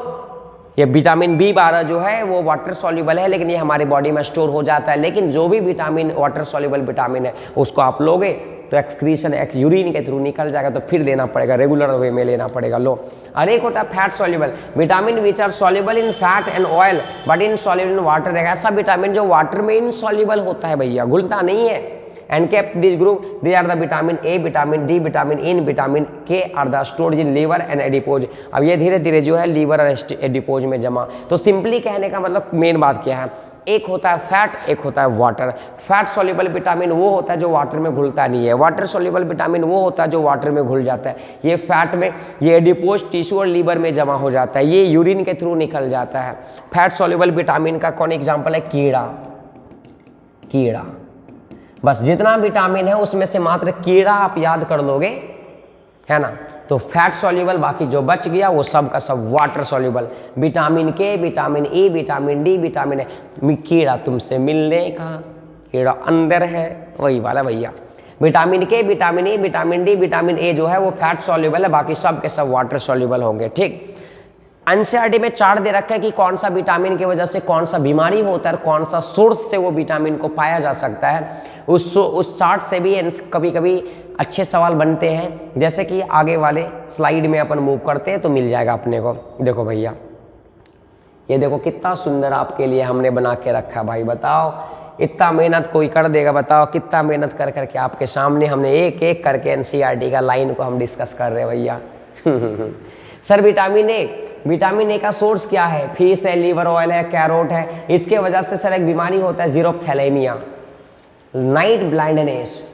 S1: ये विटामिन B12 जो है वो वाटर सॉल्युबल है, लेकिन ये हमारी बॉडी में स्टोर हो जाता है। लेकिन जो भी विटामिन वाटर सॉल्युबल विटामिन है उसको आप लोगे तो एक्सक्रीशन यूरिन के थ्रू निकल जाएगा, तो फिर लेना पड़ेगा, रेगुलर वे में लेना पड़ेगा। लो, और एक होता है fat soluble vitamin which are soluble in fat and oil but insoluble in water. ऐसा विटामिन जो वाटर में इनसॉल्युबल होता है भैया, घुलता नहीं है। And kept this group they are the vitamin A, vitamin D, vitamin E, vitamin K are the stored in liver and adipose. अब ये धीरे धीरे जो है लीवर और एडिपोज में जमा। तो सिंपली कहने का मतलब मेन बात क्या है, एक होता है फैट, एक होता है वाटर। फैट सॉल्युबल विटामिन वो होता है जो वाटर में घुलता नहीं है, वाटर सॉल्युबल विटामिन वो होता है जो वाटर में घुल जाता है। ये फैट में, ये एडिपोज टिश्यू और लीवर में जमा हो जाता है, ये यूरिन के थ्रू निकल जाता है। फैट सॉल्युबल विटामिन का कौन एग्जाम्पल है? कीड़ा। बस जितना विटामिन है उसमें से मात्र कीड़ा आप याद कर लोगे, है ना, तो फैट सॉल्युबल, बाकी जो बच गया वो सब का सब वाटर सॉल्युबल। विटामिन के, vitamin A, vitamin D, vitamin A. कीड़ा तुमसे मिलने का, कीड़ा अंदर है, वही वाला भैया। विटामिन के, vitamin A, vitamin D, vitamin A जो है वो फैट सॉल्युबल है, बाकी सब के सब वाटर सॉल्युबल होंगे। ठीक, एनसीईआरटी में चार्ट दे रखा है कि कौन सा विटामिन की वजह से कौन सा बीमारी होता है और कौन सा सोर्स से वो विटामिन को पाया जा सकता है। उस चार्ट से भी कभी कभी अच्छे सवाल बनते हैं, जैसे कि आगे वाले स्लाइड में अपन मूव करते हैं तो मिल जाएगा अपने को। देखो भैया, ये देखो कितना सुंदर आपके लिए हमने बना के रखा। भाई बताओ, इतना मेहनत कोई कर देगा? बताओ कितना मेहनत कर करके आपके सामने हमने एक एक करके एनसीईआरटी का लाइन को हम डिस्कस कर रहे हैं भैया। सर विटामिन ए का सोर्स क्या है? फिश है, लीवर ऑयल है, कैरोट है। इसके वजह से सर एक बीमारी होता है जीरोप्थैलेमिया, नाइट ब्लाइंडनेस।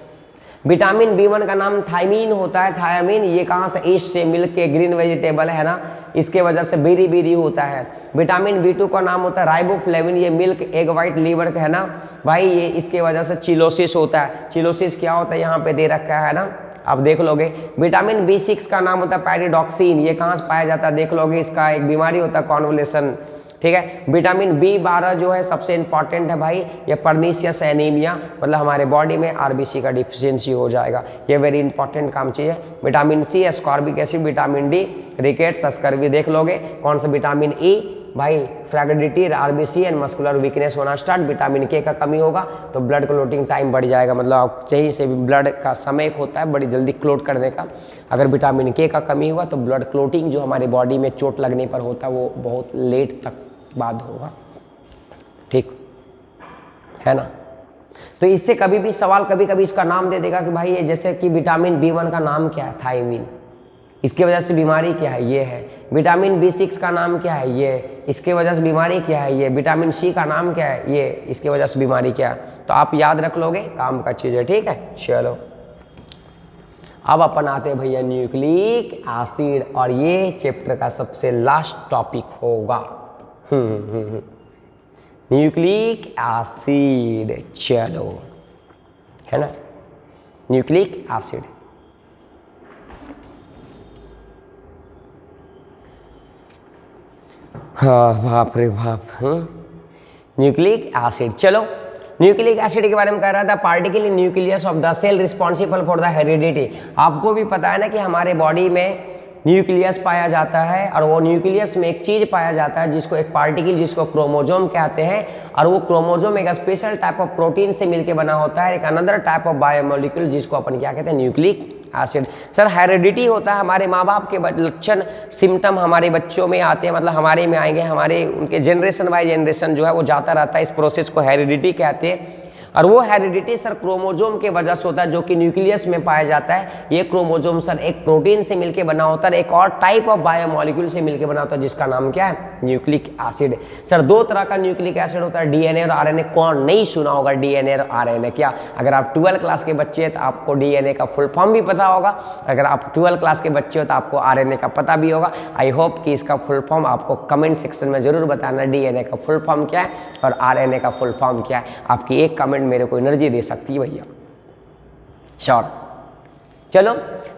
S1: विटामिन B1 का नाम थायमीन होता है, थायमीन। ये कहाँ से? ईस्ट से, मिल्क के ग्रीन वेजिटेबल है ना, इसके वजह से बेरी होता है। विटामिन B2 का नाम होता है राइबोफ्लेविन, ये मिल्क एग वाइट लीवर का है ना भाई, ये इसके वजह से चिलोसिस होता है। चिलोसिस क्या होता है यहाँ पे दे रखा है ना, आप देख लोगे। विटामिन B6 का नाम होता है पैरिडॉक्सिन, ये कहाँ से पाया जाता है देख लोगे, इसका एक बीमारी होता है कॉन्वुलेशन। ठीक है, विटामिन B12 जो है सबसे इंपॉर्टेंट है भाई, ये पर्नीशियस एनीमिया, मतलब हमारे बॉडी में RBC का डिफिशियंसी हो जाएगा, ये वेरी इंपॉर्टेंट काम चीज़ है। Vitamin C ascorbic acid, vitamin D rickets, scurvy देख लोगे। कौन सा? विटामिन E भाई फ्रैगिडिटी, RBC एंड मस्कुलर वीकनेस होना स्टार्ट। विटामिन K का कमी होगा तो ब्लड क्लोटिंग टाइम बढ़ जाएगा, मतलब आप चाहिए से भी ब्लड का समय एक होता है बड़ी जल्दी क्लोट करने का। अगर विटामिन K का कमी हुआ तो ब्लड क्लोटिंग जो हमारे बॉडी में चोट लगने पर होता है वो बहुत लेट तक बाद होगा। ठीक है ना। तो इससे कभी भी सवाल कभी कभी इसका नाम दे देगा कि भाई ये, जैसे कि विटामिन B1 का नाम क्या है? थायमीन, इसके वजह से बीमारी क्या है? ये है। विटामिन B6 का नाम क्या है? ये, इसके वजह से बीमारी क्या है? ये। विटामिन C का नाम क्या है? ये, इसके वजह से बीमारी क्या है? तो आप याद रख लोगे, काम का चीज़ है। ठीक है, चलो अब अपन आते हैं भैया न्यूक्लिक एसिड, और ये चैप्टर का सबसे लास्ट टॉपिक होगा न्यूक्लिक एसिड। चलो, है ना, न्यूक्लिक एसिड। हाँ, बाप रे बाप। न्यूक्लिक एसिड, चलो न्यूक्लिक एसिड के बारे में कह रहा था, particle in nucleus of the cell responsible for the heredity. आपको भी पता है ना कि हमारे बॉडी में न्यूक्लियस पाया जाता है, और वो न्यूक्लियस में एक चीज पाया जाता है जिसको एक पार्टिकल जिसको क्रोमोजोम कहते हैं, और वो क्रोमोजोम एक स्पेशल टाइप ऑफ प्रोटीन से मिलकर बना होता है, एक अनदर टाइप ऑफ बायोमोलिक्यूल जिसको अपन क्या कहते हैं, न्यूक्लिक एसिड। सर हेरिडिटी होता है, हमारे माँ बाप के लक्षण सिम्टम हमारे बच्चों में आते हैं, मतलब हमारे में आएंगे, हमारे उनके जनरेशन बाय जनरेशन जो है वो जाता रहता है, इस प्रोसेस को हेरिडिटी कहते हैं। और वो हेरिडिटी सर क्रोमोजोम के वजह से होता है जो कि न्यूक्लियस में पाया जाता है। ये क्रोमोजोम सर एक प्रोटीन से मिलके बना होता है, एक और टाइप ऑफ बायोमोलिक्यूल से मिलके बना होता है जिसका नाम क्या है, न्यूक्लिक एसिड। सर दो तरह का न्यूक्लिक एसिड होता है, डीएनए और आरएनए। कौन नहीं सुना होगा डीएनए और आरएनए? क्या अगर आप 12 क्लास के बच्चे हैं तो आपको डीएनए का फुल फॉर्म भी पता होगा, अगर आप 12 क्लास के बच्चे हो तो आपको आरएनए का पता भी होगा। आई होप कि इसका फुल फॉर्म आपको कमेंट सेक्शन में जरूर बताना, डीएनए का फुल फॉर्म क्या है और आरएनए का फुल फॉर्म क्या है। आपकी एक कमेंट मेरे को एनर्जी दे सकती है भैया, श्योर। चलो,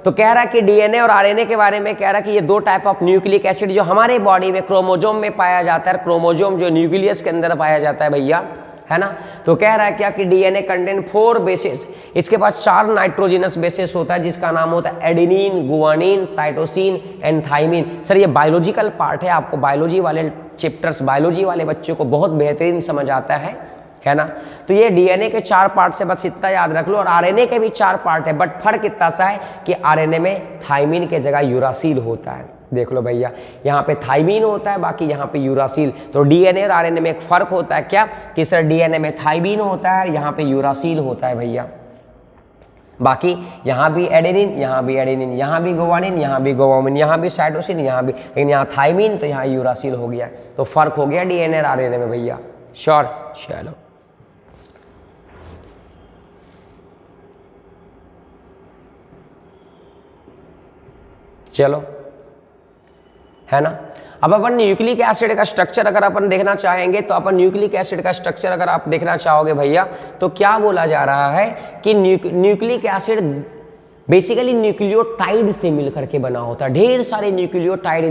S1: तो कह रहा कि डीएनए और आरएनए के बारे में कह रहा कि ये दो टाइप ऑफ न्यूक्लिक एसिड जो हमारे बॉडी में क्रोमोजोम में पाया जाता है, क्रोमोजोम जो न्यूक्लियस के अंदर पाया जाता है भैया, है ना। तो कह रहा है क्या कि डीएनए कंटेन 4 बेसेस, इसके पास 4 नाइट्रोजिनस बेसेस होता है जिसका नाम होता है adenine, guanine, cytosine and thymine. Sir ये बायोलॉजिकल पार्ट है, आपको बायोलॉजी वाले चैप्टर्स, बायोलॉजी वाले बच्चों को बहुत बेहतरीन समझ आता है ना। तो ये डीएनए के 4 पार्ट से बस इतना याद रख लो, और आरएनए के भी 4 पार्ट है, बट फर्क इतना सा है कि आरएनए में थाइमिन के जगह यूरासिल होता है। देख लो भैया, यहाँ पे थाइमिन होता है, बाकी यहाँ पे यूरासिल। तो डीएनए और आरएनए में एक फर्क होता है क्या कि सर डीएनए में थाइमिन होता है, यहाँ पे यूरासिल होता है भैया। बाकी यहाँ भी एडेनिन, यहाँ भी एडेनिन, यहाँ भी गुआनिन, यहाँ भी गुआनिन, यहाँ भी साइटोसिन, यहाँ भी, लेकिन यहाँ थाइमिन तो यहाँ यूरासिल हो गया। तो फर्क हो गया डीएनए और आरएनए में भैया, श्योर। चलो चलो, है ना। अब अपन न्यूक्लिक एसिड का स्ट्रक्चर अगर अपन देखना चाहेंगे तो अपन न्यूक्लिक एसिड का स्ट्रक्चर अगर आप देखना चाहोगे भैया तो क्या बोला जा रहा है कि न्यूक्लिक एसिड बेसिकली न्यूक्लियोटाइड से मिलकर के बना होता है। ढेर सारे न्यूक्लियोटाइड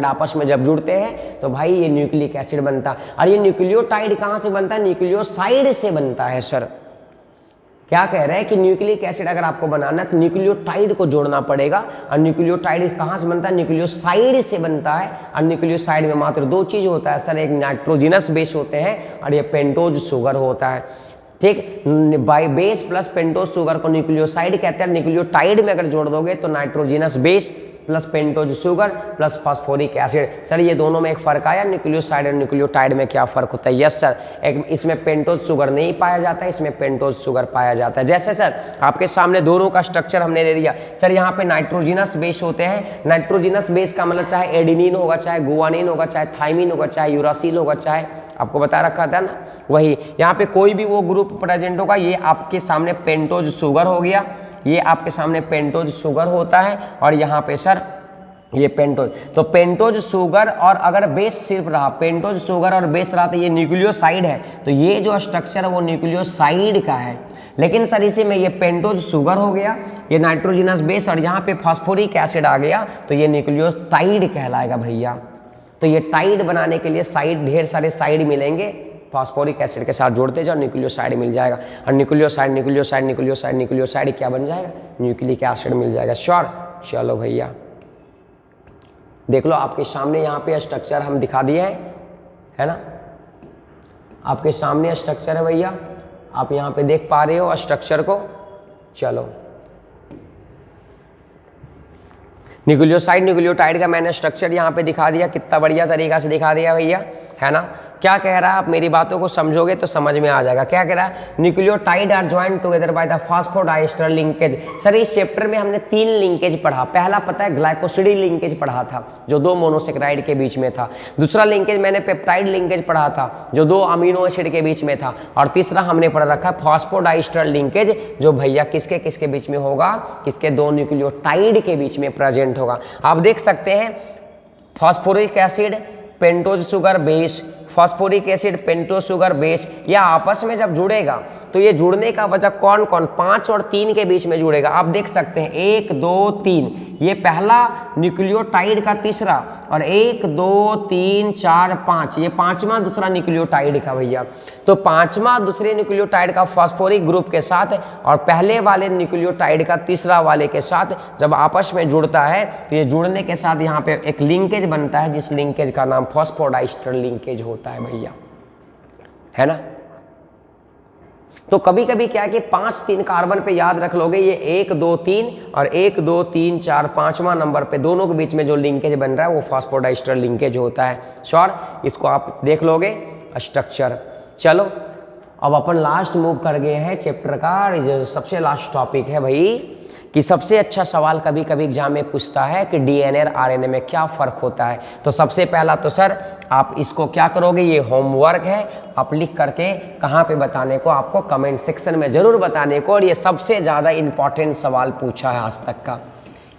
S1: आपस में जब जुड़ते हैं तो भाई ये न्यूक्लिक एसिड बनता है। और ये न्यूक्लियोटाइड कहाँ से बनता है? न्यूक्लियोसाइड से बनता है। सर क्या कह रहे हैं कि न्यूक्लिक एसिड अगर आपको बनाना है तो न्यूक्लियोटाइड को जोड़ना पड़ेगा, और न्यूक्लियोटाइड कहाँ से बनता है? न्यूक्लियोसाइड से बनता है। और न्यूक्लियोसाइड में मात्र 2 चीज होता है सर, एक नाइट्रोजिनस बेस होते हैं और ये पेंटोज शुगर होता है। ठीक, by base plus pentose sugar को न्यूक्लियोसाइड कहते हैं। न्यूक्लियोटाइड में अगर जोड़ दोगे तो nitrogenous base plus pentose sugar plus phosphoric acid. Sir ये दोनों में एक फर्क आया, न्यूक्लियोसाइड और न्यूक्लियोटाइड में क्या फर्क होता है? यस सर, एक इसमें पेंटोज शुगर नहीं पाया जाता है, इसमें पेंटोज शुगर पाया जाता है। जैसे सर आपके सामने दोनों का स्ट्रक्चर हमने दे दिया। सर यहाँ पे नाइट्रोजिनस बेस होते हैं। नाइट्रोजिनस बेस का मतलब चाहे एडेनिन होगा, चाहे गुआनिन होगा, चाहे थाइमिन होगा, चाहे यूरासिल होगा, चाहे आपको बता रखा था ना वही, यहाँ पे कोई भी वो ग्रुप प्रेजेंट होगा। ये आपके सामने पेंटोज शुगर हो गया, ये आपके सामने पेंटोज शुगर होता है, और यहाँ पे सर ये पेंटोज। तो पेंटोज शुगर और अगर बेस सिर्फ रहा, पेंटोज शुगर और बेस रहा तो ये न्यूक्लियोसाइड है। तो ये जो स्ट्रक्चर है वो न्यूक्लियोसाइड का है। लेकिन सर इसी में ये पेंटोज शुगर हो गया, ये नाइट्रोजिनस बेस, और यहाँ पे फास्फोरिक एसिड आ गया तो ये न्यूक्लियोटाइड कहलाएगा भैया। तो ये टाइड बनाने के लिए साइड, ढेर सारे साइड मिलेंगे, फास्फोरिक एसिड के साथ जोड़ते जाओ, न्यूक्लियोसाइड मिल जाएगा। और न्यूक्लियोसाइड क्या बन जाएगा? न्यूक्लिक एसिड मिल जाएगा। श्योर। चलो भैया देख लो, आपके सामने यहाँ पे स्ट्रक्चर हम दिखा दिए हैं, है ना। आपके सामने स्ट्रक्चर है भैया, आप यहाँ पे देख पा रहे हो स्ट्रक्चर को। चलो, न्यूक्लियोसाइड न्यूक्लियोटाइड का मैंने स्ट्रक्चर यहाँ पे दिखा दिया, कितना बढ़िया तरीका से दिखा दिया भैया, है ना। क्या कह रहा है? आप मेरी बातों को समझोगे तो समझ में आ जाएगा। क्या कह रहा है? Nucleotide are joint together by the phosphodiester linkage. Sir इस चैप्टर में हमने 3 लिंकेज पढ़ा। पहला पता है ग्लाइकोसिडिक लिंकेज पढ़ा था जो 2 मोनोसेक्राइड के बीच में था। दूसरा लिंकेज मैंने पेप्टाइड लिंकेज पढ़ा था जो 2 अमीनो एसिड के बीच में था। और तीसरा हमने पढ़ रखा फास्फोडाइस्टर लिंकेज जो भैया किसके किसके बीच में होगा? किसके? 2 न्यूक्लियोटाइड के बीच में प्रेजेंट होगा। आप देख सकते हैं phosphoric acid, pentose sugar base, phosphoric acid, pentose sugar, base, या आपस में जब जुड़ेगा तो ये जुड़ने का वजह कौन कौन, 5 और 3 के बीच में जुड़ेगा। आप देख सकते हैं 1 2 3, ये पहला न्यूक्लियोटाइड का तीसरा, और 1 2 3 4 5, ये पांचवा दूसरा न्यूक्लियोटाइड का भैया। तो पांचवा दूसरे न्यूक्लियोटाइड का फॉस्फोरिक ग्रुप के साथ और पहले वाले न्यूक्लियोटाइड का तीसरा वाले के साथ जब आपस में जुड़ता है तो ये जुड़ने के साथ यहाँ पे एक लिंकेज बनता है, जिस लिंकेज का नाम फॉस्फोडाइस्टर लिंकेज होता है भैया, है ना। तो कभी कभी क्या है कि 5 3 कार्बन पे याद रख लोगे, ये 1 2 3 और 1 2 3 4 5वां नंबर पे दोनों के बीच में जो लिंकेज बन रहा है वो फॉस्फोडाइस्टर लिंकेज होता है। श्योर, इसको आप देख लोगे स्ट्रक्चर। चलो अब अपन लास्ट मूव कर गए हैं चैप्टर का, जो सबसे लास्ट टॉपिक है भाई, कि सबसे अच्छा सवाल कभी कभी एग्जाम में पूछता है कि डीएनए और आरएनए में क्या फ़र्क होता है। तो सबसे पहला तो सर आप इसको क्या करोगे, ये होमवर्क है, आप लिख करके कहाँ पे बताने को, आपको कमेंट सेक्शन में ज़रूर बताने को। और ये सबसे ज़्यादा इम्पॉर्टेंट सवाल पूछा है आज तक का,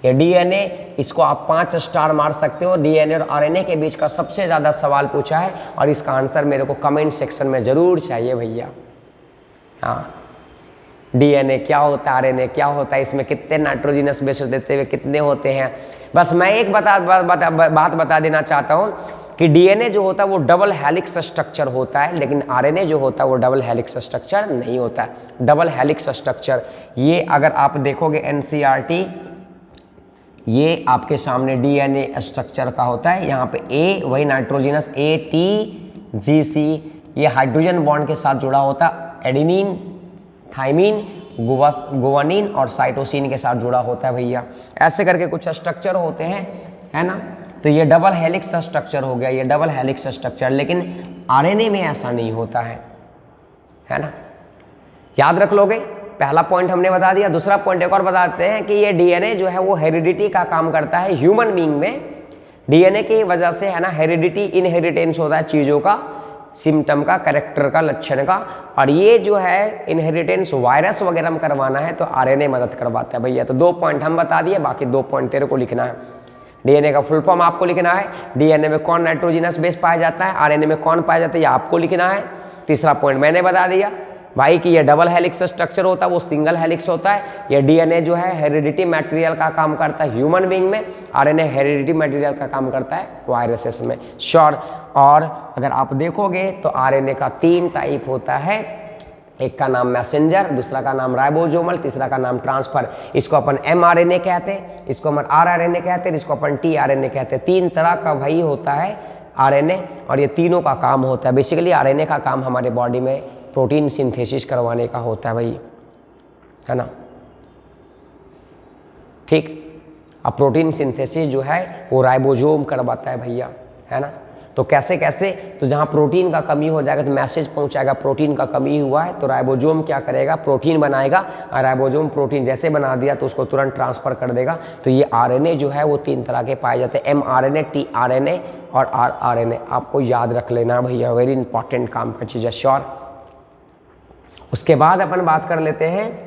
S1: ये डीएनए, इसको आप 5 स्टार मार सकते हो। डीएनए और आरएनए के बीच का सबसे ज़्यादा सवाल पूछा है और इसका आंसर मेरे को कमेंट सेक्शन में ज़रूर चाहिए भैया। हाँ, डीएनए क्या होता है, आरएनए क्या होता है, इसमें कितने नाइट्रोजनस बेस देते हुए कितने होते हैं। बस मैं एक बात बता देना चाहता हूँ कि डीएनए जो होता है वो डबल हेलिक्स स्ट्रक्चर होता है, लेकिन आरएनए जो होता है वो डबल हेलिक्स स्ट्रक्चर नहीं होता है। डबल हेलिक्स स्ट्रक्चर ये अगर आप देखोगे एनसीईआरटी, ये आपके सामने डीएनए स्ट्रक्चर का होता है। यहाँ पे ए वही नाइट्रोजनस ATGC, ये हाइड्रोजन बॉन्ड के साथ जुड़ा होता है। एडेनिन, थाइमिन, गुवानिन और साइटोसिन के साथ जुड़ा होता है भैया। ऐसे करके कुछ स्ट्रक्चर होते हैं, है ना। तो ये डबल हेलिक्स स्ट्रक्चर हो गया, ये डबल हेलिक्स स्ट्रक्चर, लेकिन आरएनए में ऐसा नहीं होता है ना। याद रख लोगे, पहला पॉइंट हमने बता दिया। दूसरा पॉइंट एक और बताते हैं कि ये डीएनए जो है वो हेरिडिटी का काम करता है। ह्यूमन बीइंग में डीएनए की वजह से, है ना, हेरिडिटी, इनहेरिटेंस होता है चीज़ों का, सिम्टम का, कैरेक्टर का, लक्षण का। और ये जो है इनहेरिटेंस वायरस वगैरह में करवाना है तो आरएनए मदद करवाता है भैया। तो 2 पॉइंट हम बता दिए, बाकी 2 पॉइंट तेरे को लिखना है। डीएनए का फुल फॉर्म आपको लिखना है, डीएनए में कौन नाइट्रोजनस बेस पाया जाता है, आरएनए में कौन पाया जाता है, ये आपको लिखना है। तीसरा पॉइंट मैंने बता दिया भाई कि ये डबल हेलिक्स स्ट्रक्चर होता है, वो सिंगल हेलिक्स होता है। ये डीएनए जो है हेरिडिटी मटेरियल का काम करता है ह्यूमन बीइंग में, आरएनए हेरिडिटी मटेरियल का काम करता है वायरसेस में। श्योर। और अगर आप देखोगे तो आरएनए का 3 टाइप होता है, एक का नाम मैसेंजर, दूसरा का नाम राइबोसोमल, तीसरा का नाम ट्रांसफर। इसको अपन mRNA कहते हैं, इसको अपन rRNA कहते हैं, इसको अपन tRNA कहते हैं। 3 तरह का भाई होता है आरएनए और ये तीनों का काम होता है। बेसिकली आरएनए का काम हमारे बॉडी में प्रोटीन सिंथेसिस करवाने का होता है भाई, है ना। ठीक, अब प्रोटीन सिंथेसिस जो है वो राइबोसोम करवाता है भैया, है ना। तो कैसे कैसे, तो जहाँ प्रोटीन का कमी हो जाएगा तो मैसेज पहुँचाएगा प्रोटीन का कमी हुआ है, तो राइबोसोम क्या करेगा, प्रोटीन बनाएगा। और राइबोसोम प्रोटीन जैसे बना दिया तो उसको तुरंत ट्रांसफ़र कर देगा। तो ये आरएनए जो है वो 3 तरह के पाए जाते हैं, mRNA, tRNA और rRNA। आपको याद रख लेना भैया, वेरी इंपॉर्टेंट काम का चीज़ है। श्योर। उसके बाद अपन बात कर लेते हैं,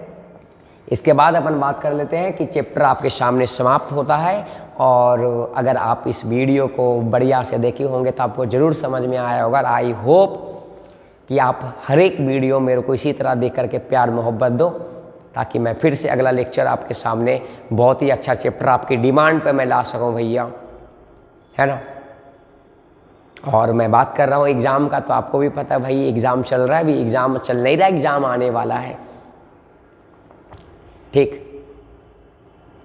S1: इसके बाद अपन बात कर लेते हैं कि चैप्टर आपके सामने समाप्त होता है। और अगर आप इस वीडियो को बढ़िया से देखे होंगे तो आपको ज़रूर समझ में आया होगा। आई होप कि आप हर एक वीडियो मेरे को इसी तरह देख करके प्यार मोहब्बत दो, ताकि मैं फिर से अगला लेक्चर आपके सामने बहुत ही अच्छा चैप्टर आपकी डिमांड पे मैं ला सकूं भैया, है ना। और मैं बात कर रहा हूँ एग्ज़ाम का, तो आपको भी पता है भाई एग्ज़ाम चल रहा है, अभी एग्ज़ाम चल नहीं रहा, एग्ज़ाम आने वाला है। ठीक,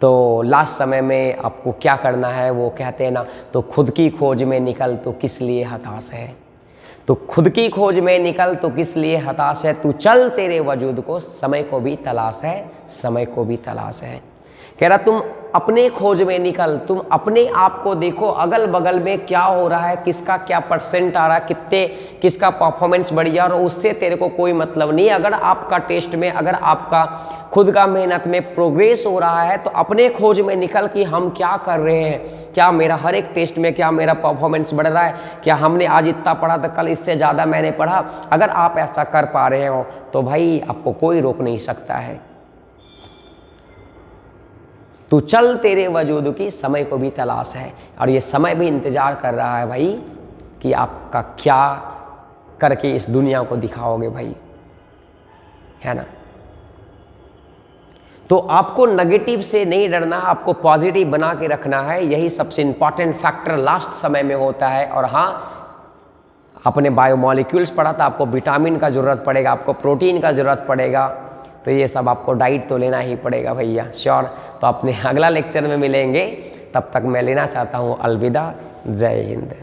S1: तो लास्ट समय में आपको क्या करना है, वो कहते हैं ना, तो खुद की खोज में निकल तो किस लिए हताश है, तो खुद की खोज में निकल तो किस लिए हताश है, तू चल तेरे वजूद को समय को भी तलाश है, समय को भी तलाश है। कह रहा तुम अपने खोज में निकल, तुम अपने आप को देखो, अगल बगल में क्या हो रहा है, किसका क्या परसेंट आ रहा है, किसका परफॉर्मेंस बढ़िया, और उससे तेरे को कोई मतलब नहीं। अगर आपका टेस्ट में, अगर आपका खुद का मेहनत में प्रोग्रेस हो रहा है तो अपने खोज में निकल कि हम क्या कर रहे हैं, क्या मेरा हर एक टेस्ट में क्या मेरा परफॉर्मेंस बढ़ रहा है, क्या हमने आज इतना पढ़ा तो कल इससे ज़्यादा मैंने पढ़ा। अगर आप ऐसा कर पा रहे हो तो भाई आपको कोई रोक नहीं सकता है। तू चल तेरे वजूद की समय को भी तलाश है, और ये समय भी इंतज़ार कर रहा है भाई कि आपका क्या करके इस दुनिया को दिखाओगे भाई, है ना। तो आपको नेगेटिव से नहीं डरना, आपको पॉजिटिव बना के रखना है, यही सबसे इंपॉर्टेंट फैक्टर लास्ट समय में होता है। और हाँ, अपने बायोमॉलिक्यूल्स पढ़ा था, आपको विटामिन का ज़रूरत पड़ेगा, आपको प्रोटीन का ज़रूरत पड़ेगा, तो ये सब आपको डाइट तो लेना ही पड़ेगा भैया, श्योर। तो अपने अगला लेक्चर में मिलेंगे, तब तक मैं लेना चाहता हूँ अलविदा, जय हिंद।